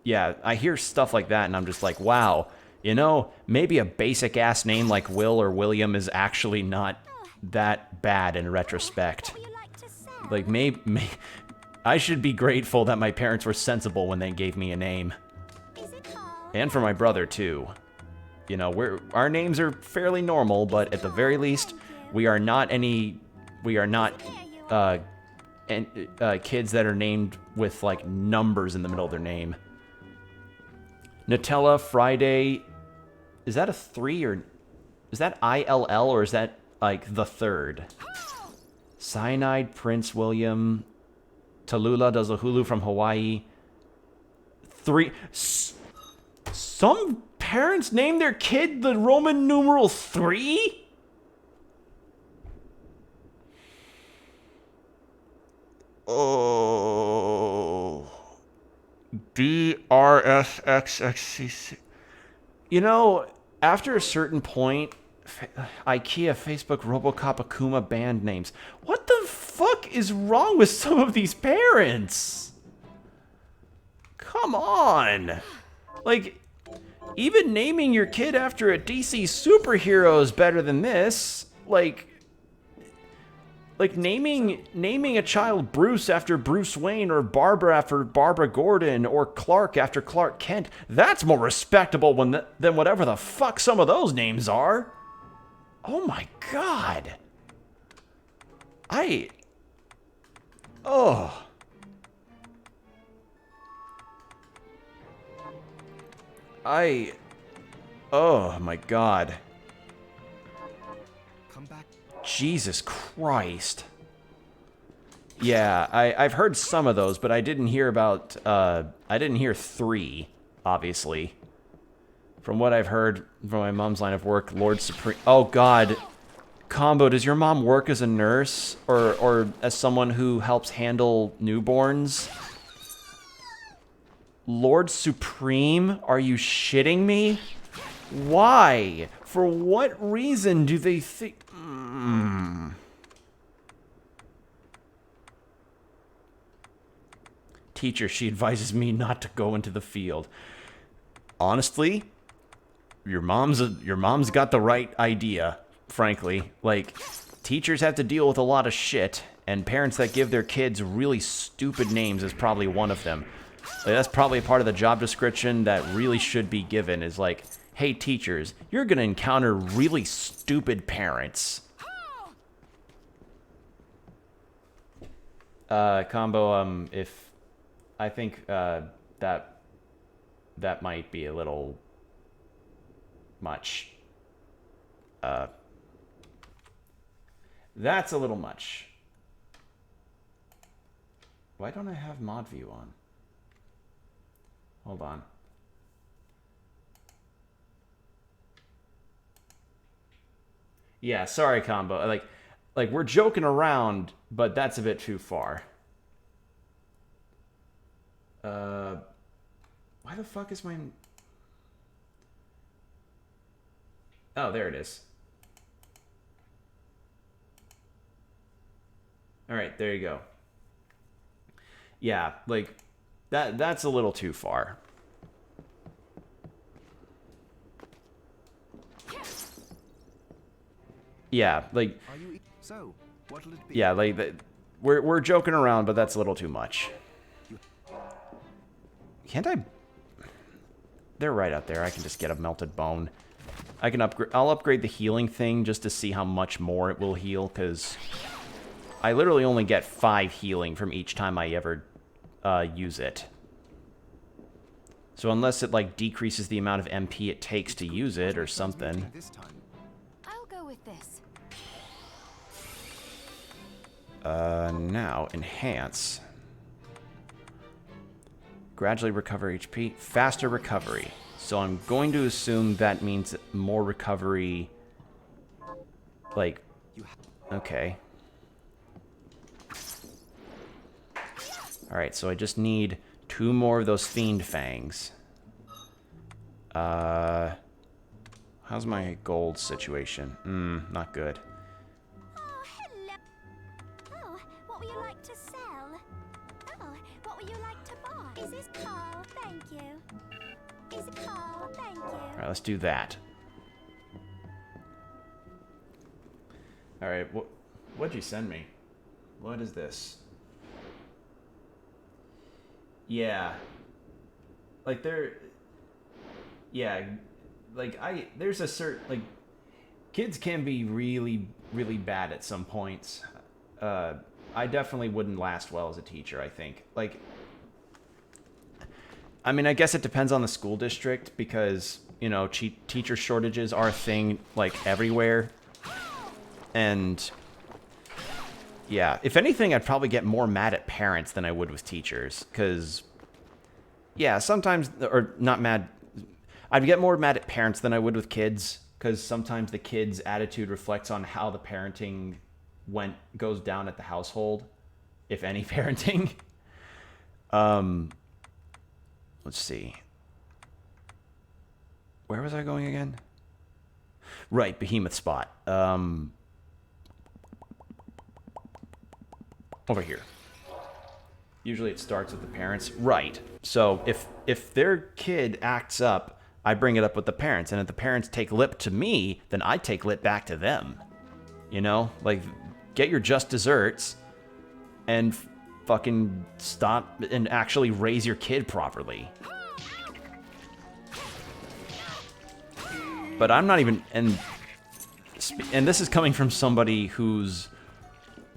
Yeah, I hear stuff like that and I'm just like, wow, you know, maybe a basic ass name like Will or William is actually not that bad in retrospect. Like, maybe I should be grateful that my parents were sensible when they gave me a name. And for my brother, too. You know, our names are fairly normal, but at the very least, we are not kids that are named with, like, numbers in the middle of their name. Nutella Friday, is that a 3 or is that ILL or is that like the 3rd? Cyanide Prince William, Tallulah Does a Hulu from Hawaii. 3. Some parents name their kid the Roman numeral 3? Oh. DRSXXCC. You know, after a certain point, IKEA, Facebook, Robocop, Akuma band names. What the fuck is wrong with some of these parents? Come on. Like, even naming your kid after a DC superhero is better than this. Like naming a child Bruce after Bruce Wayne, or Barbara after Barbara Gordon, or Clark after Clark Kent, that's more respectable than whatever the fuck some of those names are. Oh my god. Oh my god. Come back. Jesus Christ. Yeah, I've heard some of those, but I didn't hear about, I didn't hear 3, obviously. From what I've heard from my mom's line of work, Lord Supreme... Oh, God. Combo, does your mom work as a nurse? Or as someone who helps handle newborns? Lord Supreme? Are you shitting me? Why? For what reason do they think... Teacher, she advises me not to go into the field. Honestly, your mom's got the right idea, frankly. Like, teachers have to deal with a lot of shit, and parents that give their kids really stupid names is probably one of them. Like, that's probably a part of the job description that really should be given, is like, hey, teachers, you're gonna encounter really stupid parents. Combo, if... I think, that might be a little much. That's a little much. Why don't I have mod view on? Hold on. Yeah, sorry, Combo. Like we're joking around, but that's a bit too far. Why the fuck is my... Oh, there it is. Alright, there you go. Yeah, like, that's a little too far. Yeah, like... So, what'll it be? Yeah, like, we're joking around, but that's a little too much. Can't I... They're right out there. I can just get a melted bone. I can upgrade... I'll upgrade the healing thing just to see how much more it will heal, because I literally only get 5 healing from each time I ever use it. So unless it, like, decreases the amount of MP it takes to use it or something. I'll go with this. Now, enhance. Gradually recover HP. Faster recovery. So I'm going to assume that means more recovery. Like, okay. Alright, so I just need 2 more of those Fiend Fangs. How's my gold situation? Not good. Oh, hello. Oh, what would you like to sell? Oh, what would you like to buy? Is this Carl? Thank you. Is it Carl? Thank you. Alright, let's do that. Alright, what'd you send me? What is this? Yeah. Like, yeah, like, there's a certain, like, kids can be really, really bad at some points. I definitely wouldn't last well as a teacher, I think. Like, I mean, I guess it depends on the school district, because, you know, teacher shortages are a thing, like, everywhere. And, yeah, if anything, I'd probably get more mad at parents than I would with teachers, because, yeah, sometimes, or not mad, I'd get more mad at parents than I would with kids, because sometimes the kid's attitude reflects on how the parenting goes down at the household, if any parenting. Let's see. Where was I going again? Right, Behemoth Spot. Over here. Usually it starts with the parents. Right. So if their kid acts up, I bring it up with the parents. And if the parents take lip to me, then I take lip back to them. You know? Like, get your just desserts and fucking stop and actually raise your kid properly. But I'm not even... And this is coming from somebody who's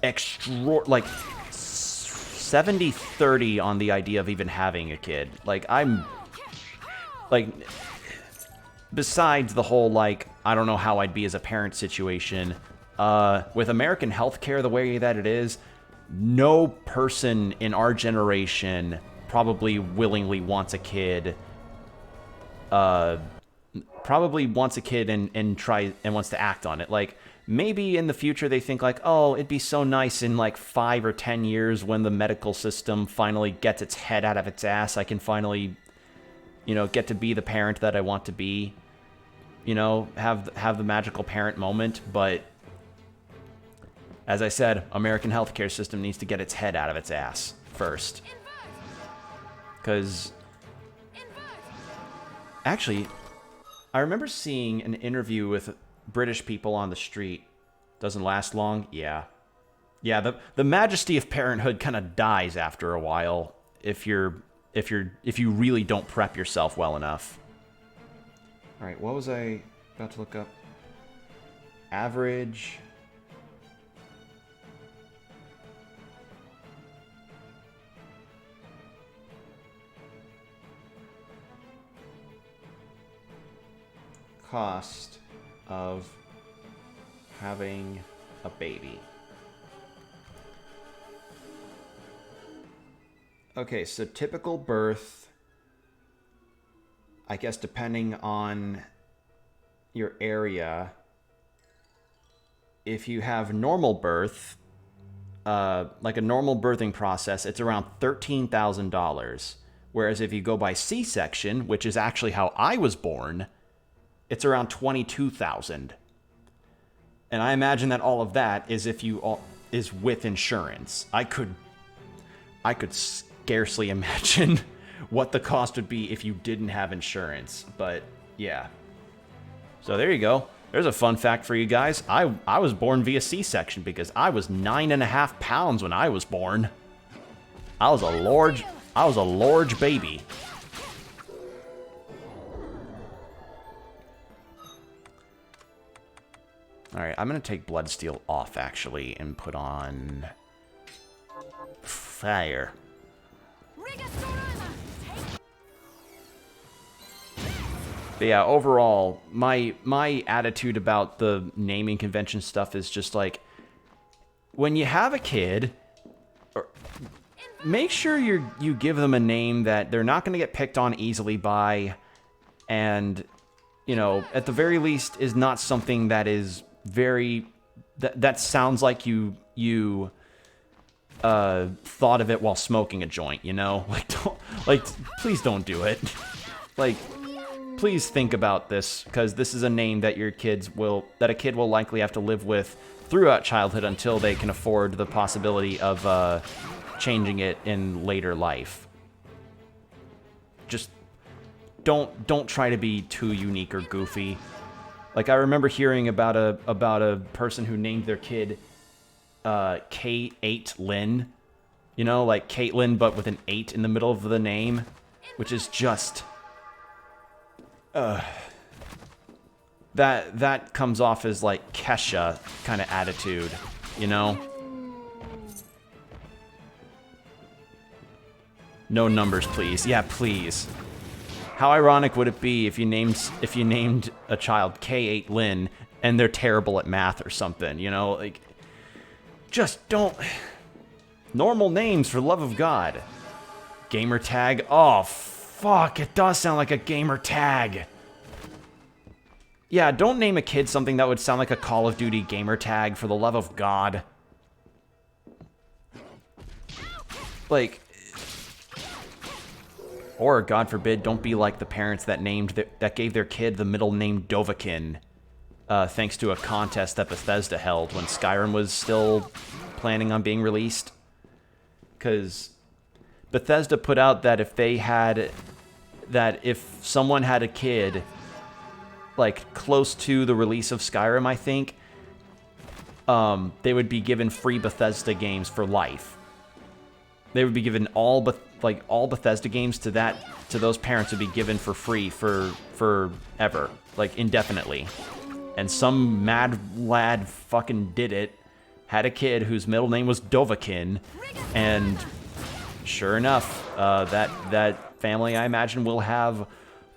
like 70-30 on the idea of even having a kid. Like, I'm like, besides the whole, like, I don't know how I'd be as a parent situation, with American healthcare the way that it is, no person in our generation probably willingly wants a kid, probably wants a kid and wants to act on it. Like, maybe in the future they think, like, oh, it'd be so nice in like 5 or 10 years when the medical system finally gets its head out of its ass, I can finally, you know, get to be the parent that I want to be. you know, have the magical parent moment, but as I said, American healthcare system needs to get its head out of its ass first. Because actually, I remember seeing an interview with British people on the street. Doesn't last long? Yeah. Yeah, the majesty of parenthood kind of dies after a while if you really don't prep yourself well enough. All right, what was I about to look up? Average cost of having a baby. Okay, so typical birth, I guess depending on your area, if you have normal birth, like a normal birthing process, it's around $13,000. Whereas if you go by C-section, which is actually how I was born, it's around $22,000. And I imagine that all of that is is with insurance. I could scarcely imagine what the cost would be if you didn't have insurance. But yeah. So there you go. There's a fun fact for you guys. I was born via C-section because I was 9.5 pounds when I was born. I was a large baby. Alright, I'm going to take Bloodsteel off, actually, and put on Fire. But yeah, overall, my attitude about the naming convention stuff is just like, when you have a kid, make sure you give them a name that they're not going to get picked on easily by, and, you know, at the very least, is not something that is very that sounds like you thought of it while smoking a joint, you know? Please don't do it. Like, please think about this, because this is a name that a kid will likely have to live with throughout childhood until they can afford the possibility of changing it in later life. Just don't try to be too unique or goofy. Like, I remember hearing about a person who named their kid K8 Lynn. You know, like Caitlyn, but with an 8 in the middle of the name, which is just that comes off as like Kesha kind of attitude, you know? No numbers, please. Yeah, please. How ironic would it be if you named a child K8 Lynn and they're terrible at math or something, you know? Like, just don't. Normal names, for the love of God. Gamer tag. Oh, fuck, it does sound like a gamer tag. Yeah, don't name a kid something that would sound like a Call of Duty gamer tag, for the love of God. Like, or, God forbid, don't be like the parents that gave their kid the middle name Dovahkiin, thanks to a contest that Bethesda held when Skyrim was still planning on being released. Because Bethesda put out that if someone had a kid, like, close to the release of Skyrim, I think, they would be given free Bethesda games for life. They would be given all Bethesda games to those parents would be given for free forever, like, indefinitely. And some mad lad fucking did it, had a kid whose middle name was Dovahkiin, and sure enough, that family, I imagine, will have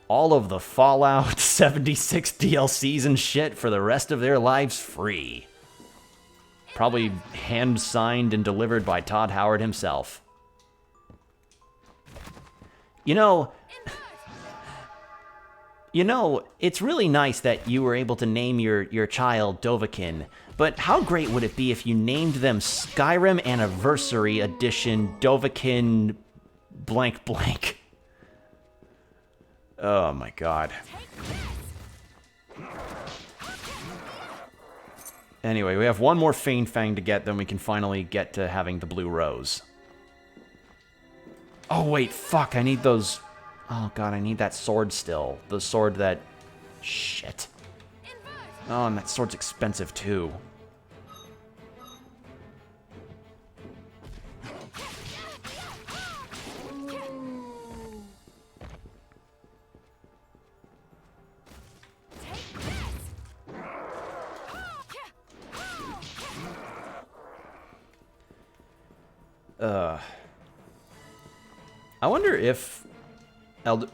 all of the Fallout 76 DLCs and shit for the rest of their lives free. Probably hand-signed and delivered by Todd Howard himself. You know, it's really nice that you were able to name your child Dovahkiin, but how great would it be if you named them Skyrim Anniversary Edition Dovahkiin blank blank? Oh my God. Anyway, we have one more Fiend Fang to get, then we can finally get to having the blue rose. Oh, wait, fuck, I need those... Oh, God, I need that sword still. The sword that... Shit. Oh, and that sword's expensive, too.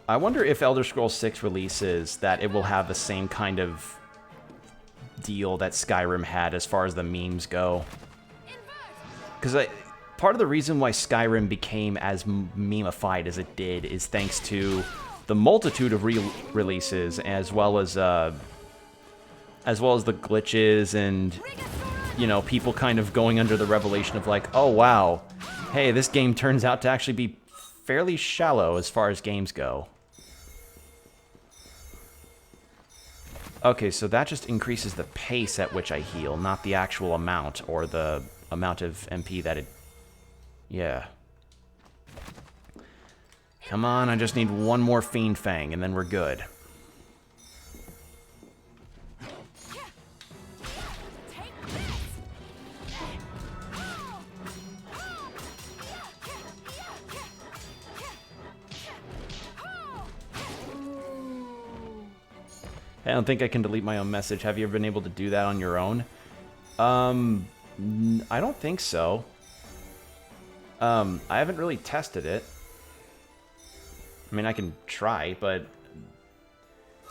I wonder if Elder Scrolls 6 releases that it will have the same kind of deal that Skyrim had as far as the memes go. Because part of the reason why Skyrim became as memeified as it did is thanks to the multitude of releases, as well as the glitches and, you know, people kind of going under the revelation of like, oh wow, hey, this game turns out to actually be fairly shallow as far as games go. Okay, so that just increases the pace at which I heal, not the actual amount, or the amount of MP that it... Yeah. Come on, I just need one more Fiend Fang, and then we're good. I don't think I can delete my own message. Have you ever been able to do that on your own? I don't think so. I haven't really tested it. I mean, I can try, but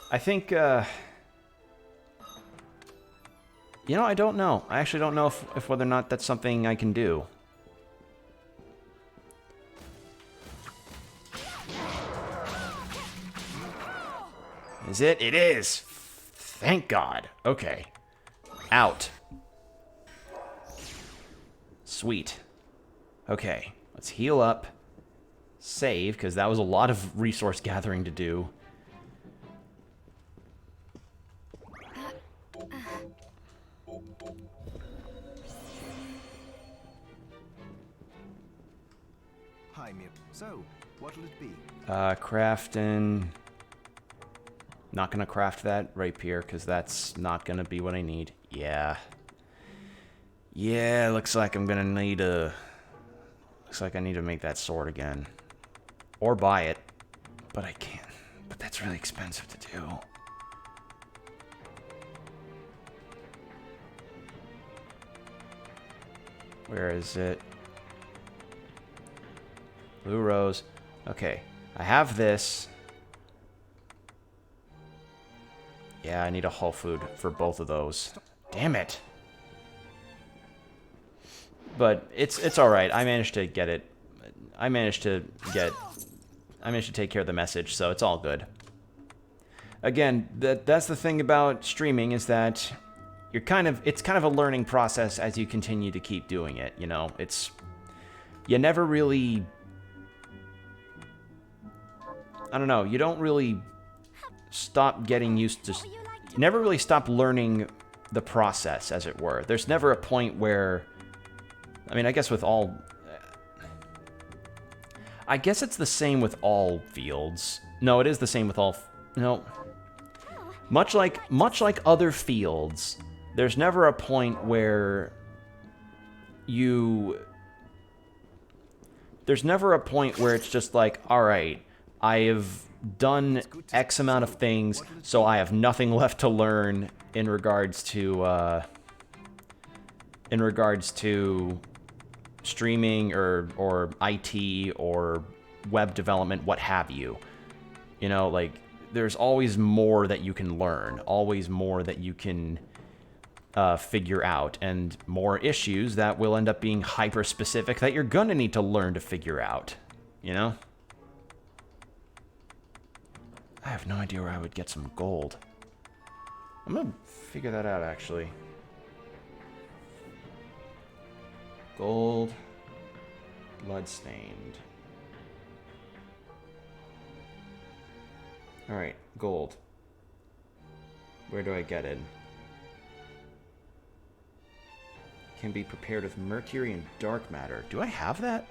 I think, you know, I don't know. I actually don't know if whether or not that's something I can do. Is it? It is! Thank God. Okay. Out. Sweet. Okay. Let's heal up. Save, because that was a lot of resource gathering to do. Hi, Miriam. So, what'll it be? Crafting... Not gonna craft that rapier, because that's not gonna be what I need. Yeah. Yeah, looks like I'm gonna need a... Looks like I need to make that sword again. Or buy it. But I can't. But that's really expensive to do. Where is it? Blue rose. Okay. I have this. Yeah, I need a whole food for both of those. Damn it. But it's all right. I managed to get it. I managed to take care of the message, so it's all good. Again, that's the thing about streaming, is that it's kind of a learning process as you continue to keep doing it, you know. You never really, I don't know, you don't really stop getting used to, you never really stop learning the process, as it were. There's never a point where, I mean, I guess with all, I guess it's the same with all fields. No, it is the same with all, no. Much like other fields, there's never a point where there's never a point where it's just like, all right, I have done X amount of things, so I have nothing left to learn in regards to streaming or IT or web development, what have you. You know, like, there's always more that you can learn, always more that you can figure out, and more issues that will end up being hyper-specific that you're gonna need to learn to figure out, you know? I have no idea where I would get some gold. I'm gonna figure that out, actually. Gold. Bloodstained. Alright, gold. Where do I get it? can be prepared with mercury and dark matter. Do I have that?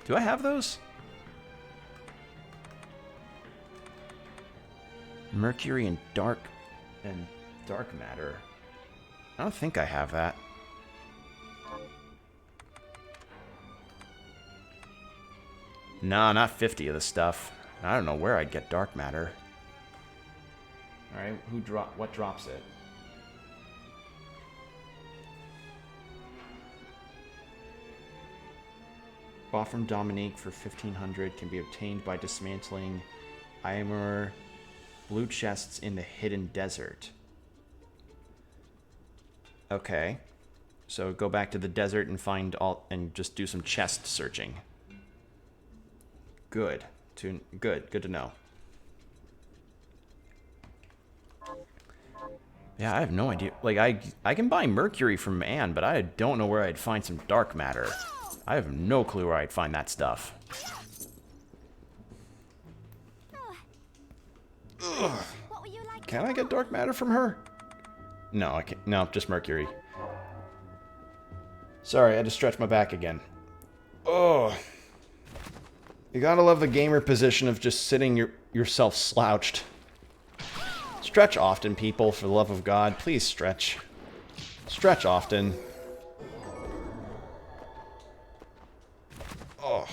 Do I have those? Mercury and dark matter. I don't think I have that. Nah, not 50 of the stuff. I don't know where I'd get dark matter. Alright, what drops it? Bought from Dominique for 1500 can be obtained by dismantling Imer blue chests in the hidden desert. Okay. So go back to the desert and find all and just do some chest searching. Good to know. Yeah, I have no idea. Like, I can buy mercury from Anne, but I don't know where I'd find some dark matter. I have no clue where I'd find that stuff. Ugh. Can I get dark matter from her? No, I can't. No, just mercury. Sorry, I had to stretch my back again. Oh. You gotta love the gamer position of just sitting yourself slouched. Stretch often, people, for the love of God. Please stretch. Stretch often. Oh.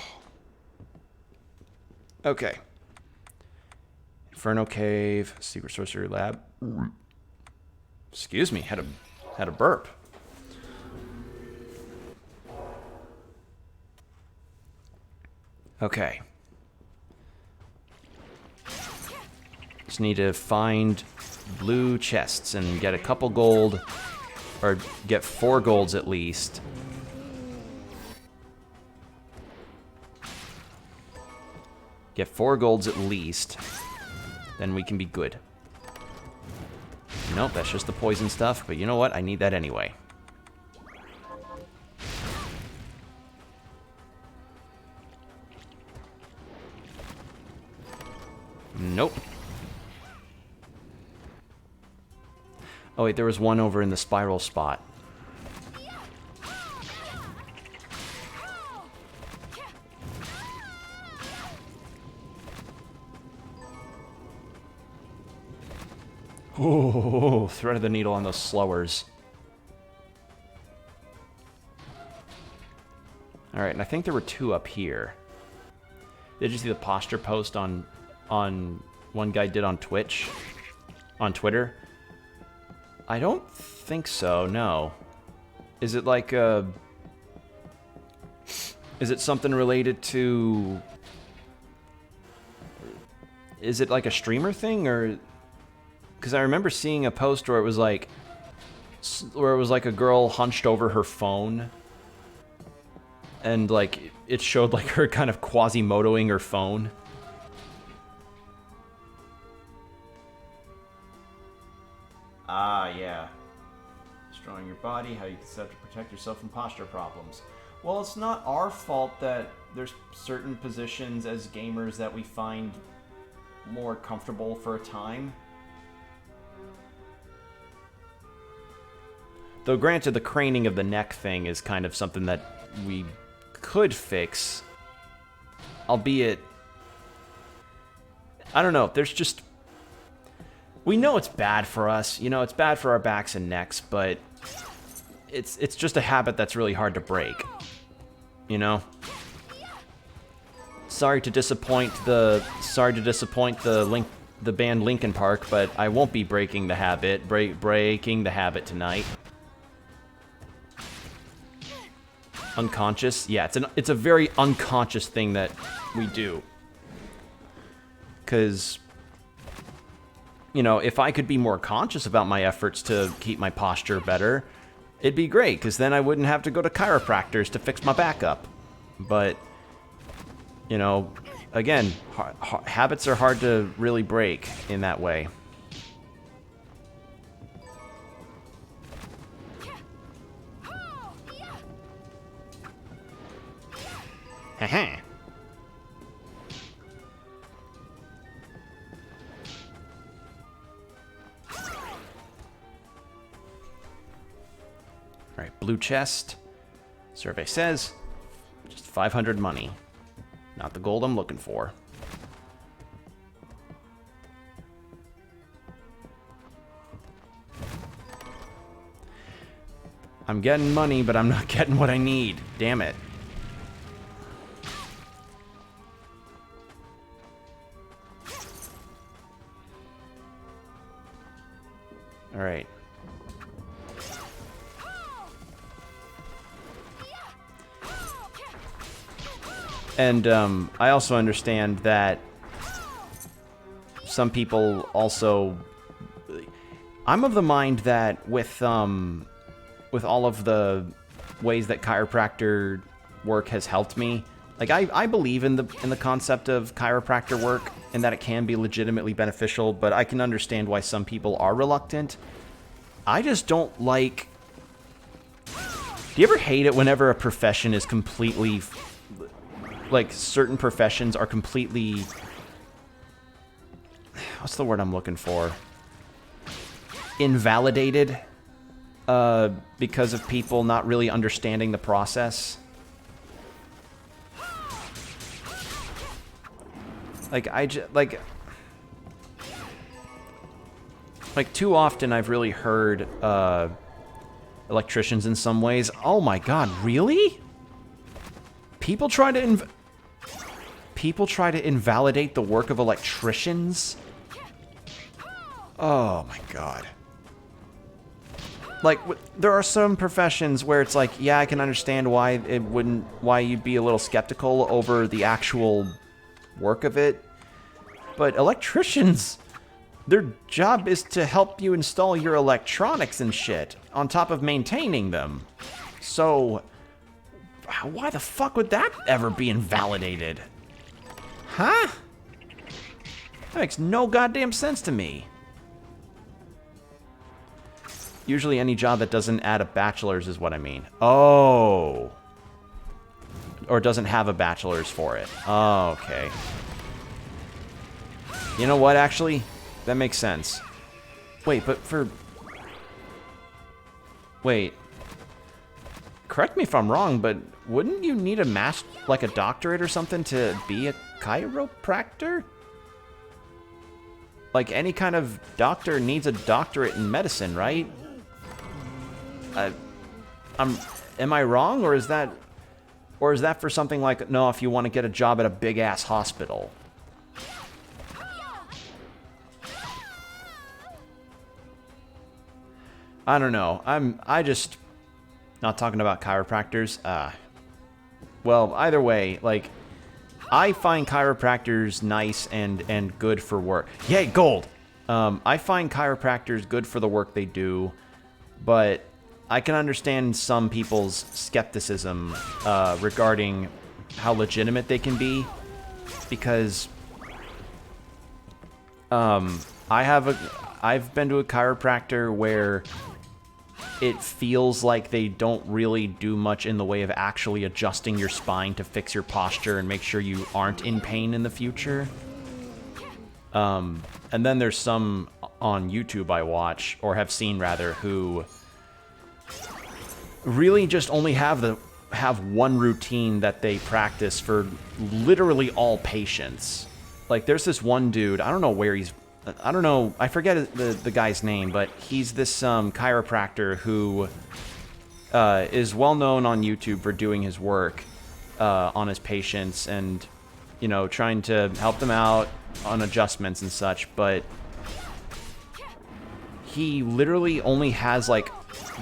Okay. Inferno Cave, Secret Sorcery Lab. Excuse me, had a burp. Okay. Just need to find blue chests and get a couple gold, or get 4 golds at least. Get 4 golds at least, then we can be good. Nope, that's just the poison stuff, but you know what? I need that anyway. Nope. Oh wait, there was one over in the spiral spot. Oh, thread of the needle on those slowers. Alright, and I think there were 2 up here. Did you see the posture post on one guy did on Twitch? On Twitter? I don't think so, no. Is it like a... Is it something related to... Is it like a streamer thing, or... Because I remember seeing a post where it was like a girl hunched over her phone, and like it showed like her kind of quasi-motoing her phone. Ah, yeah. Destroying your body, how you can set up to protect yourself from posture problems. Well, it's not our fault that there's certain positions as gamers that we find more comfortable for a time. Though granted, the craning of the neck thing is kind of something that we could fix. Albeit, I don't know, there's just... We know it's bad for us, you know, it's bad for our backs and necks, but it's just a habit that's really hard to break. You know? Sorry to disappoint the band Linkin Park, but I won't be breaking the habit, breaking the habit tonight. Unconscious? Yeah, it's a very unconscious thing that we do. 'Cause, you know, if I could be more conscious about my efforts to keep my posture better, it'd be great, because then I wouldn't have to go to chiropractors to fix my back up. But, you know, again, habits are hard to really break in that way. Haha. Alright, blue chest. Survey says, just 500 money. Not the gold I'm looking for. I'm getting money, but I'm not getting what I need. Damn it. All right. And I also understand that some people also... I'm of the mind that with all of the ways that chiropractor work has helped me, like I believe in the concept of chiropractor work and that it can be legitimately beneficial, but I can understand why some people are reluctant. I just don't like... Do you ever hate it whenever a profession is completely... Like, certain professions are completely... What's the word I'm looking for? Invalidated. Because of people not really understanding the process. Like, like, too often I've really heard, electricians in some ways. Oh my god, really? People try to invalidate the work of electricians? Oh my god. Like, there are some professions where it's like, yeah, I can understand why you'd be a little skeptical over the actual work of it. But electricians, their job is to help you install your electronics and shit, on top of maintaining them. So, why the fuck would that ever be invalidated? Huh? That makes no goddamn sense to me. Usually any job that doesn't add a bachelor's is what I mean. Oh. Or doesn't have a bachelor's for it. Oh, okay. You know what, actually? That makes sense. Wait, but for... Wait. Correct me if I'm wrong, but wouldn't you need like a doctorate or something to be a chiropractor? Like, any kind of doctor needs a doctorate in medicine, right? Am I wrong, or is that for something like, no, if you want to get a job at a big ass hospital? I don't know. I just not talking about chiropractors. Well, either way, like, I find chiropractors nice and good for work. Yay, gold! I find chiropractors good for the work they do, but I can understand some people's skepticism regarding how legitimate they can be, because I've been to a chiropractor where it feels like they don't really do much in the way of actually adjusting your spine to fix your posture and make sure you aren't in pain in the future. And then there's some on YouTube I watch, or have seen rather, who really just only have one routine that they practice for literally all patients. Like, there's this one dude, I don't know where he's... I don't know, I forget the guy's name, but he's this chiropractor who is well known on YouTube for doing his work on his patients and, you know, trying to help them out on adjustments and such, but he literally only has, like,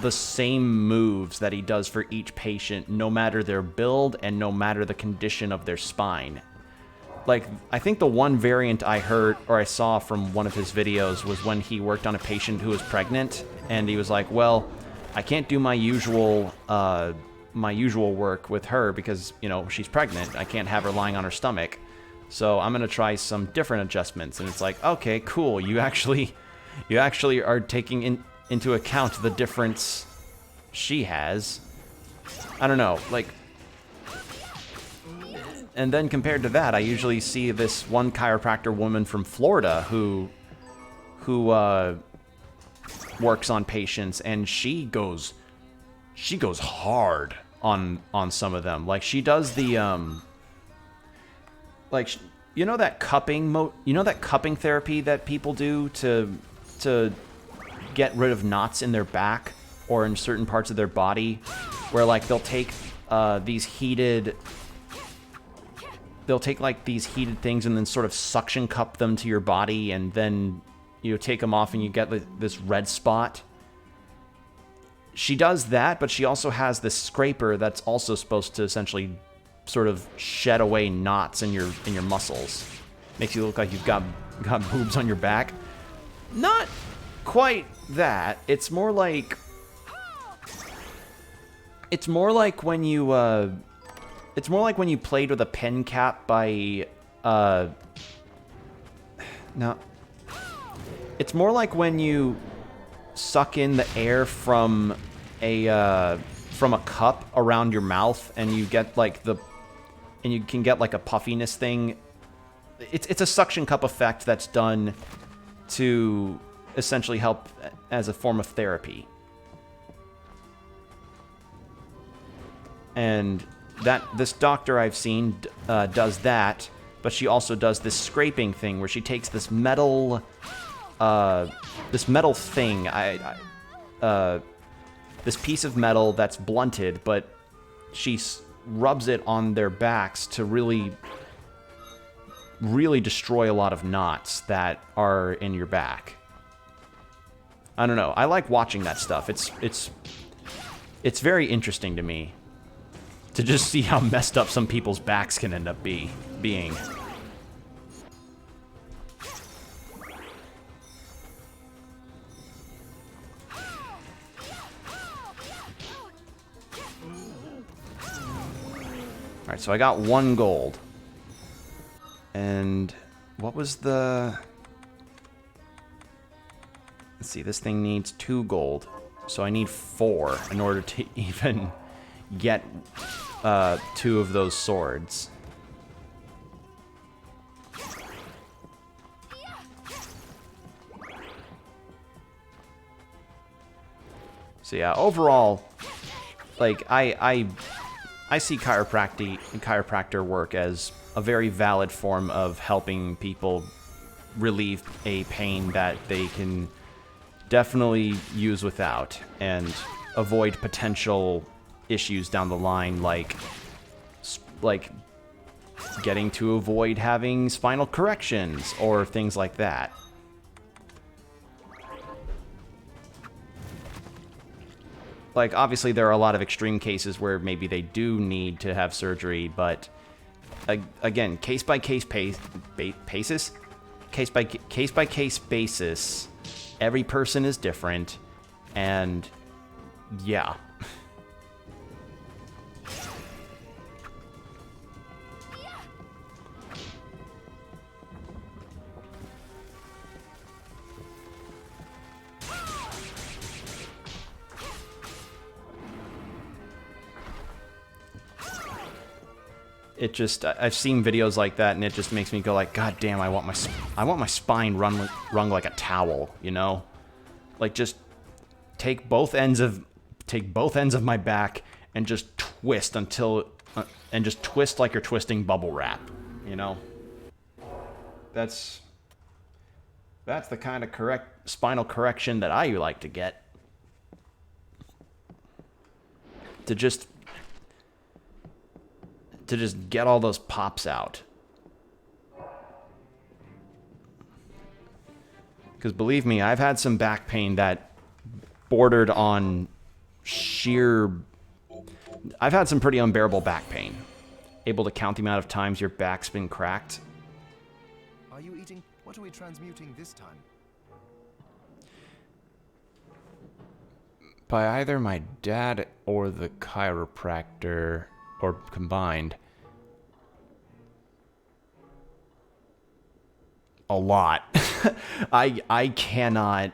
the same moves that he does for each patient, no matter their build and no matter the condition of their spine. Like, I think the one variant I heard, or I saw from one of his videos, was when he worked on a patient who was pregnant, and he was like, well, I can't do my usual work with her because, you know, she's pregnant. I can't have her lying on her stomach. So I'm going to try some different adjustments. And it's like, okay, cool. You actually are taking into account the difference she has. I don't know, like... And then compared to that, I usually see this one chiropractor woman from Florida who works on patients, and she goes she goes hard on some of them. Like, she does the like, you know that cupping therapy that people do to get rid of knots in their back or in certain parts of their body, where like they'll take these heated things and then sort of suction cup them to your body, and then you take them off and you get this red spot. She does that, but she also has this scraper that's also supposed to essentially sort of shed away knots in your muscles. Makes you look like you've got boobs on your back. Not quite that. It's more like when you played with a pen cap by no. It's more like when you suck in the air from a cup around your mouth and you get and you can get like a puffiness thing. It's a suction cup effect that's done to essentially help as a form of therapy. And this doctor I've seen does that, but she also does this scraping thing where she takes this metal thing, this piece of metal that's blunted, but she rubs it on their backs to really destroy a lot of knots that are in your back. I don't know. I like watching that stuff. It's very interesting to me to just see how messed up some people's backs can end up being. Alright, so I got 1 gold. And what was the... Let's see, this thing needs 2 gold. So I need 4 in order to even get 2 of those swords. So yeah, overall, like, I see chiropractor work as a very valid form of helping people relieve a pain that they can definitely use without and avoid potential issues down the line, like getting to avoid having spinal corrections or things like that. Like, obviously there are a lot of extreme cases where maybe they do need to have surgery, but again, case by case basis, every person is different, and yeah. It just, I've seen videos like that, and it just makes me go like, God damn, I want my spine wrung like a towel, you know? Like, just take both ends of my back and just twist until, and just twist like you're twisting bubble wrap, you know? That's the kind of spinal correction that I like to get. To just get all those pops out. Because believe me, I've had some back pain that bordered on sheer... I've had some pretty unbearable back pain. Able to count the amount of times your back's been cracked. Are you eating? What are we transmuting this time? By either my dad or the chiropractor, or combined. A lot. I cannot.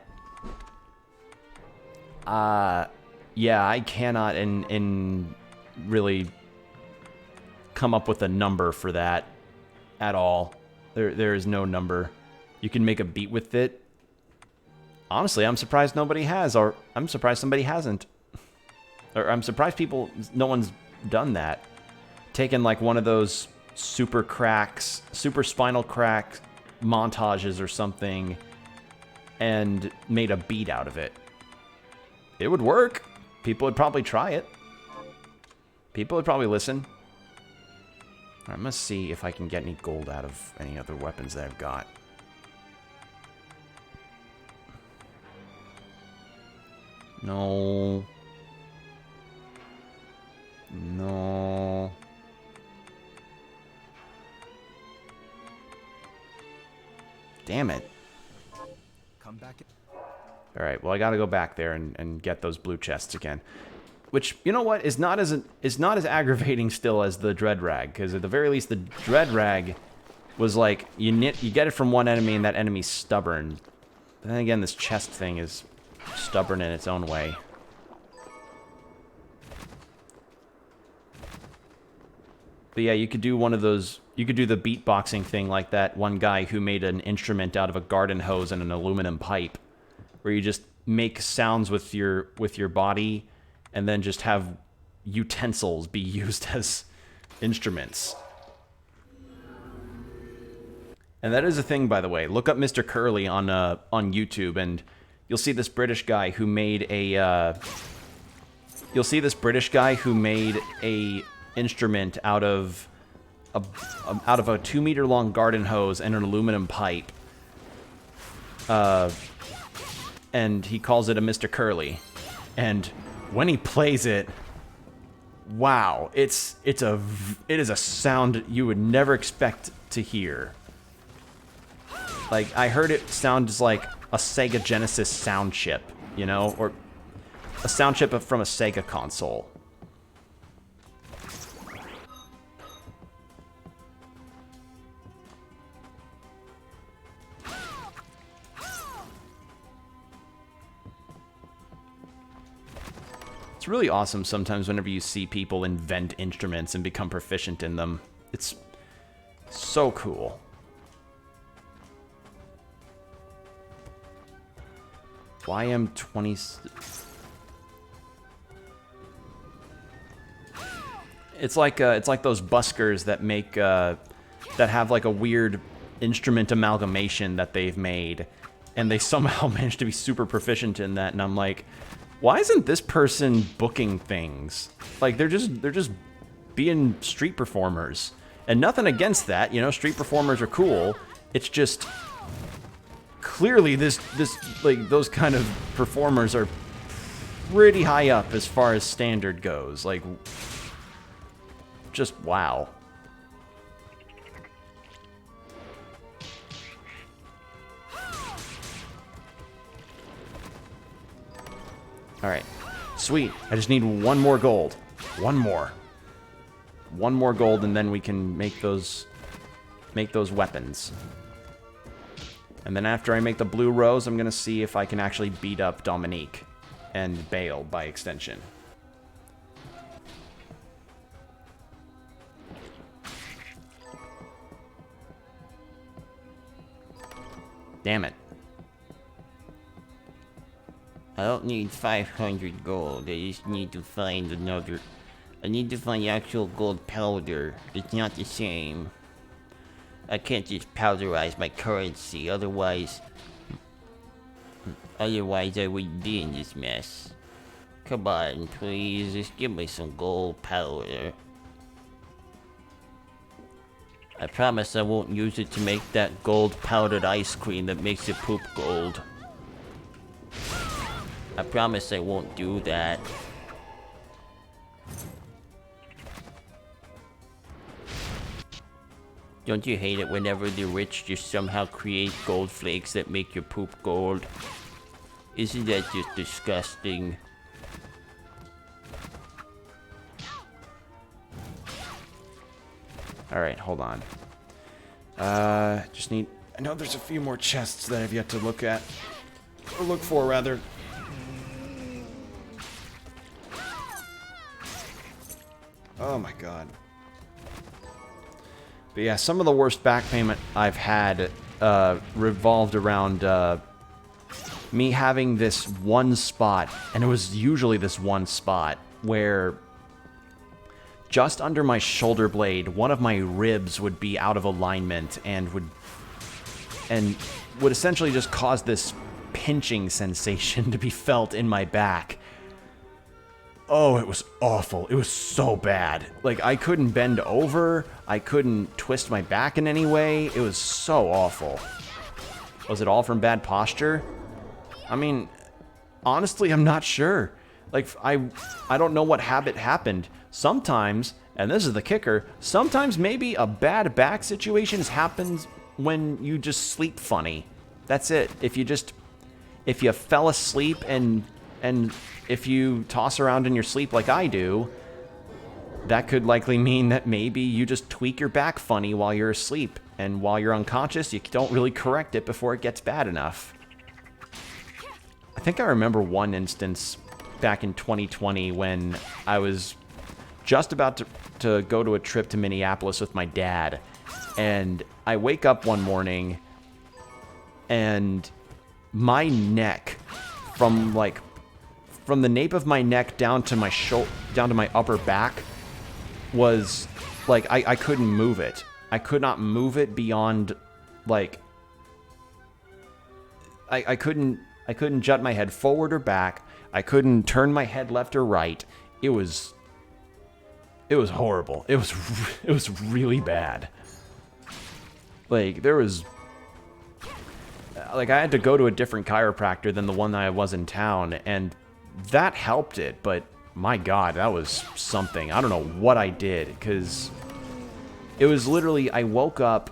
Yeah, I cannot and really come up with a number for that at all. There is no number. You can make a beat with it. Honestly, I'm surprised nobody has, or I'm surprised somebody hasn't. Or I'm surprised no one's done that. Taken like one of those super spinal crack montages or something and made a beat out of it. It would work. People would probably try it. People would probably listen. I must see if I can get any gold out of any other weapons that I've got. No. No. Damn it. Come back. Alright, well I gotta go back there and get those blue chests again. Which, you know what, is not as aggravating still as the Dread Rag, because at the very least the Dread Rag was like, you get it from one enemy and that enemy's stubborn. But then again, this chest thing is stubborn in its own way. But yeah, you could do one of those, you could do the beatboxing thing like that one guy who made an instrument out of a garden hose and an aluminum pipe, where you just make sounds with your body and then just have utensils be used as instruments. And that is a thing, by the way. Look up Mr. Curly on YouTube, and you'll see this British guy who made a instrument out of a 2-meter long garden hose and an aluminum pipe. And he calls it a Mr. Curly. And when he plays it, wow, it is a sound you would never expect to hear. Like, I heard it sound just like a Sega Genesis sound chip, you know, or a sound chip from a Sega console. It's really awesome sometimes whenever you see people invent instruments and become proficient in them. It's so cool. YM20... It's like those buskers that make that have like a weird instrument amalgamation that they've made, and they somehow manage to be super proficient in that. And I'm like, why isn't this person booking things? Like, they're just being street performers. And nothing against that, you know, street performers are cool. It's just clearly this like those kind of performers are pretty high up as far as standard goes. Like, just wow. Alright. Sweet. I just need one more gold. One more gold, and then we can make those weapons. And then after I make the blue rose, I'm gonna see if I can actually beat up Dominique. And Bale, by extension. Damn it. I don't need 500 gold. I just need to find another... I need to find actual gold powder. It's not the same. I can't just powderize my currency, otherwise I wouldn't be in this mess. Come on, please, just give me some gold powder. I promise I won't use it to make that gold powdered ice cream that makes you poop gold. I promise I won't do that. Don't you hate it whenever the rich just somehow create gold flakes that make your poop gold? Isn't that just disgusting? Alright, hold on. Just need... I know there's a few more chests that I've yet to look at. Or look for, rather. Oh my god. But yeah, some of the worst back payment I've had revolved around me having this one spot, and it was usually this one spot, where just under my shoulder blade, one of my ribs would be out of alignment and would essentially just cause this pinching sensation to be felt in my back. Oh, it was awful. It was so bad. Like, I couldn't bend over. I couldn't twist my back in any way. It was so awful. Was it all from bad posture? I mean, honestly, I'm not sure. Like, I don't know what habit happened. Sometimes, and this is the kicker, sometimes maybe a bad back situation happens when you just sleep funny. That's it. If you fell asleep and if you toss around in your sleep like I do, that could likely mean that maybe you just tweak your back funny while you're asleep. And while you're unconscious, you don't really correct it before it gets bad enough. I think I remember one instance back in 2020 when I was just about to go to a trip to Minneapolis with my dad. And I wake up one morning and my neck, from the nape of my neck down to my down to my upper back, was like I couldn't move it. I could not move it beyond, like, I couldn't jut my head forward or back. I couldn't turn my head left or right. It was horrible. It was really bad. Like, I had to go to a different chiropractor than the one that I was in town, and that helped it, but my God, that was something. I don't know what I did, because it was literally, I woke up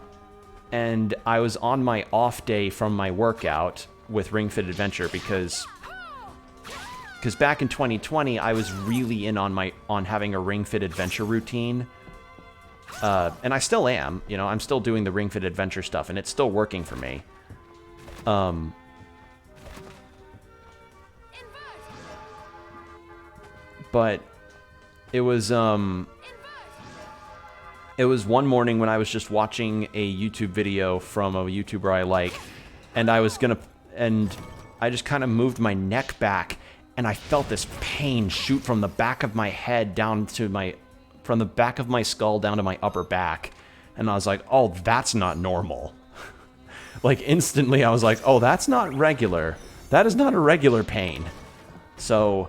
and I was on my off day from my workout with Ring Fit Adventure because back in 2020, I was really in on having a Ring Fit Adventure routine. And I still am, you know, I'm still doing the Ring Fit Adventure stuff, and it's still working for me. But it was one morning when I was just watching a YouTube video from a YouTuber I like, and I just kind of moved my neck back, and I felt this pain shoot from the back of my head down to from the back of my skull down to my upper back. And I was like, oh, that's not normal. Like, instantly I was like, oh, that's not regular. That is not a regular pain. So,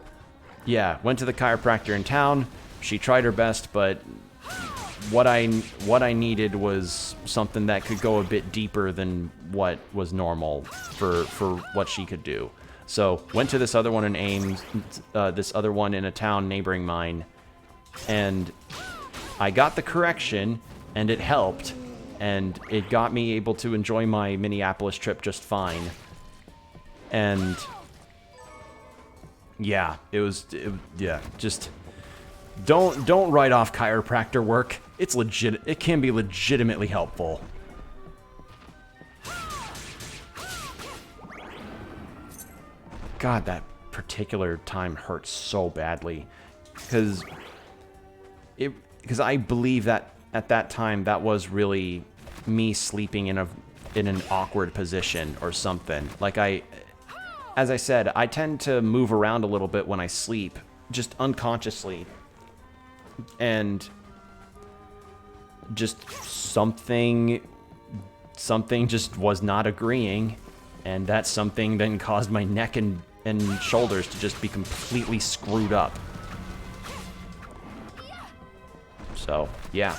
yeah, went to the chiropractor in town. She tried her best, but what I needed was something that could go a bit deeper than what was normal for what she could do. So, went to this other one in Ames, this other one in a town neighboring mine, and I got the correction, and it helped, and it got me able to enjoy my Minneapolis trip just fine. And yeah, just don't write off chiropractor work. It's legit. It can be legitimately helpful. God, that particular time hurt so badly, because I believe that at that time that was really me sleeping in an awkward position or something. Like, as I said, I tend to move around a little bit when I sleep, just unconsciously, and just something just was not agreeing, and that something then caused my neck and shoulders to just be completely screwed up. So, yeah.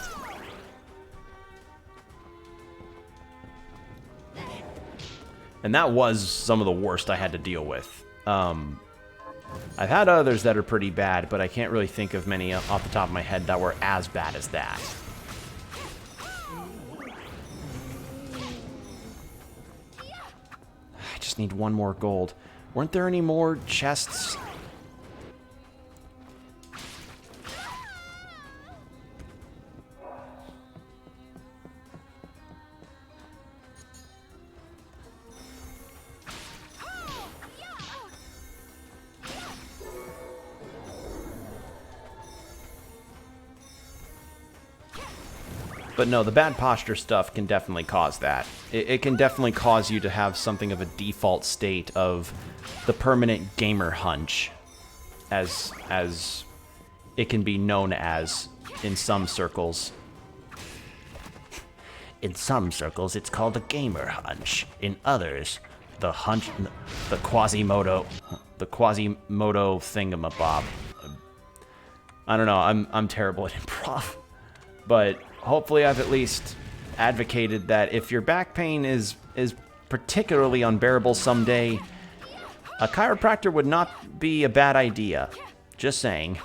And that was some of the worst I had to deal with. I've had others that are pretty bad, but I can't really think of many off the top of my head that were as bad as that. I just need one more gold. Weren't there any more chests? But no, the bad posture stuff can definitely cause that. It can definitely cause you to have something of a default state of the permanent gamer hunch, as it can be known as in some circles. In some circles, it's called a gamer hunch. In others, the Quasimodo thingamabob. I don't know. I'm terrible at improv, but hopefully I've at least advocated that if your back pain is particularly unbearable someday, a chiropractor would not be a bad idea. Just saying.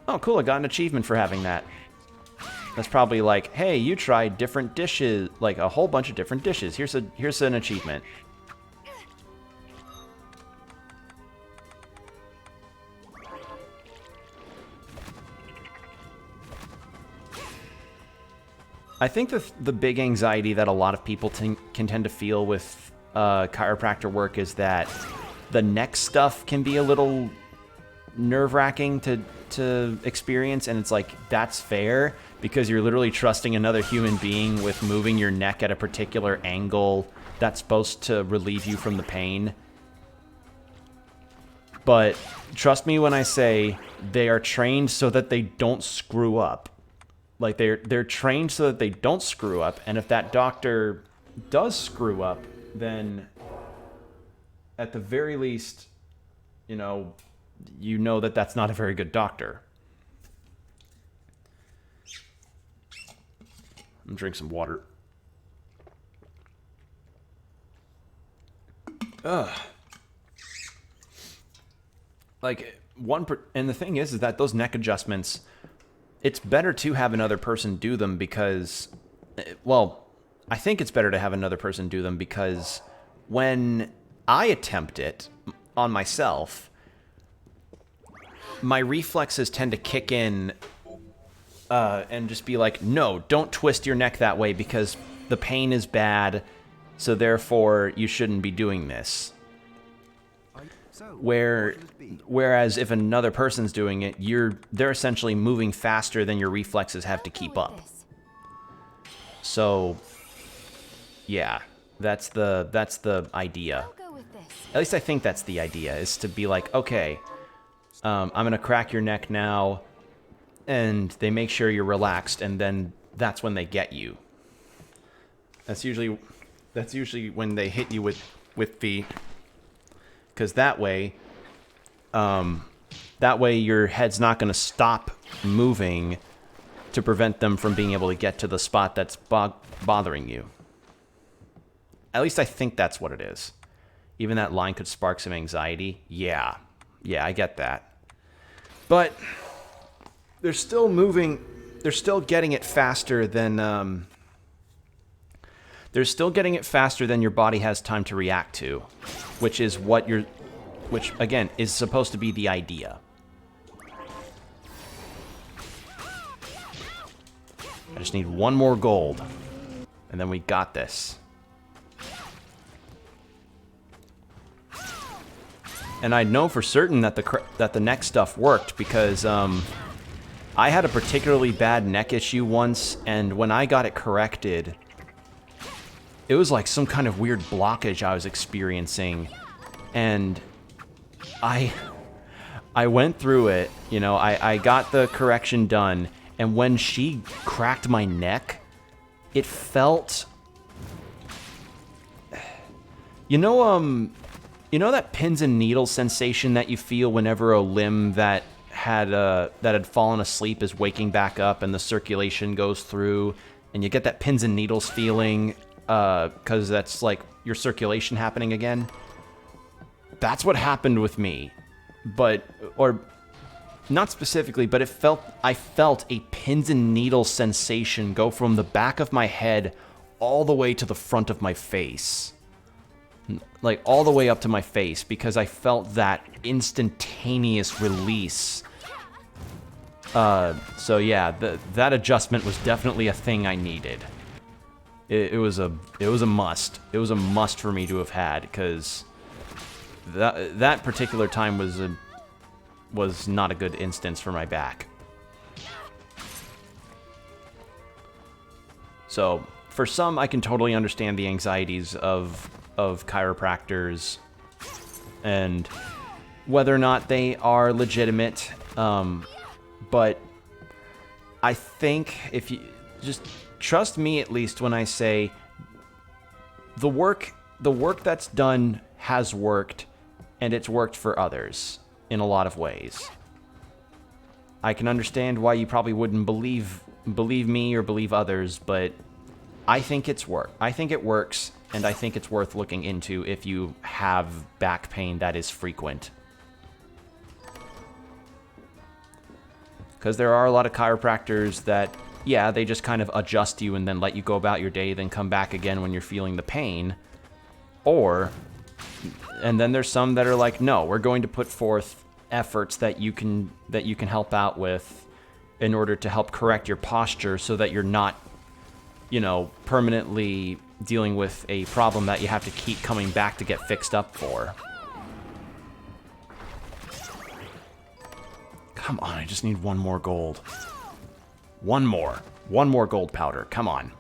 Oh, cool, I got an achievement for having that. That's probably like, hey, you tried different dishes, like a whole bunch of different dishes. Here's an achievement. I think the big anxiety that a lot of people can tend to feel with chiropractor work is that the neck stuff can be a little nerve-wracking to experience, and it's like, that's fair, because you're literally trusting another human being with moving your neck at a particular angle that's supposed to relieve you from the pain. But trust me when I say they are trained so that they don't screw up. Like, they're trained so that they don't screw up, and if that doctor does screw up, then at the very least, you know that that's not a very good doctor. I'm gonna drink some water. Ugh. Like, and the thing is that those neck adjustments, it's better to have another person do them because, well, I think it's better to have another person do them because when I attempt it on myself, my reflexes tend to kick in and just be like, no, don't twist your neck that way because the pain is bad, so therefore you shouldn't be doing this. Whereas if another person's doing it, they're essentially moving faster than your reflexes have to keep up. So, yeah, that's the idea. At least I think that's the idea, is to be like, okay, I'm gonna crack your neck now, and they make sure you're relaxed, and then that's when they get you. That's usually when they hit you with the. Because that way your head's not going to stop moving to prevent them from being able to get to the spot that's bothering you. At least I think that's what it is. Even that line could spark some anxiety. Yeah, I get that. But they're still moving. They're still getting it faster than. They're still getting it faster than your body has time to react to, which again is supposed to be the idea. I just need one more gold, and then we got this. And I know for certain that the neck stuff worked because I had a particularly bad neck issue once, and when I got it corrected, it was like some kind of weird blockage I was experiencing, and I went through it, I got the correction done, and when she cracked my neck, it felt, that pins and needles sensation that you feel whenever a limb that had fallen asleep is waking back up and the circulation goes through, and you get that pins and needles feeling, because that's like your circulation happening again. That's what happened with me, or not specifically, but I felt a pins and needles sensation go from the back of my head all the way to the front of my face, like all the way up to my face, because I felt that instantaneous release. So yeah, that adjustment was definitely a thing I needed. It was a must. It was a must for me to have had, because that particular time was not a good instance for my back. So for some, I can totally understand the anxieties of chiropractors and whether or not they are legitimate. But I think if you just trust me, at least when I say the work that's done has worked, and it's worked for others in a lot of ways. I can understand why you probably wouldn't believe me or believe others, but I think it's I think it works, and I think it's worth looking into if you have back pain that is frequent. Because there are a lot of chiropractors that, yeah, they just kind of adjust you and then let you go about your day, then come back again when you're feeling the pain. And then there's some that are like, no, we're going to put forth efforts that you can help out with in order to help correct your posture so that you're not, you know, permanently dealing with a problem that you have to keep coming back to get fixed up for. Come on, I just need one more gold. One more gold powder, come on.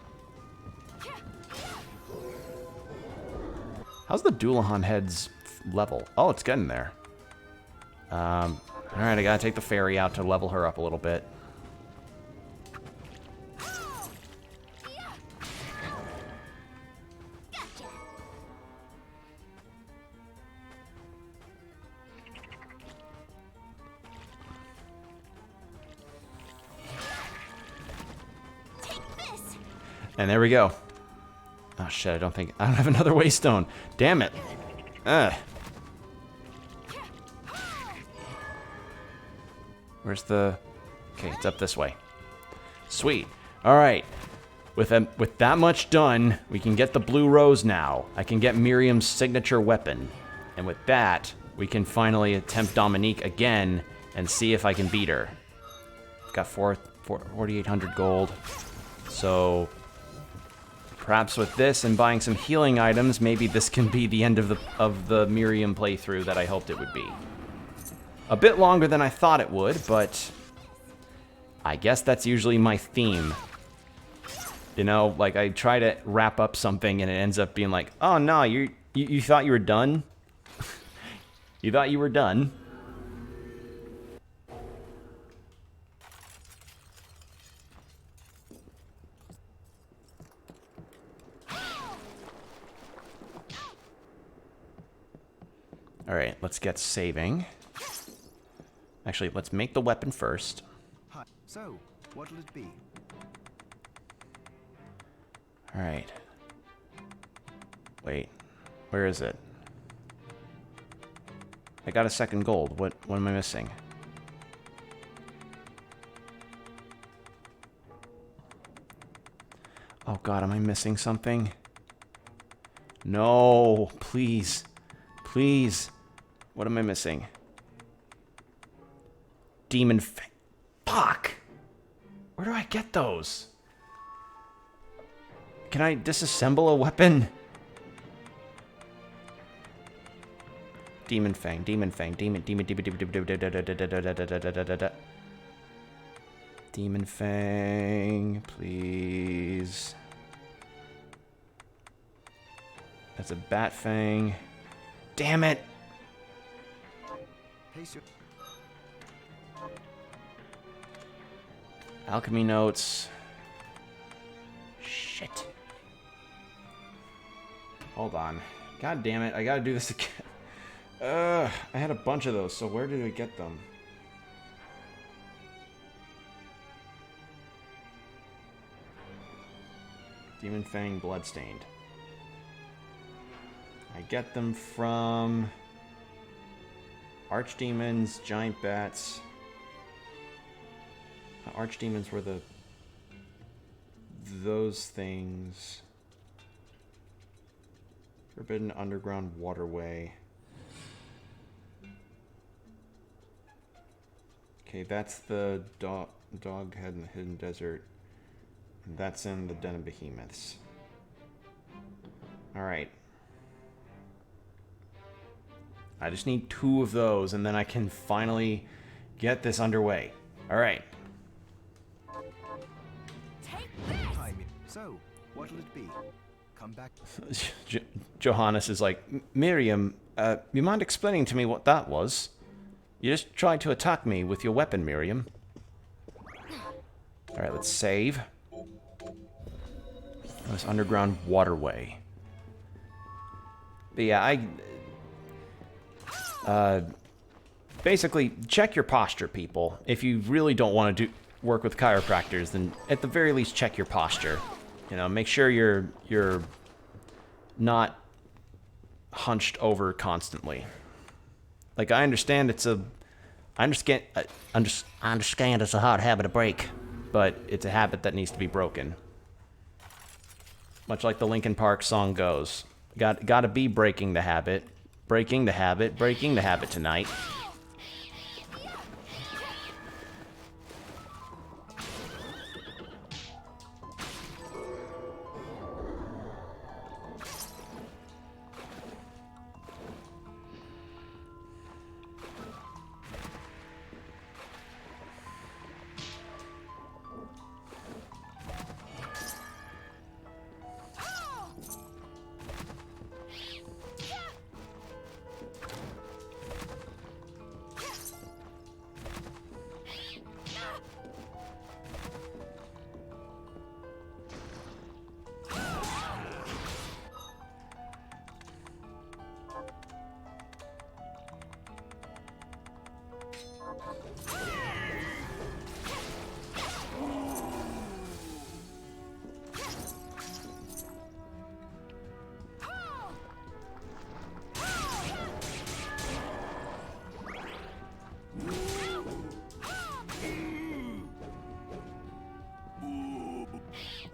How's the Doulahan head's level? Oh, it's getting there. Alright, I gotta take the fairy out to level her up a little bit. And there we go. Oh shit, I don't have another waystone. Damn it. Ugh. Where's the... Okay, it's up this way. Sweet. Alright. With that much done, we can get the blue rose now. I can get Miriam's signature weapon. And with that, we can finally attempt Dominique again and see if I can beat her. Got 4,800 gold. So... perhaps with this and buying some healing items, maybe this can be the end of the Miriam playthrough that I hoped it would be. A bit longer than I thought it would, but I guess that's usually my theme. You know, like I try to wrap up something and it ends up being like, oh no, you thought you were done? You thought you were done? Alright, let's get saving. Actually, let's make the weapon first. Hi. So, what'll it be? Alright. Wait. Where is it? I got a second gold. What am I missing? Oh god, am I missing something? No, please. Please. What am I missing? Demon Fang. Fuck! Where do I get those? Can I disassemble a weapon? Demon Fang, Demon Fang, Demon Fang, please. That's a Bat Fang. Damn it! Alchemy notes. Shit. Hold on. God damn it, I gotta do this again. I had a bunch of those, so where did I get them? Demon Fang Bloodstained. I get them from Archdemons, Giant Bats. Archdemons were those things. Forbidden Underground Waterway. Okay, that's the dog head in the Hidden Desert. And that's in the Den of Behemoths. Alright. I just need 2 of those, and then I can finally get this underway. Alright. So, what'll it be? Come back. Johannes is like, Miriam, you mind explaining to me what that was? You just tried to attack me with your weapon, Miriam. Alright, let's save. This underground waterway. But yeah, basically, check your posture, people. If you really don't want to work with chiropractors, then at the very least, check your posture. You know, make sure you're not hunched over constantly. Like, I understand it's a hard habit to break, but it's a habit that needs to be broken. Much like the Linkin Park song goes. Gotta be breaking the habit. Breaking the habit. Breaking the habit tonight.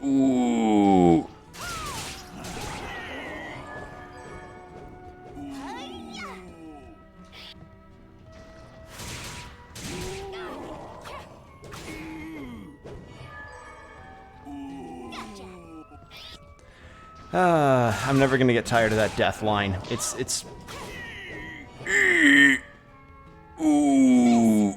Ooh. I'm never gonna get tired of that death line. It's. Ooh.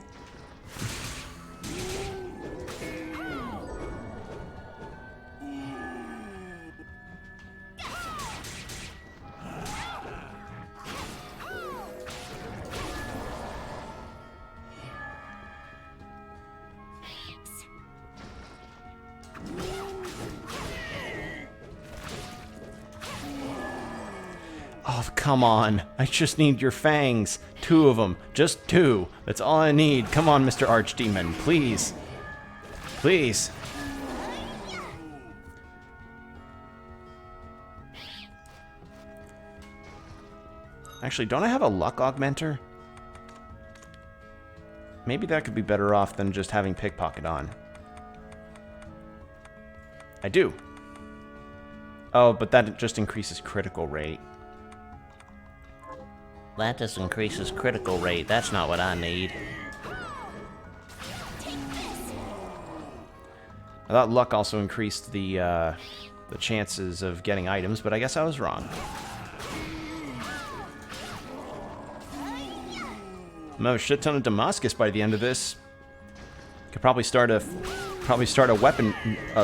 Oh, come on. I just need your fangs. 2 of them. Just 2. That's all I need. Come on, Mr. Archdemon. Please. Please. Actually, don't I have a luck augmenter? Maybe that could be better off than just having pickpocket on. I do. Oh, but that just increases critical rate. That just increases critical rate. That's not what I need. I thought luck also increased the chances of getting items, but I guess I was wrong. I'm gonna have a shit ton of Damascus by the end of this. Could probably start a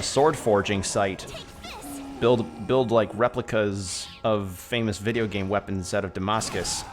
sword forging site. Build like replicas of famous video game weapons out of Damascus.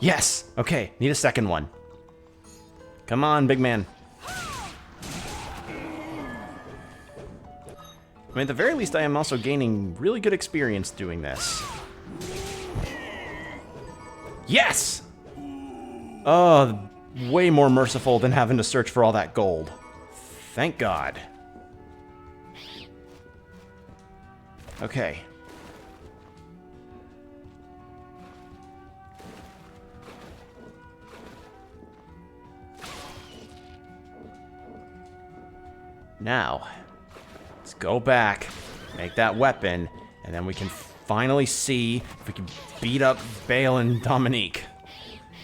Yes! Okay, need a second one. Come on, big man. I mean, at the very least, I am also gaining really good experience doing this. Yes! Oh, way more merciful than having to search for all that gold. Thank God. Okay. Now, let's go back, make that weapon, and then we can finally see if we can beat up Bale and Dominique.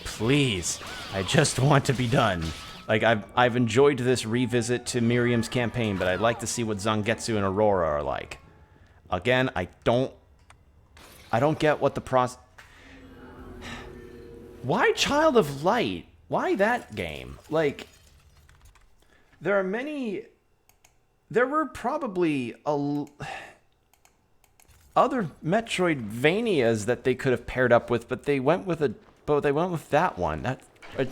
Please, I just want to be done. Like, I've enjoyed this revisit to Miriam's campaign, but I'd like to see what Zangetsu and Aurora are like. Again, I don't get what the process... Why Child of Light? Why that game? Like, there were probably other Metroidvanias that they could have paired up with, but they went with that one.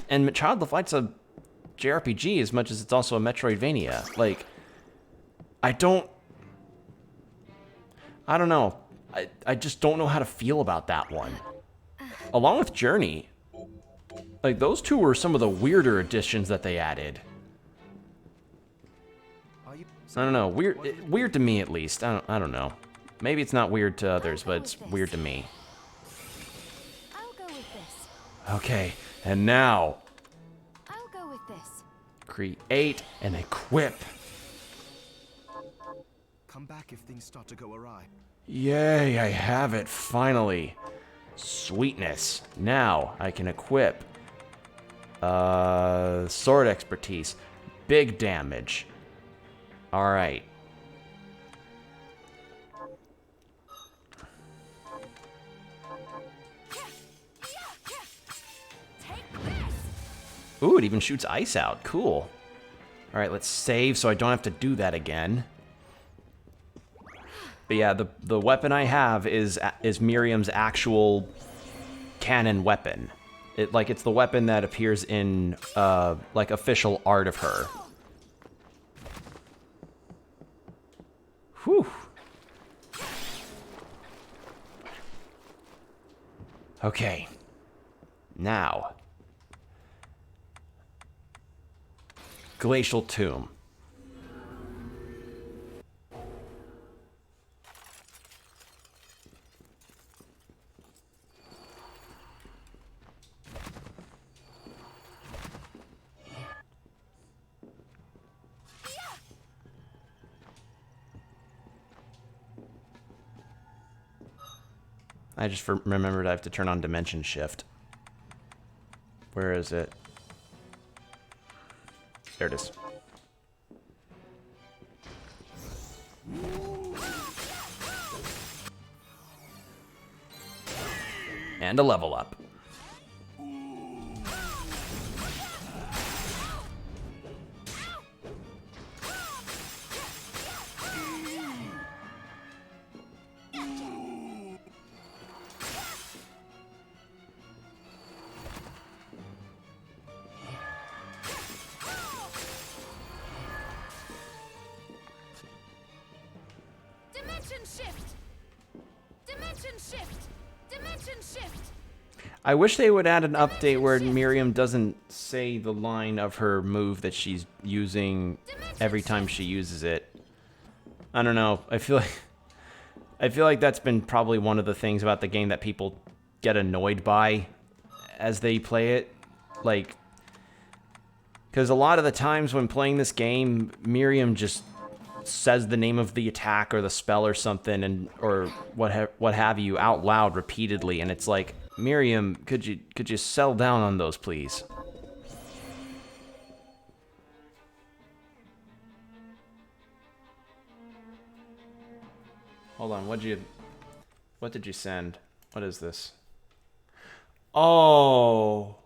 And Child of Light's a JRPG as much as it's also a Metroidvania. Like, I don't know. I just don't know how to feel about that one. Along with Journey. Like, those two were some of the weirder additions that they added. I don't know. Weird to me, at least. I don't know. Maybe it's not weird to others, but it's weird to me. I'll go with this. Okay, and now... I'll go with this. Create and equip. Come back if things start to go awry. Yay, I have it, finally. Sweetness. Now, I can equip. Sword expertise. Big damage. Alright. Ooh, it even shoots ice out. Cool. Alright, let's save so I don't have to do that again. But yeah, the weapon I have is Miriam's actual canon weapon. It's the weapon that appears in like official art of her. Whew. Okay. Now. Glacial Tomb. I just remembered I have to turn on Dimension Shift. Where is it? There it is. And a level up. I wish they would add an update where Miriam doesn't say the line of her move that she's using every time she uses it. I don't know. I feel like that's been probably one of the things about the game that people get annoyed by as they play it. Like, because a lot of the times when playing this game, Miriam just says the name of the attack or the spell or something, and or what have you out loud repeatedly, and it's like, Miriam, could you settle down on those, please? Hold on, what did you send? What is this? Oh.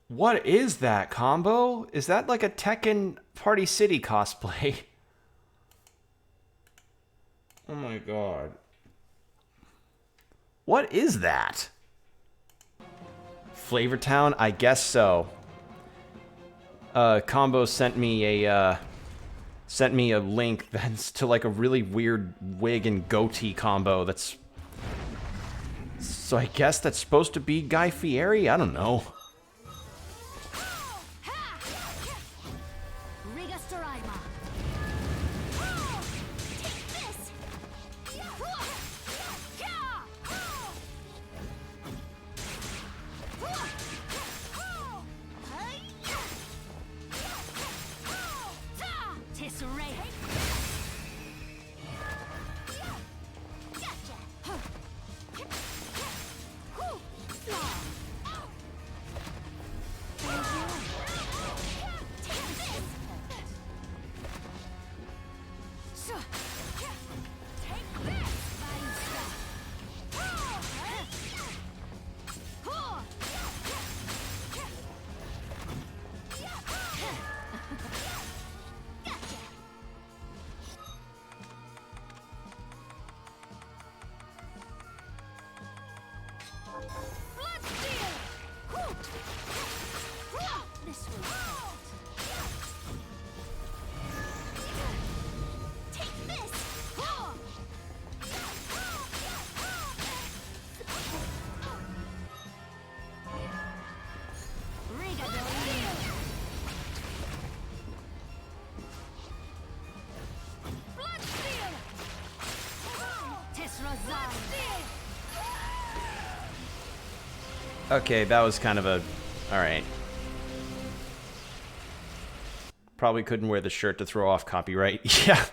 What is that combo? Is that like a Tekken Party City cosplay? Oh my god. What is that? Flavortown? I guess so. Combo sent me a link that's to like a really weird wig and goatee combo that's... So I guess that's supposed to be Guy Fieri? I don't know. Okay, that was kind of a... Alright. Probably couldn't wear the shirt to throw off copyright. Yeah,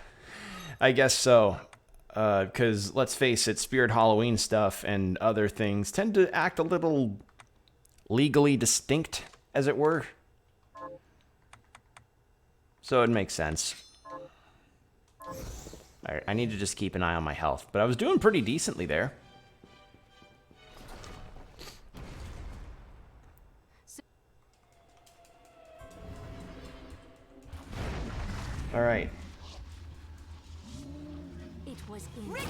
I guess so. Because, let's face it, Spirit Halloween stuff and other things tend to act a little legally distinct, as it were. So it makes sense. Alright, I need to just keep an eye on my health. But I was doing pretty decently there. Alright. It was in like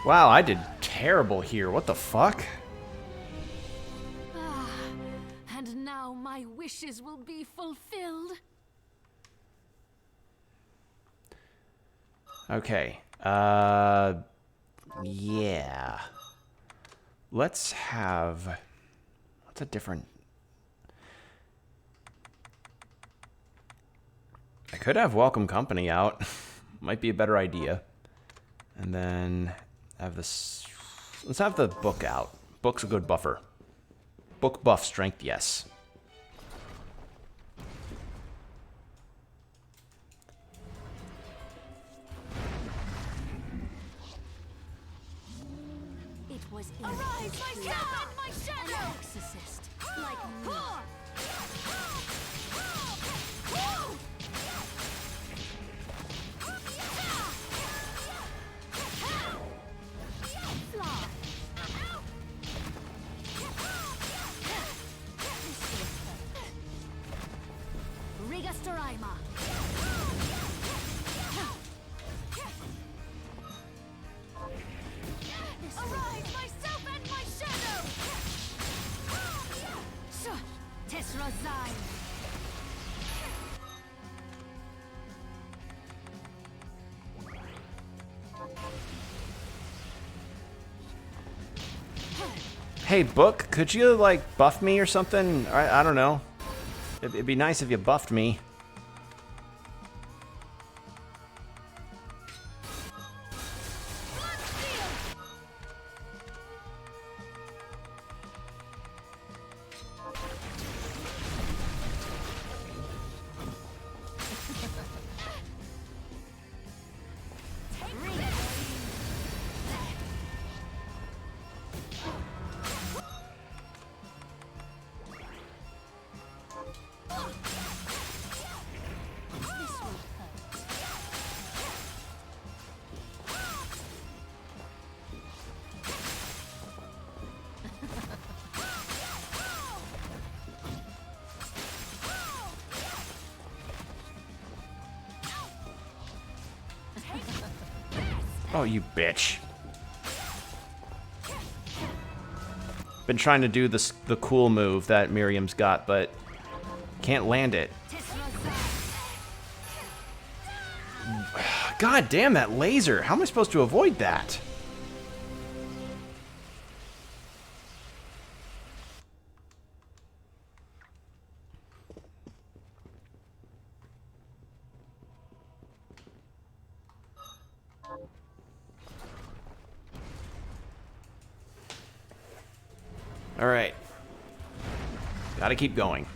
Wow, I did terrible here. What the fuck? And now my wishes will be fulfilled. Okay. Yeah. Let's have... What's a different... I could have Welcome Company out. Might be a better idea. And then have this... Let's have the book out. Book's a good buffer. Book buff strength, yes. it was in Arise, my servant, my shadow! an exorcist like me. Tisrazai. Hey, book, could you, like, buff me or something? I don't know. It'd be nice if you buffed me. Oh, you bitch. Been trying to do the cool move that Miriam's got, but can't land it. God damn, that laser. How am I supposed to avoid that? All right. Gotta keep going.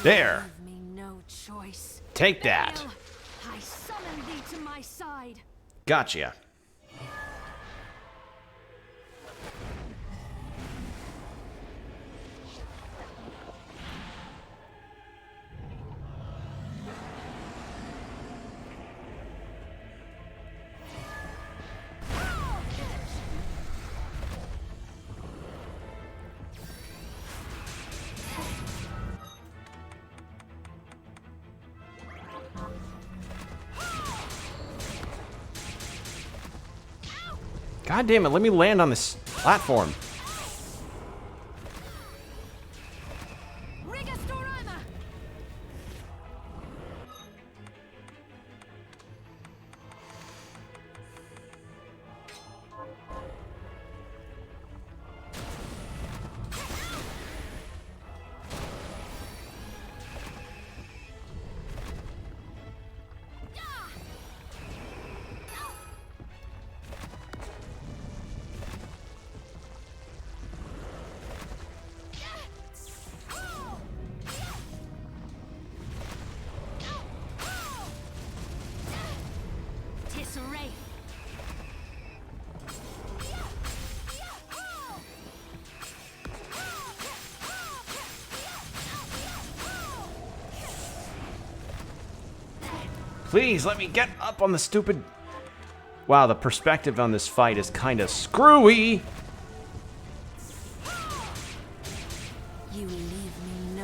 There. Give me no choice. Take that. I summon thee to my side. Gotcha. God damn it, let me land on this platform. Please, let me get up on the stupid... Wow, the perspective on this fight is kind of screwy. You leave me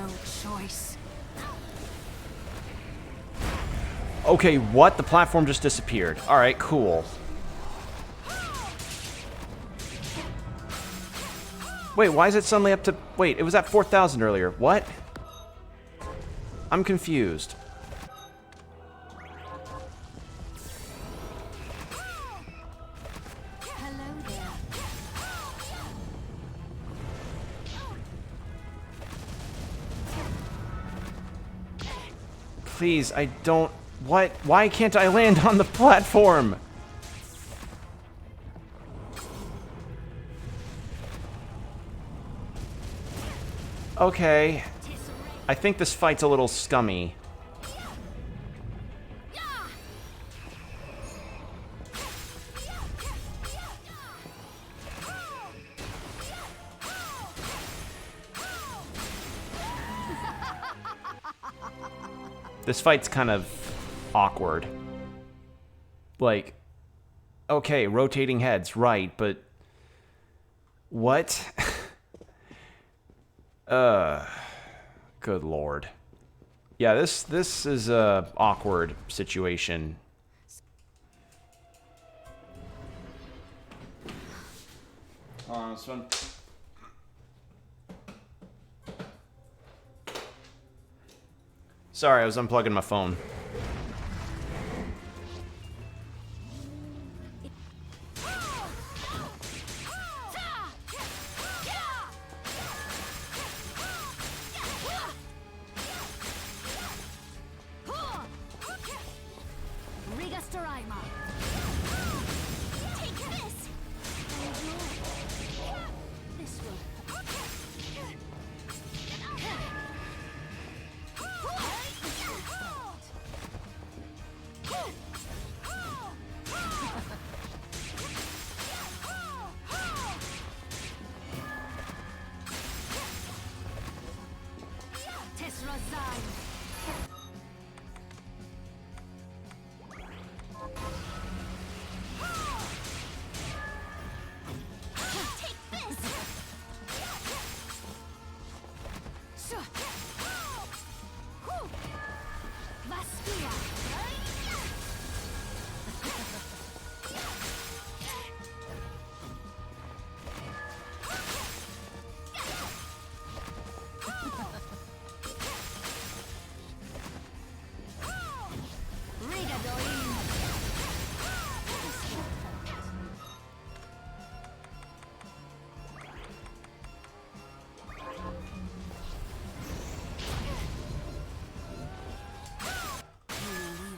Okay, what? The platform just disappeared. Alright, cool. Wait, why is it suddenly up to... Wait, it was at 4,000 earlier. What? I'm confused. Hello there. Please, I don't... What? Why can't I land on the platform? Okay. I think this fight's a little scummy. This fight's kind of awkward. Like, okay, rotating heads, right, but... What? Good lord. Yeah, this is a awkward situation. Hold on, this one. Sorry, I was unplugging my phone.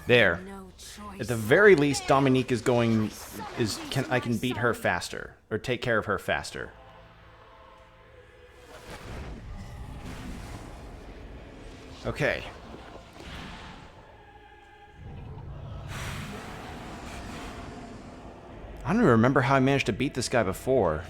There. At the very least, Dominique is going... I can beat her faster. Or take care of her faster. Okay. I don't even remember how I managed to beat this guy before.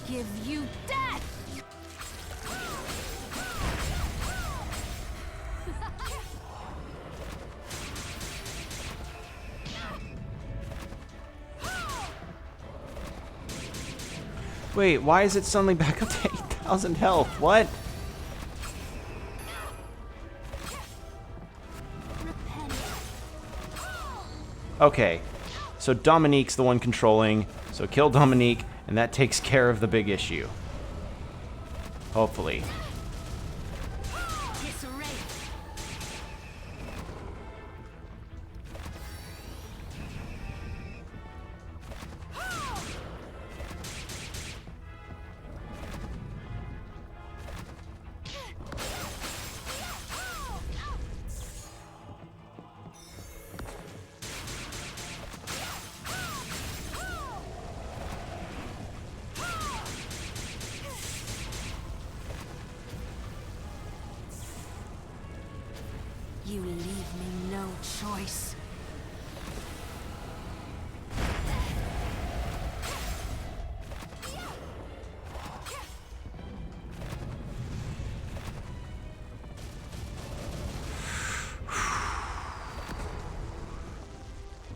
Give you death! Wait, why is it suddenly back up to 8,000 health? What? Okay. So Dominique's the one controlling. So kill Dominique, and that takes care of the big issue. Hopefully. You leave me no choice.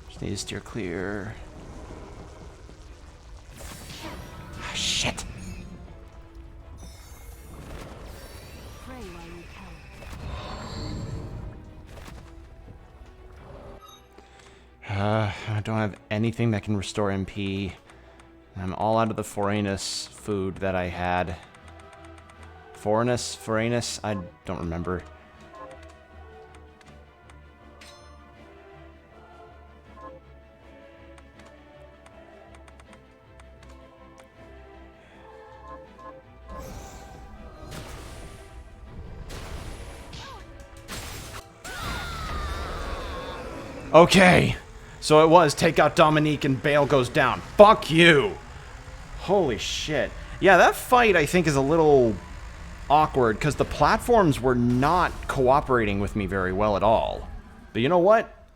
Just need to steer clear. Ah, shit! Pray while you can. I don't have anything that can restore MP. I'm all out of the Foranus food that I had. Foranus? I don't remember. Okay, so it was take out Dominique and Bale goes down. Fuck you! Holy shit. Yeah, that fight I think is a little awkward because the platforms were not cooperating with me very well at all. But you know what?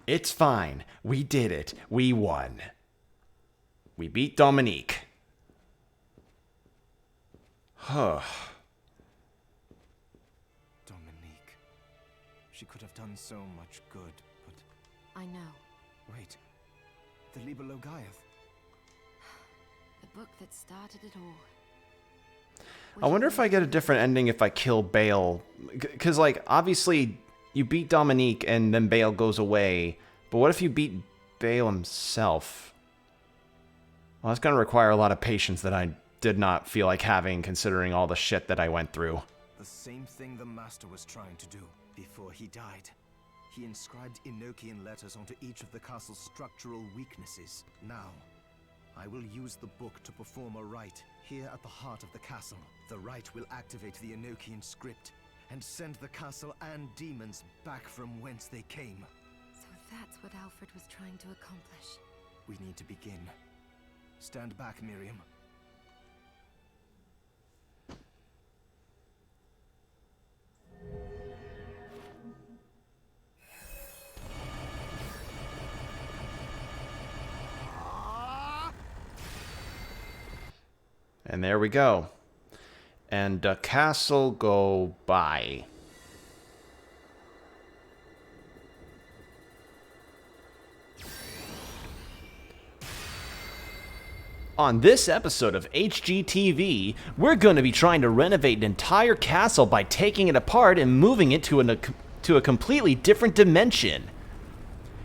It's fine. We did it. We won. We beat Dominique. Huh. Dominique. She could have done so much good, but... I know. Wait. The Liber Logaeth. The book that started it all. I wonder if I get a different ending if I kill Bale. Because, like, obviously, you beat Dominique and then Bale goes away. But what if you beat Bale himself? Well, that's going to require a lot of patience that I did not feel like having, considering all the shit that I went through. The same thing the Master was trying to do before he died. He inscribed Enochian letters onto each of the castle's structural weaknesses. Now, I will use the book to perform a rite here at the heart of the castle. The rite will activate the Enochian script and send the castle and demons back from whence they came. So that's what Alfred was trying to accomplish. We need to begin. Stand back, Miriam. And there we go. And the castle go by. On this episode of HGTV, we're going to be trying to renovate an entire castle by taking it apart and moving it to a completely different dimension.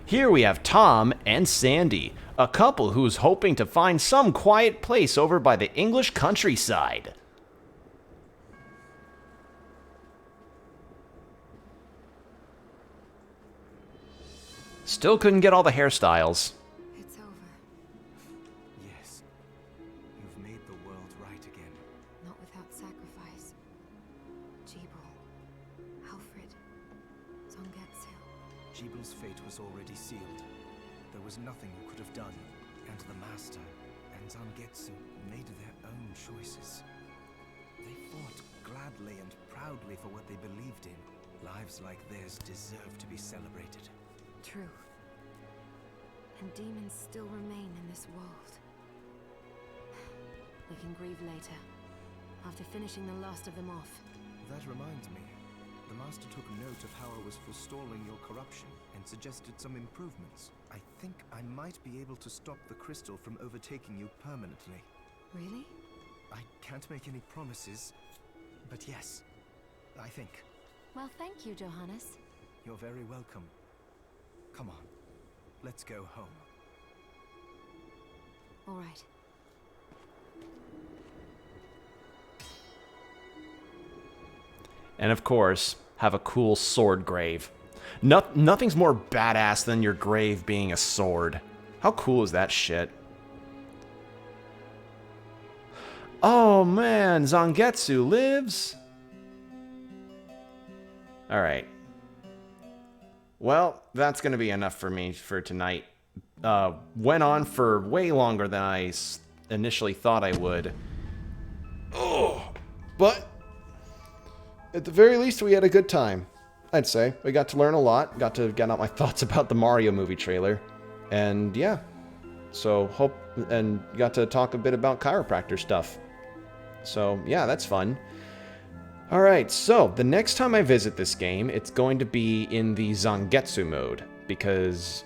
Here we have Tom and Sandy, a couple who's hoping to find some quiet place over by the English countryside. Still couldn't get all the hairstyles. It's over. Yes. You've made the world right again. Not without sacrifice. Jebel, Alfred, Zongetsu. Jebel's fate was already sealed. There was nothing you could have done. And the Master and Zangetsu made their own choices. They fought gladly and proudly for what they believed in. Lives like theirs deserve to be celebrated. True. And demons still remain in this world. We can grieve later, after finishing the last of them off. That reminds me. The Master took note of how I was forestalling your corruption and suggested some improvements. I think I might be able to stop the crystal from overtaking you permanently. Really? I can't make any promises, but yes, I think. Well, thank you, Johannes. You're very welcome. Come on, let's go home. All right. And of course, have a cool sword grave. Nothing's more badass than your grave being a sword. How cool is that shit? Oh man, Zangetsu lives? Alright. Well, that's gonna be enough for me for tonight. Went on for way longer than I initially thought I would. Oh, but at the very least, we had a good time. I'd say. We got to learn a lot. Got to get out my thoughts about the Mario movie trailer. And yeah. So, and got to talk a bit about chiropractor stuff. So, yeah, that's fun. Alright, so, the next time I visit this game, it's going to be in the Zangetsu mode. Because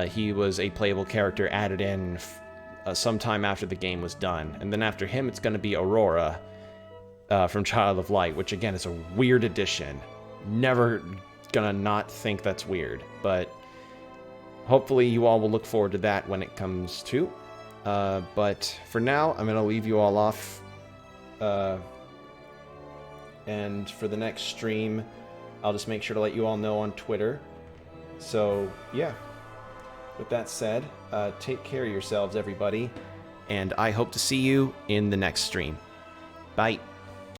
he was a playable character added in sometime after the game was done. And then after him, it's going to be Aurora from Child of Light, which again is a weird addition. Never gonna not think that's weird, but hopefully you all will look forward to that when it comes to. But for now, I'm gonna leave you all off. And for the next stream, I'll just make sure to let you all know on Twitter. So, yeah. With that said, take care of yourselves, everybody. And I hope to see you in the next stream. Bye.